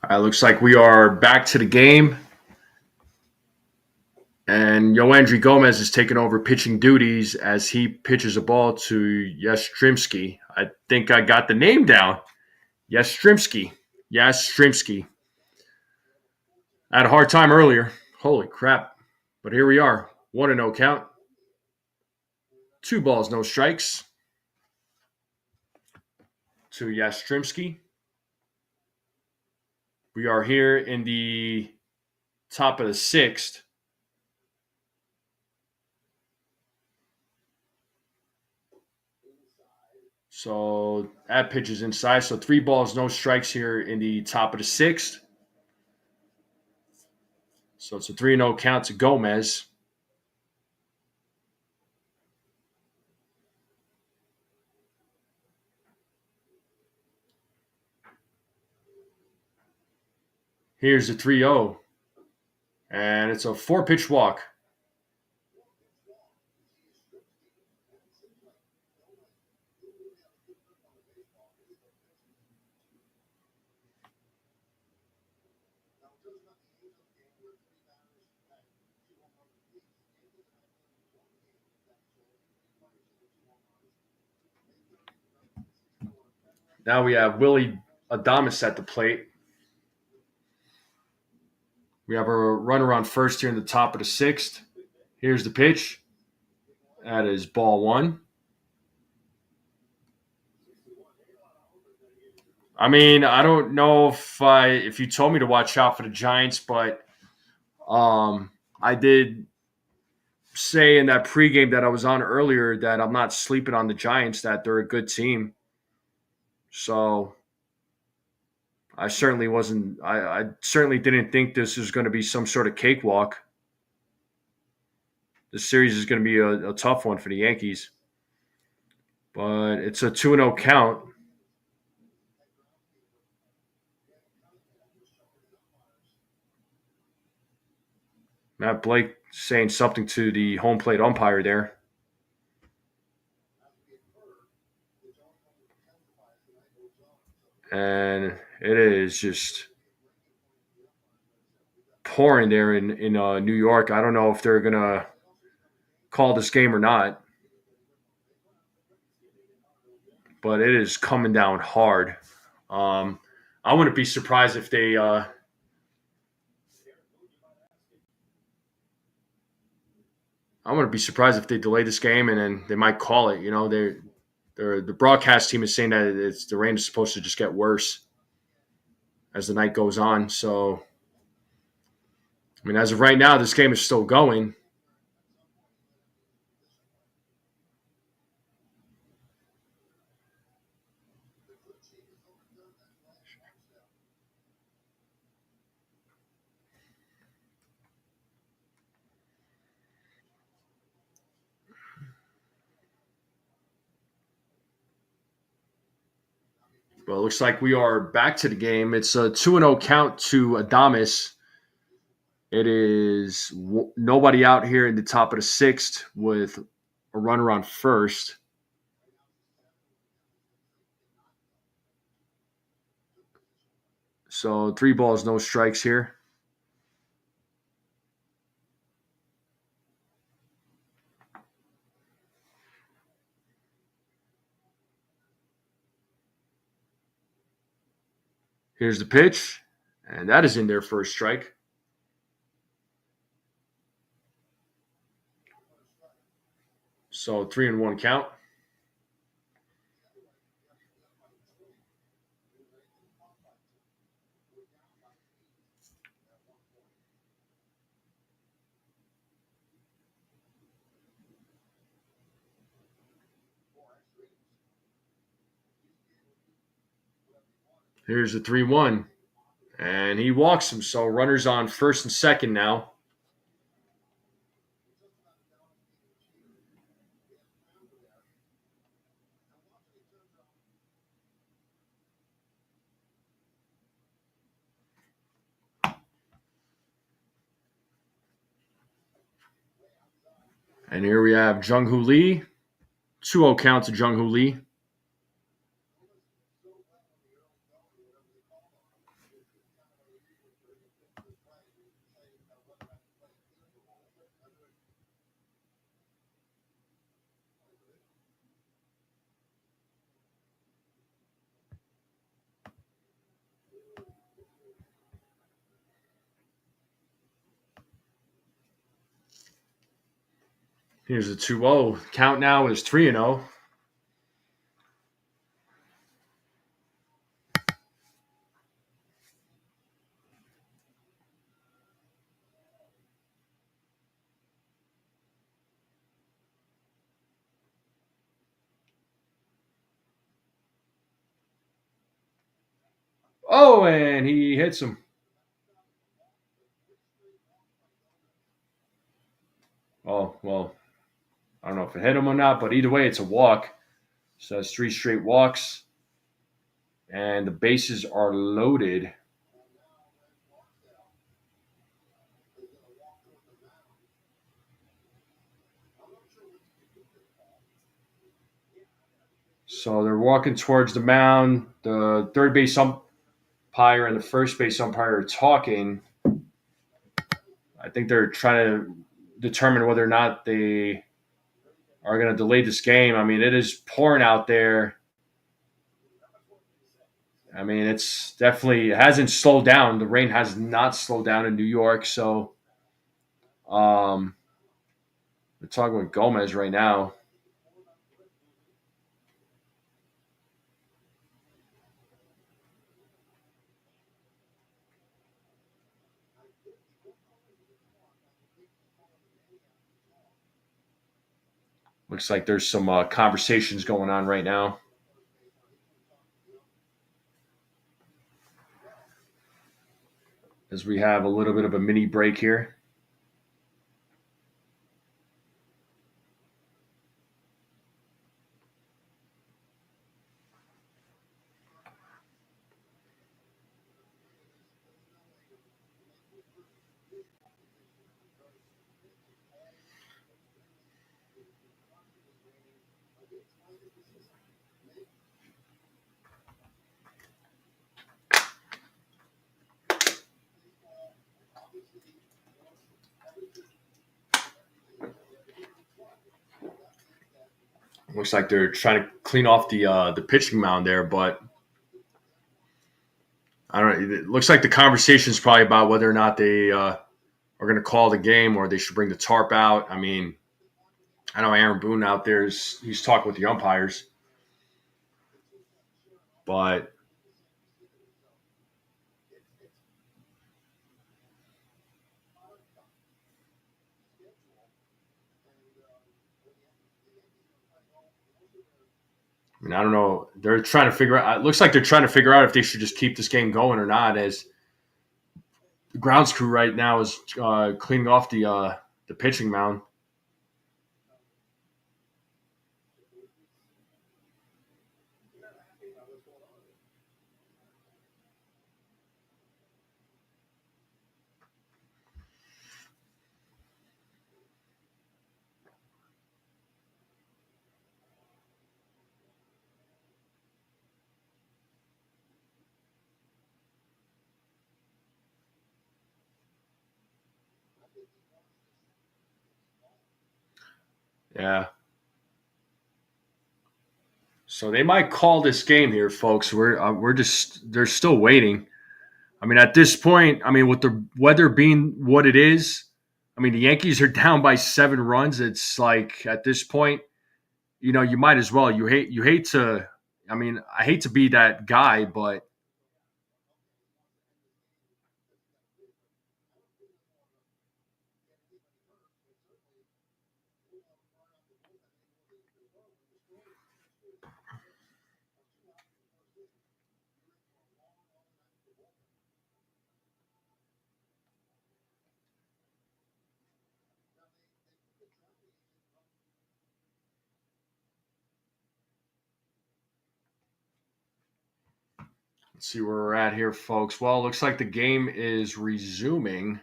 Looks like we are back to the game. And Yoandri Gomez is taking over pitching duties as he pitches a ball to Yastrzemski. I think I got the name down. Yastrzemski. Yastrzemski. I had a hard time earlier. Holy crap. But here we are. 1-0 count. 2 balls, no strikes to Yastrzemski. We are here in the top of the sixth. So that pitch is inside. So 3 balls, no strikes here in the top of the sixth. So it's a 3-0 count to Gomez. Here's the 3-0. And it's a 4-pitch walk. Now we have Willie Adames at the plate. We have a runner on first here in the top of the sixth. Here's the pitch. That is ball one. I mean, I don't know if you told me to watch out for the Giants, but I did say in that pregame that I was on earlier that I'm not sleeping on the Giants, that they're a good team. So I certainly wasn't. I certainly didn't think this was going to be some sort of cakewalk. The series is going to be a tough one for the Yankees, but it's a 2-0 count. Matt Blake saying something to the home plate umpire there. And it is just pouring there in New York. I don't know if they're going to call this game or not, but it is coming down hard. I wouldn't be surprised if they I wouldn't be surprised if they delay this game and then they might call it. You know, the broadcast team is saying that the rain is supposed to just get worse as the night goes on. So, I mean, as of right now, this game is still going. Well, it looks like we are back to the game. It's a 2-0 count to Adames. It is nobody out here in the top of the sixth with a runner on first. So 3 balls, no strikes here. Here's the pitch, and that is in there for a strike. So 3-1 count. Here's the 3-1. And he walks him. So runners on first and second now. And here we have Jung-Hoo Lee. 2-0 count to Jung-Hoo Lee. Here's the 2-0. Count now is 3-0. Oh, and he hits him. Oh, well, I don't know if it hit him or not, but either way, it's a walk. So that's 3 straight walks. And the bases are loaded. So they're walking towards the mound. The third base umpire and the first base umpire are talking. I think they're trying to determine whether or not they are going to delay this game. I mean, it is pouring out there. I mean, it's definitely it hasn't slowed down. The rain has not slowed down in New York. So um, we're talking with Gomez right now. Looks like there's some conversations going on right now as we have a little bit of a mini break here. Looks like they're trying to clean off the pitching mound there, but I don't know. It looks like the conversation is probably about whether or not they are going to call the game or they should bring the tarp out. I mean, I know Aaron Boone out there he's talking with the umpires, but I mean, I don't know. They're trying to figure out. It looks like they're trying to figure out if they should just keep this game going or not. As the grounds crew right now is cleaning off the pitching mound. Yeah. So they might call this game here, folks. We're just they're still waiting. I mean, at this point, I mean, with the weather being what it is, I mean, the Yankees are down by 7 runs. It's like at this point, you might as well. You hate to. I mean, I hate to be that guy, but let's see where we're at here, folks. Well, it looks like the game is resuming.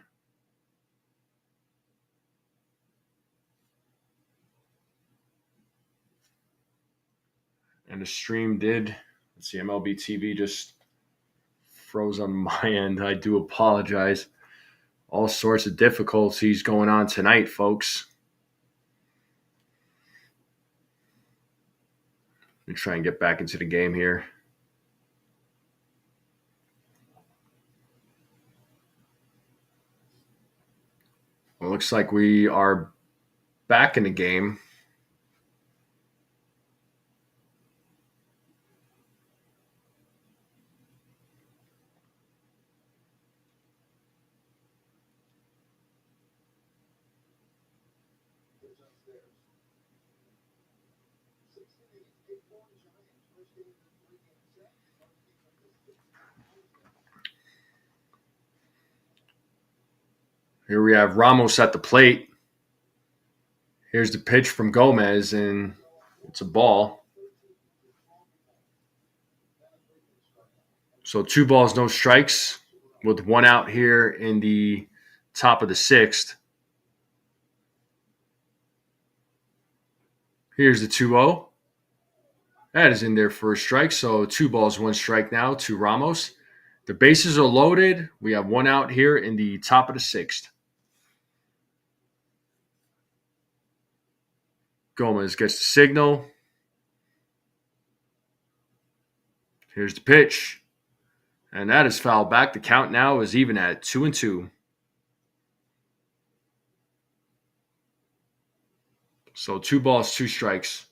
And the stream did. Let's see, MLB TV just froze on my end. I do apologize. All sorts of difficulties going on tonight, folks. Let me try and get back into the game here. Well, looks like we are back in the game. Here we have Ramos at the plate. Here's the pitch from Gomez, and it's a ball. So 2 balls, no strikes, with 1 out here in the top of the 6th. Here's the 2-0. That is in there for a strike. So 2 balls, 1 strike now to Ramos. The bases are loaded. We have 1 out here in the top of the 6th. Gomez gets the signal. Here's the pitch. And that is fouled back. The count now is even at 2-2. So 2 balls, 2 strikes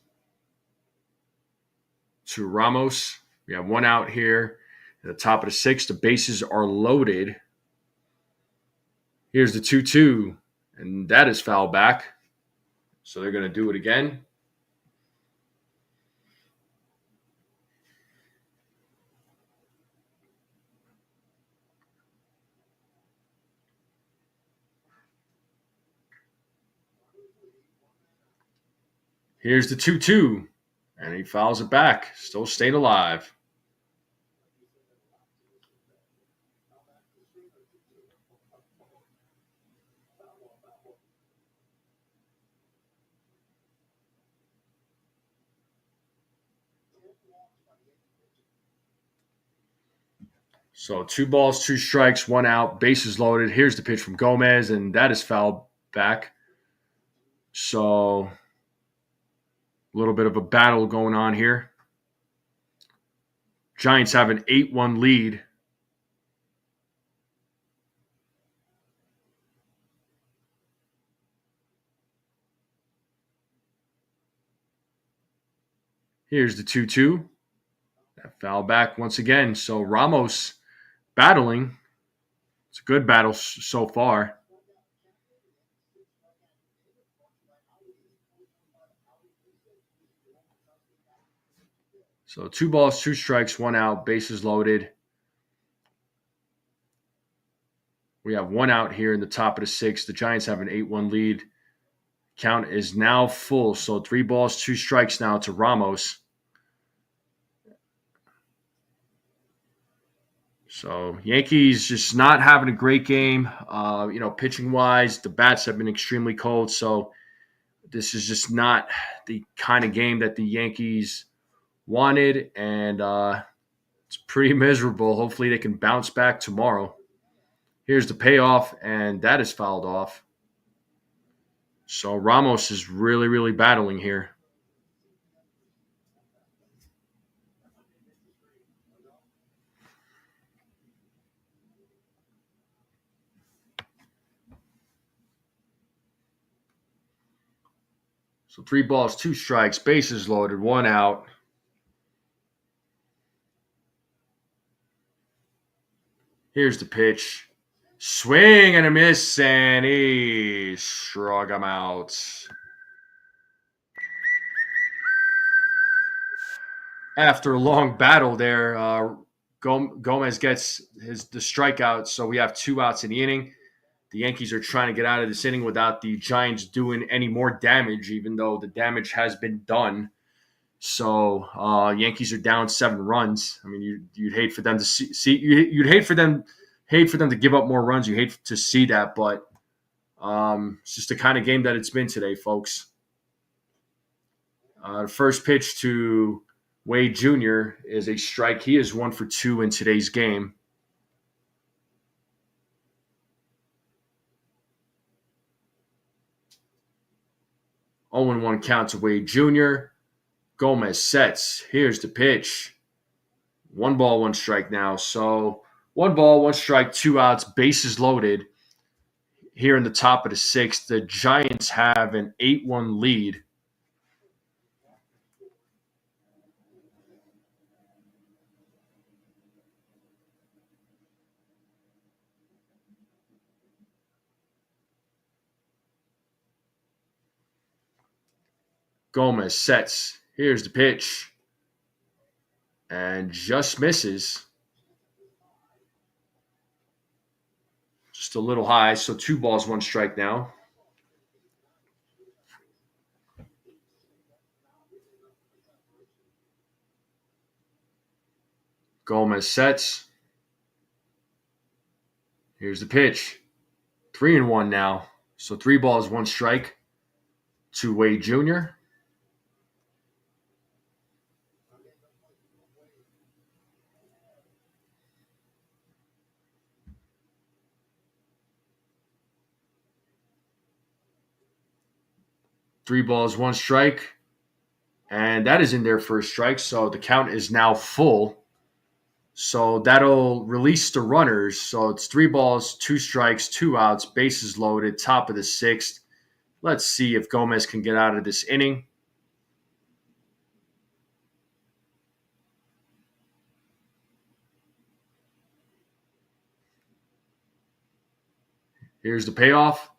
to Ramos. We have 1 out here at the top of the 6th. The bases are loaded. Here's the 2-2, and that is fouled back. So they're going to do it again. Here's the 2-2, and he fouls it back. Still staying alive. So 2 balls, 2 strikes, 1 out, bases loaded. Here's the pitch from Gomez, and that is fouled back. So a little bit of a battle going on here. Giants have an 8-1 lead. Here's the 2-2. That foul back once again. So Ramos battling. It's a good battle so far. So 2 balls, 2 strikes, 1 out, bases loaded. We have 1 out here in the top of the 6th. The Giants have an 8-1 lead. Count is now full. So 3 balls, 2 strikes now to Ramos. So Yankees just not having a great game. Pitching wise, the bats have been extremely cold. So this is just not the kind of game that the Yankees wanted, and it's pretty miserable. Hopefully they can bounce back tomorrow. Here's the payoff, and that is fouled off. So Ramos is really, really battling here. So 3 balls, 2 strikes, bases loaded, 1 out. Here's the pitch. Swing and a miss, and he struck him out. After a long battle there, Gomez gets the strikeout, so we have 2 outs in the inning. The Yankees are trying to get out of this inning without the Giants doing any more damage, even though the damage has been done. So Yankees are down 7 runs. I mean, you'd hate for them to see you'd hate for them to give up more runs. You hate to see that, but it's just the kind of game that it's been today, folks. The first pitch to Wade Jr. is a strike. He is 1 for 2 in today's game. Oh, 0-1 count to Wade Jr. Gomez sets. Here's the pitch. 1 ball, 1 strike now. So 1 ball, 1 strike, 2 outs, bases loaded. Here in the top of the 6th, the Giants have an 8-1 lead. Gomez sets. Here's the pitch. And just misses. Just a little high. So 2 balls, 1 strike now. Gomez sets. Here's the pitch. 3-1 now. So 3 balls, 1 strike to Wade Jr. Three balls, 1 strike. And that is in there for a strike. So the count is now full. So that'll release the runners. So it's 3 balls, 2 strikes, 2 outs, bases loaded, top of the sixth. Let's see if Gomez can get out of this inning. Here's the payoff.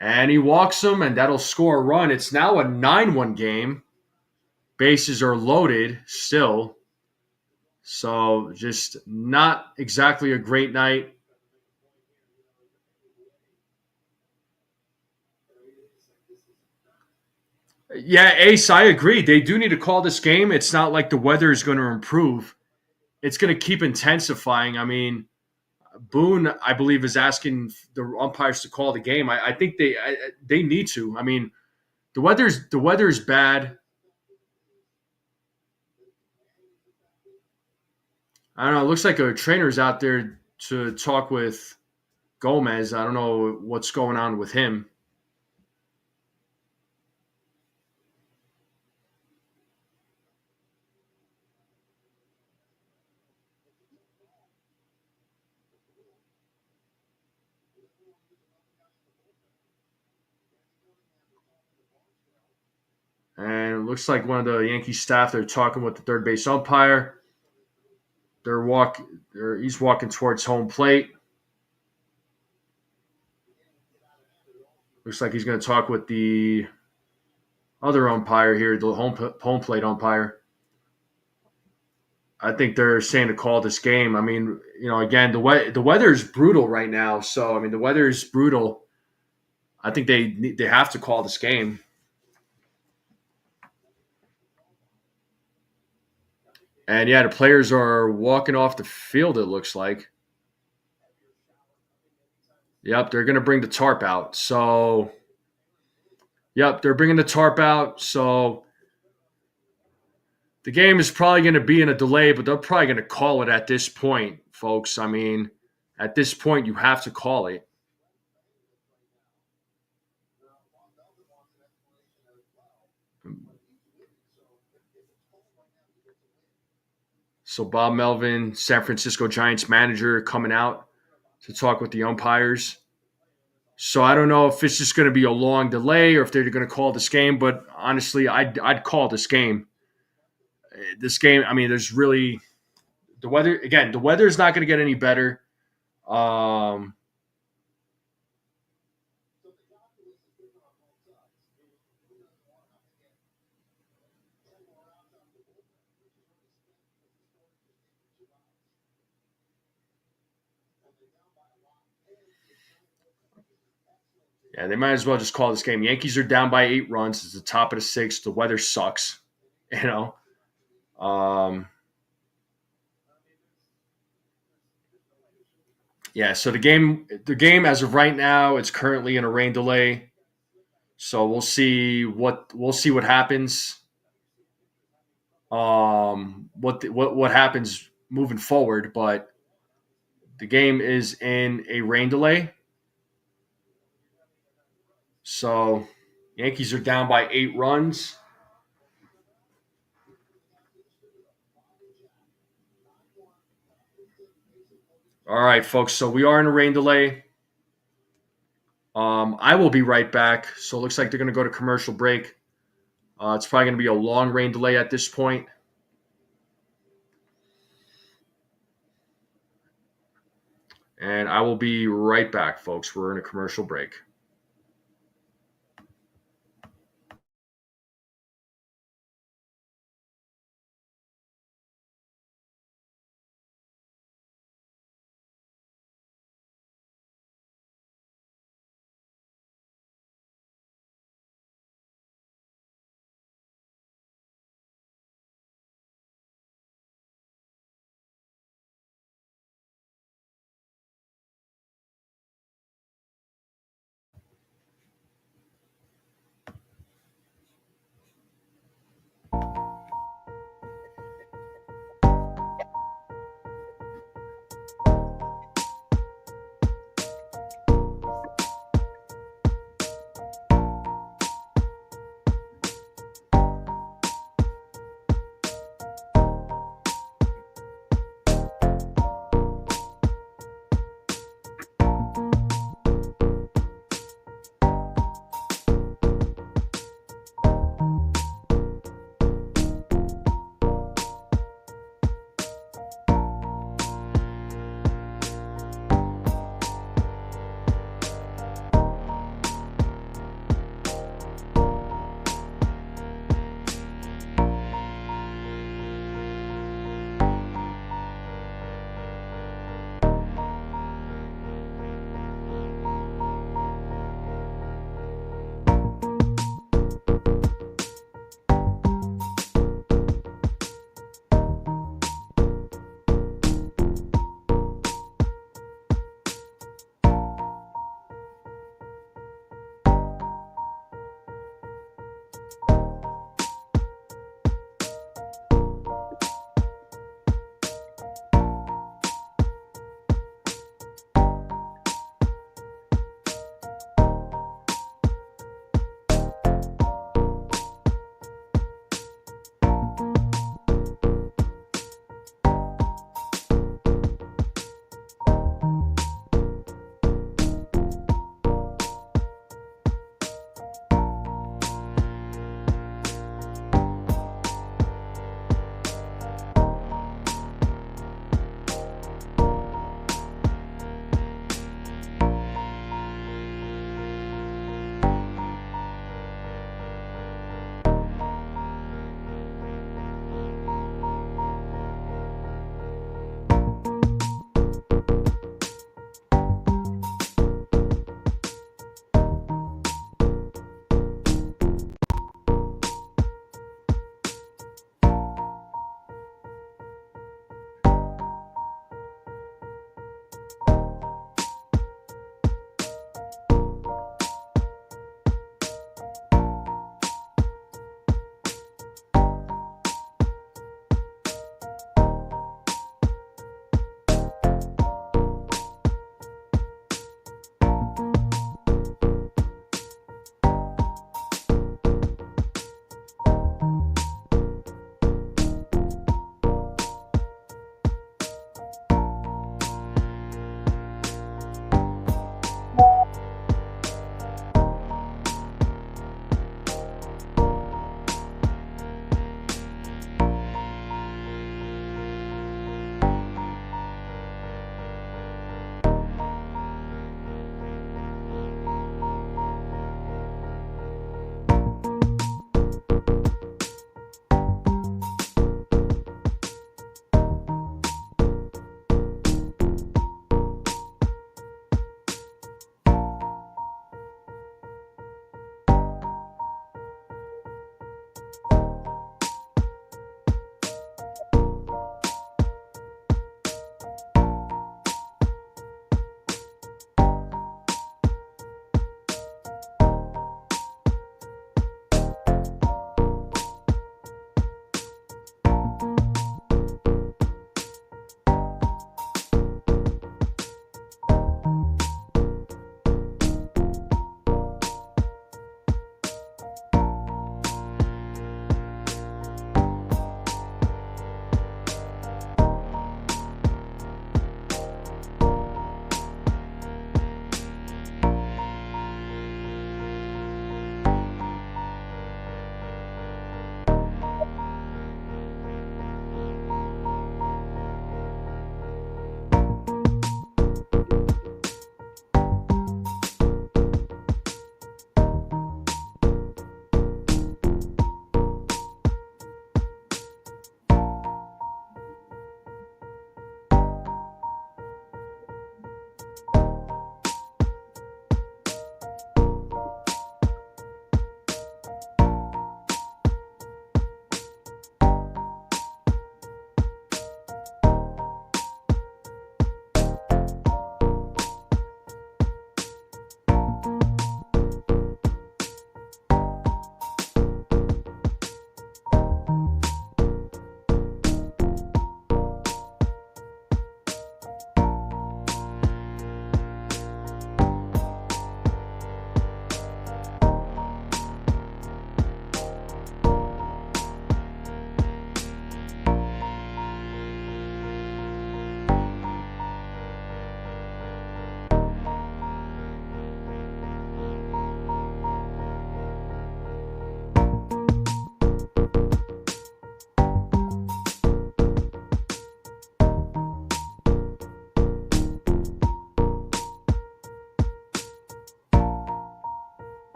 And he walks him, and that'll score a run. It's now a 9-1 game. Bases are loaded still. So just not exactly a great night. Yeah, Ace, I agree. They do need to call this game. It's not like the weather is going to improve. It's going to keep intensifying. I mean, Boone, I believe, is asking the umpires to call the game. I think they need to. I mean, the weather is bad. I don't know. It looks like a trainer's out there to talk with Gomez. I don't know what's going on with him. And it looks like one of the Yankee staff, they're talking with the third base umpire. He's walking towards home plate. Looks like he's going to talk with the other umpire here, the home plate umpire. I think they're saying to call this game. I mean, again, the weather is brutal right now. So I mean, the weather is brutal. I think they have to call this game. And yeah, the players are walking off the field. It looks like. Yep, they're going to bring the tarp out. So, yep, they're bringing the tarp out. So the game is probably going to be in a delay, but they're probably going to call it at this point, folks. I mean, at this point, you have to call it. So Bob Melvin, San Francisco Giants manager, coming out to talk with the umpires. So I don't know if it's just going to be a long delay or if they're going to call this game. But honestly, I'd call this game. This game, I mean, there's really the weather. Again, the weather is not going to get any better. Um, yeah, they might as well just call this game. Yankees are down by 8 runs. It's the top of the sixth. The weather sucks. You know. Um, yeah. So the game as of right now, it's currently in a rain delay. So we'll see what happens. What happens moving forward? But the game is in a rain delay. So Yankees are down by 8 runs. All right, folks. So we are in a rain delay. I will be right back. So it looks like they're going to go to commercial break. It's probably going to be a long rain delay at this point. And I will be right back, folks. We're in a commercial break.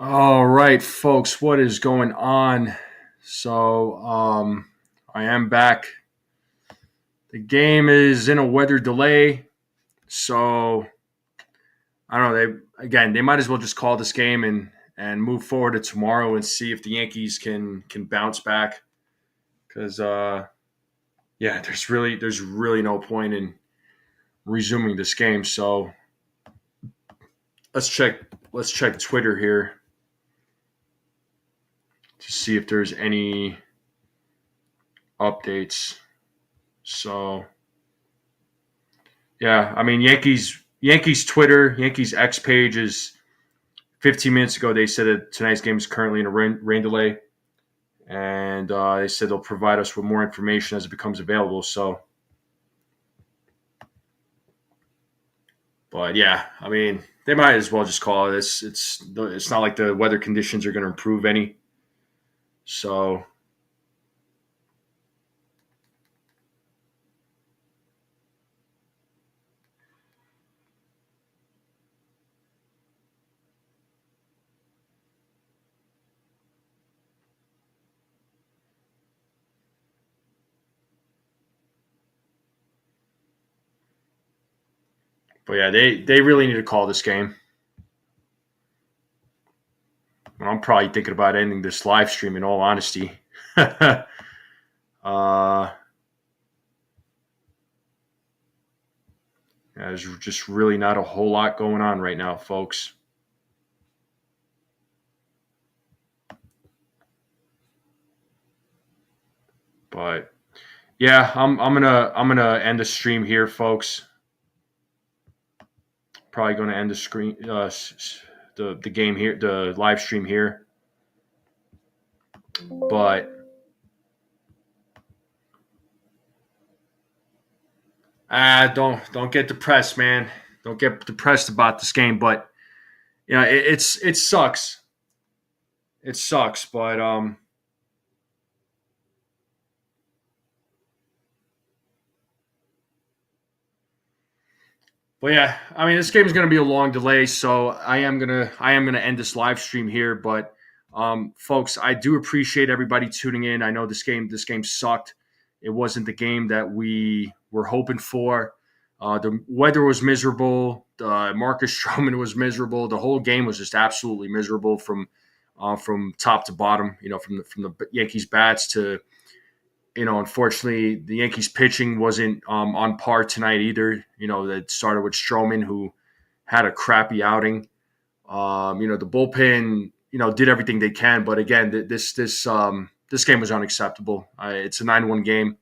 All right, folks, what is going on? So, I am back. The game is in a weather delay, so I don't know. They might as well just call this game and move forward to tomorrow and see if the Yankees can bounce back. Because yeah, there's really no point in resuming this game. So let's check Twitter here to see if there's any updates. So yeah, I mean Yankees Twitter, Yankees X page is 15 minutes ago. They said that tonight's game is currently in a rain delay, and they said they'll provide us with more information as it becomes available. So, but yeah, I mean they might as well just call it this. It's not like the weather conditions are going to improve any. So but yeah, they really need to call this game. I'm probably thinking about ending this live stream in all honesty. uh, there's just really not a whole lot going on right now, folks. But yeah, I'm gonna end the stream here, folks. Probably gonna end the screen the game here, the live stream here. But don't get depressed, man. Don't get depressed about this game. But you know, it sucks. It sucks, but yeah, I mean, this game is going to be a long delay, so I am gonna end this live stream here. But folks, I do appreciate everybody tuning in. I know this game sucked. It wasn't the game that we were hoping for. The weather was miserable. Marcus Strowman was miserable. The whole game was just absolutely miserable from top to bottom. You know, from the Yankees bats to, you know, unfortunately, the Yankees pitching wasn't on par tonight either. You know, that started with Strowman, who had a crappy outing. You know, the bullpen, you know, did everything they can, but again, this game was unacceptable. It's a 9-1 game.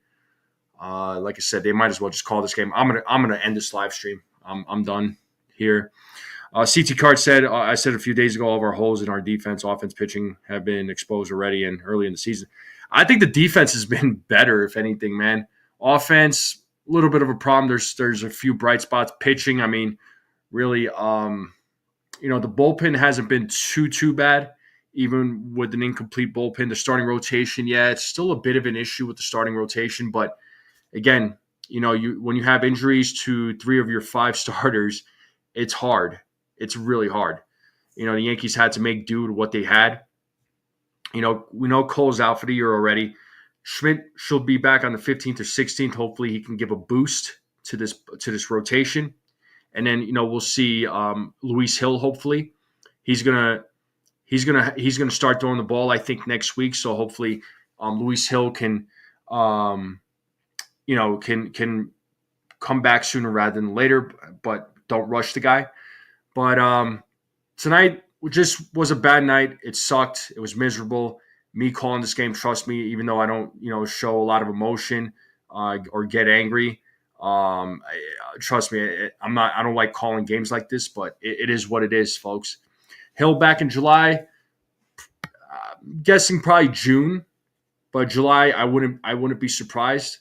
Like I said, they might as well just call this game. I'm gonna end this live stream. I'm done here. CT Card said, I said a few days ago, all of our holes in our defense, offense, pitching have been exposed already and early in the season. I think the defense has been better, if anything, man. Offense, a little bit of a problem. There's a few bright spots. Pitching, I mean, really, you know, the bullpen hasn't been too bad, even with an incomplete bullpen. The starting rotation, yeah, it's still a bit of an issue with the starting rotation, but again, you know, when you have injuries to 3 of your 5 starters, it's hard. It's really hard. You know, the Yankees had to make do with what they had. You know, we know Cole's out for the year already. Schmidt should be back on the 15th or 16th. Hopefully, he can give a boost to this rotation. And then, you know, we'll see Luis Hill. Hopefully, he's gonna start throwing the ball, I think, next week. So hopefully, Luis Hill can you know, can come back sooner rather than later. But don't rush the guy. But tonight just was a bad night. It sucked. It was miserable. Me calling this game, trust me, even though I don't, you know, show a lot of emotion or get angry. Trust me, I'm not. I don't like calling games like this, but it is what it is, folks. Hill back in July. Guessing probably June, but July I wouldn't be surprised.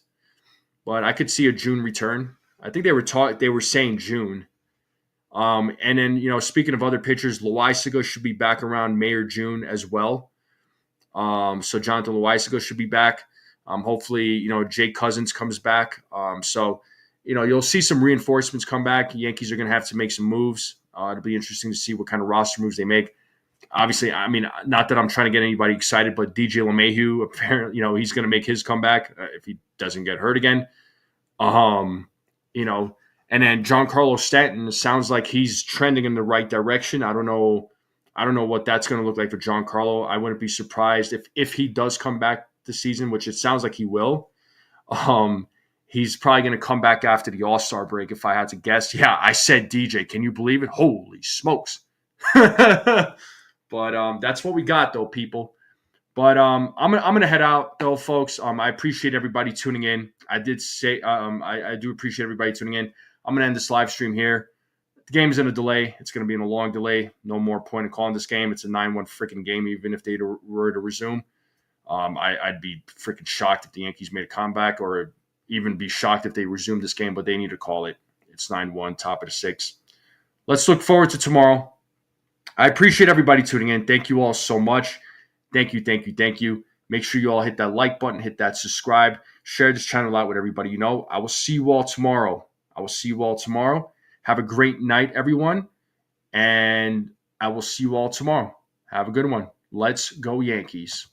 But I could see a June return. I think they were saying June. And then, you know, speaking of other pitchers, Loisaga should be back around May or June as well. So Jonathan Loisaga should be back. Hopefully, you know, Jake Cousins comes back. So, you know, you'll see some reinforcements come back. Yankees are going to have to make some moves. It'll be interesting to see what kind of roster moves they make. Obviously, I mean, not that I'm trying to get anybody excited, but DJ LeMahieu, apparently, he's going to make his comeback if he doesn't get hurt again. Um, you know, and then Giancarlo Stanton sounds like he's trending in the right direction. I don't know. I don't know what that's going to look like for Giancarlo. I wouldn't be surprised if he does come back this season, which it sounds like he will. Um, he's probably going to come back after the All-Star break, if I had to guess. Yeah, I said DJ. Can you believe it? Holy smokes! But that's what we got, though, people. But I'm gonna head out though, folks. I appreciate everybody tuning in. I did say I do appreciate everybody tuning in. I'm gonna end this live stream here. The game is in a delay. It's gonna be in a long delay. No more point in calling this game. It's a 9-1 freaking game, even if they were to resume. I'd be freaking shocked if the Yankees made a comeback, or even be shocked if they resumed this game. But they need to call it. It's 9-1, top of the 6th. Let's look forward to tomorrow. I appreciate everybody tuning in. Thank you all so much. Thank you, thank you, thank you. Make sure you all hit that like button, hit that subscribe, share this channel out with everybody you know. I will see you all tomorrow. Have a great night, everyone. And I will see you all tomorrow. Have a good one. Let's go, Yankees.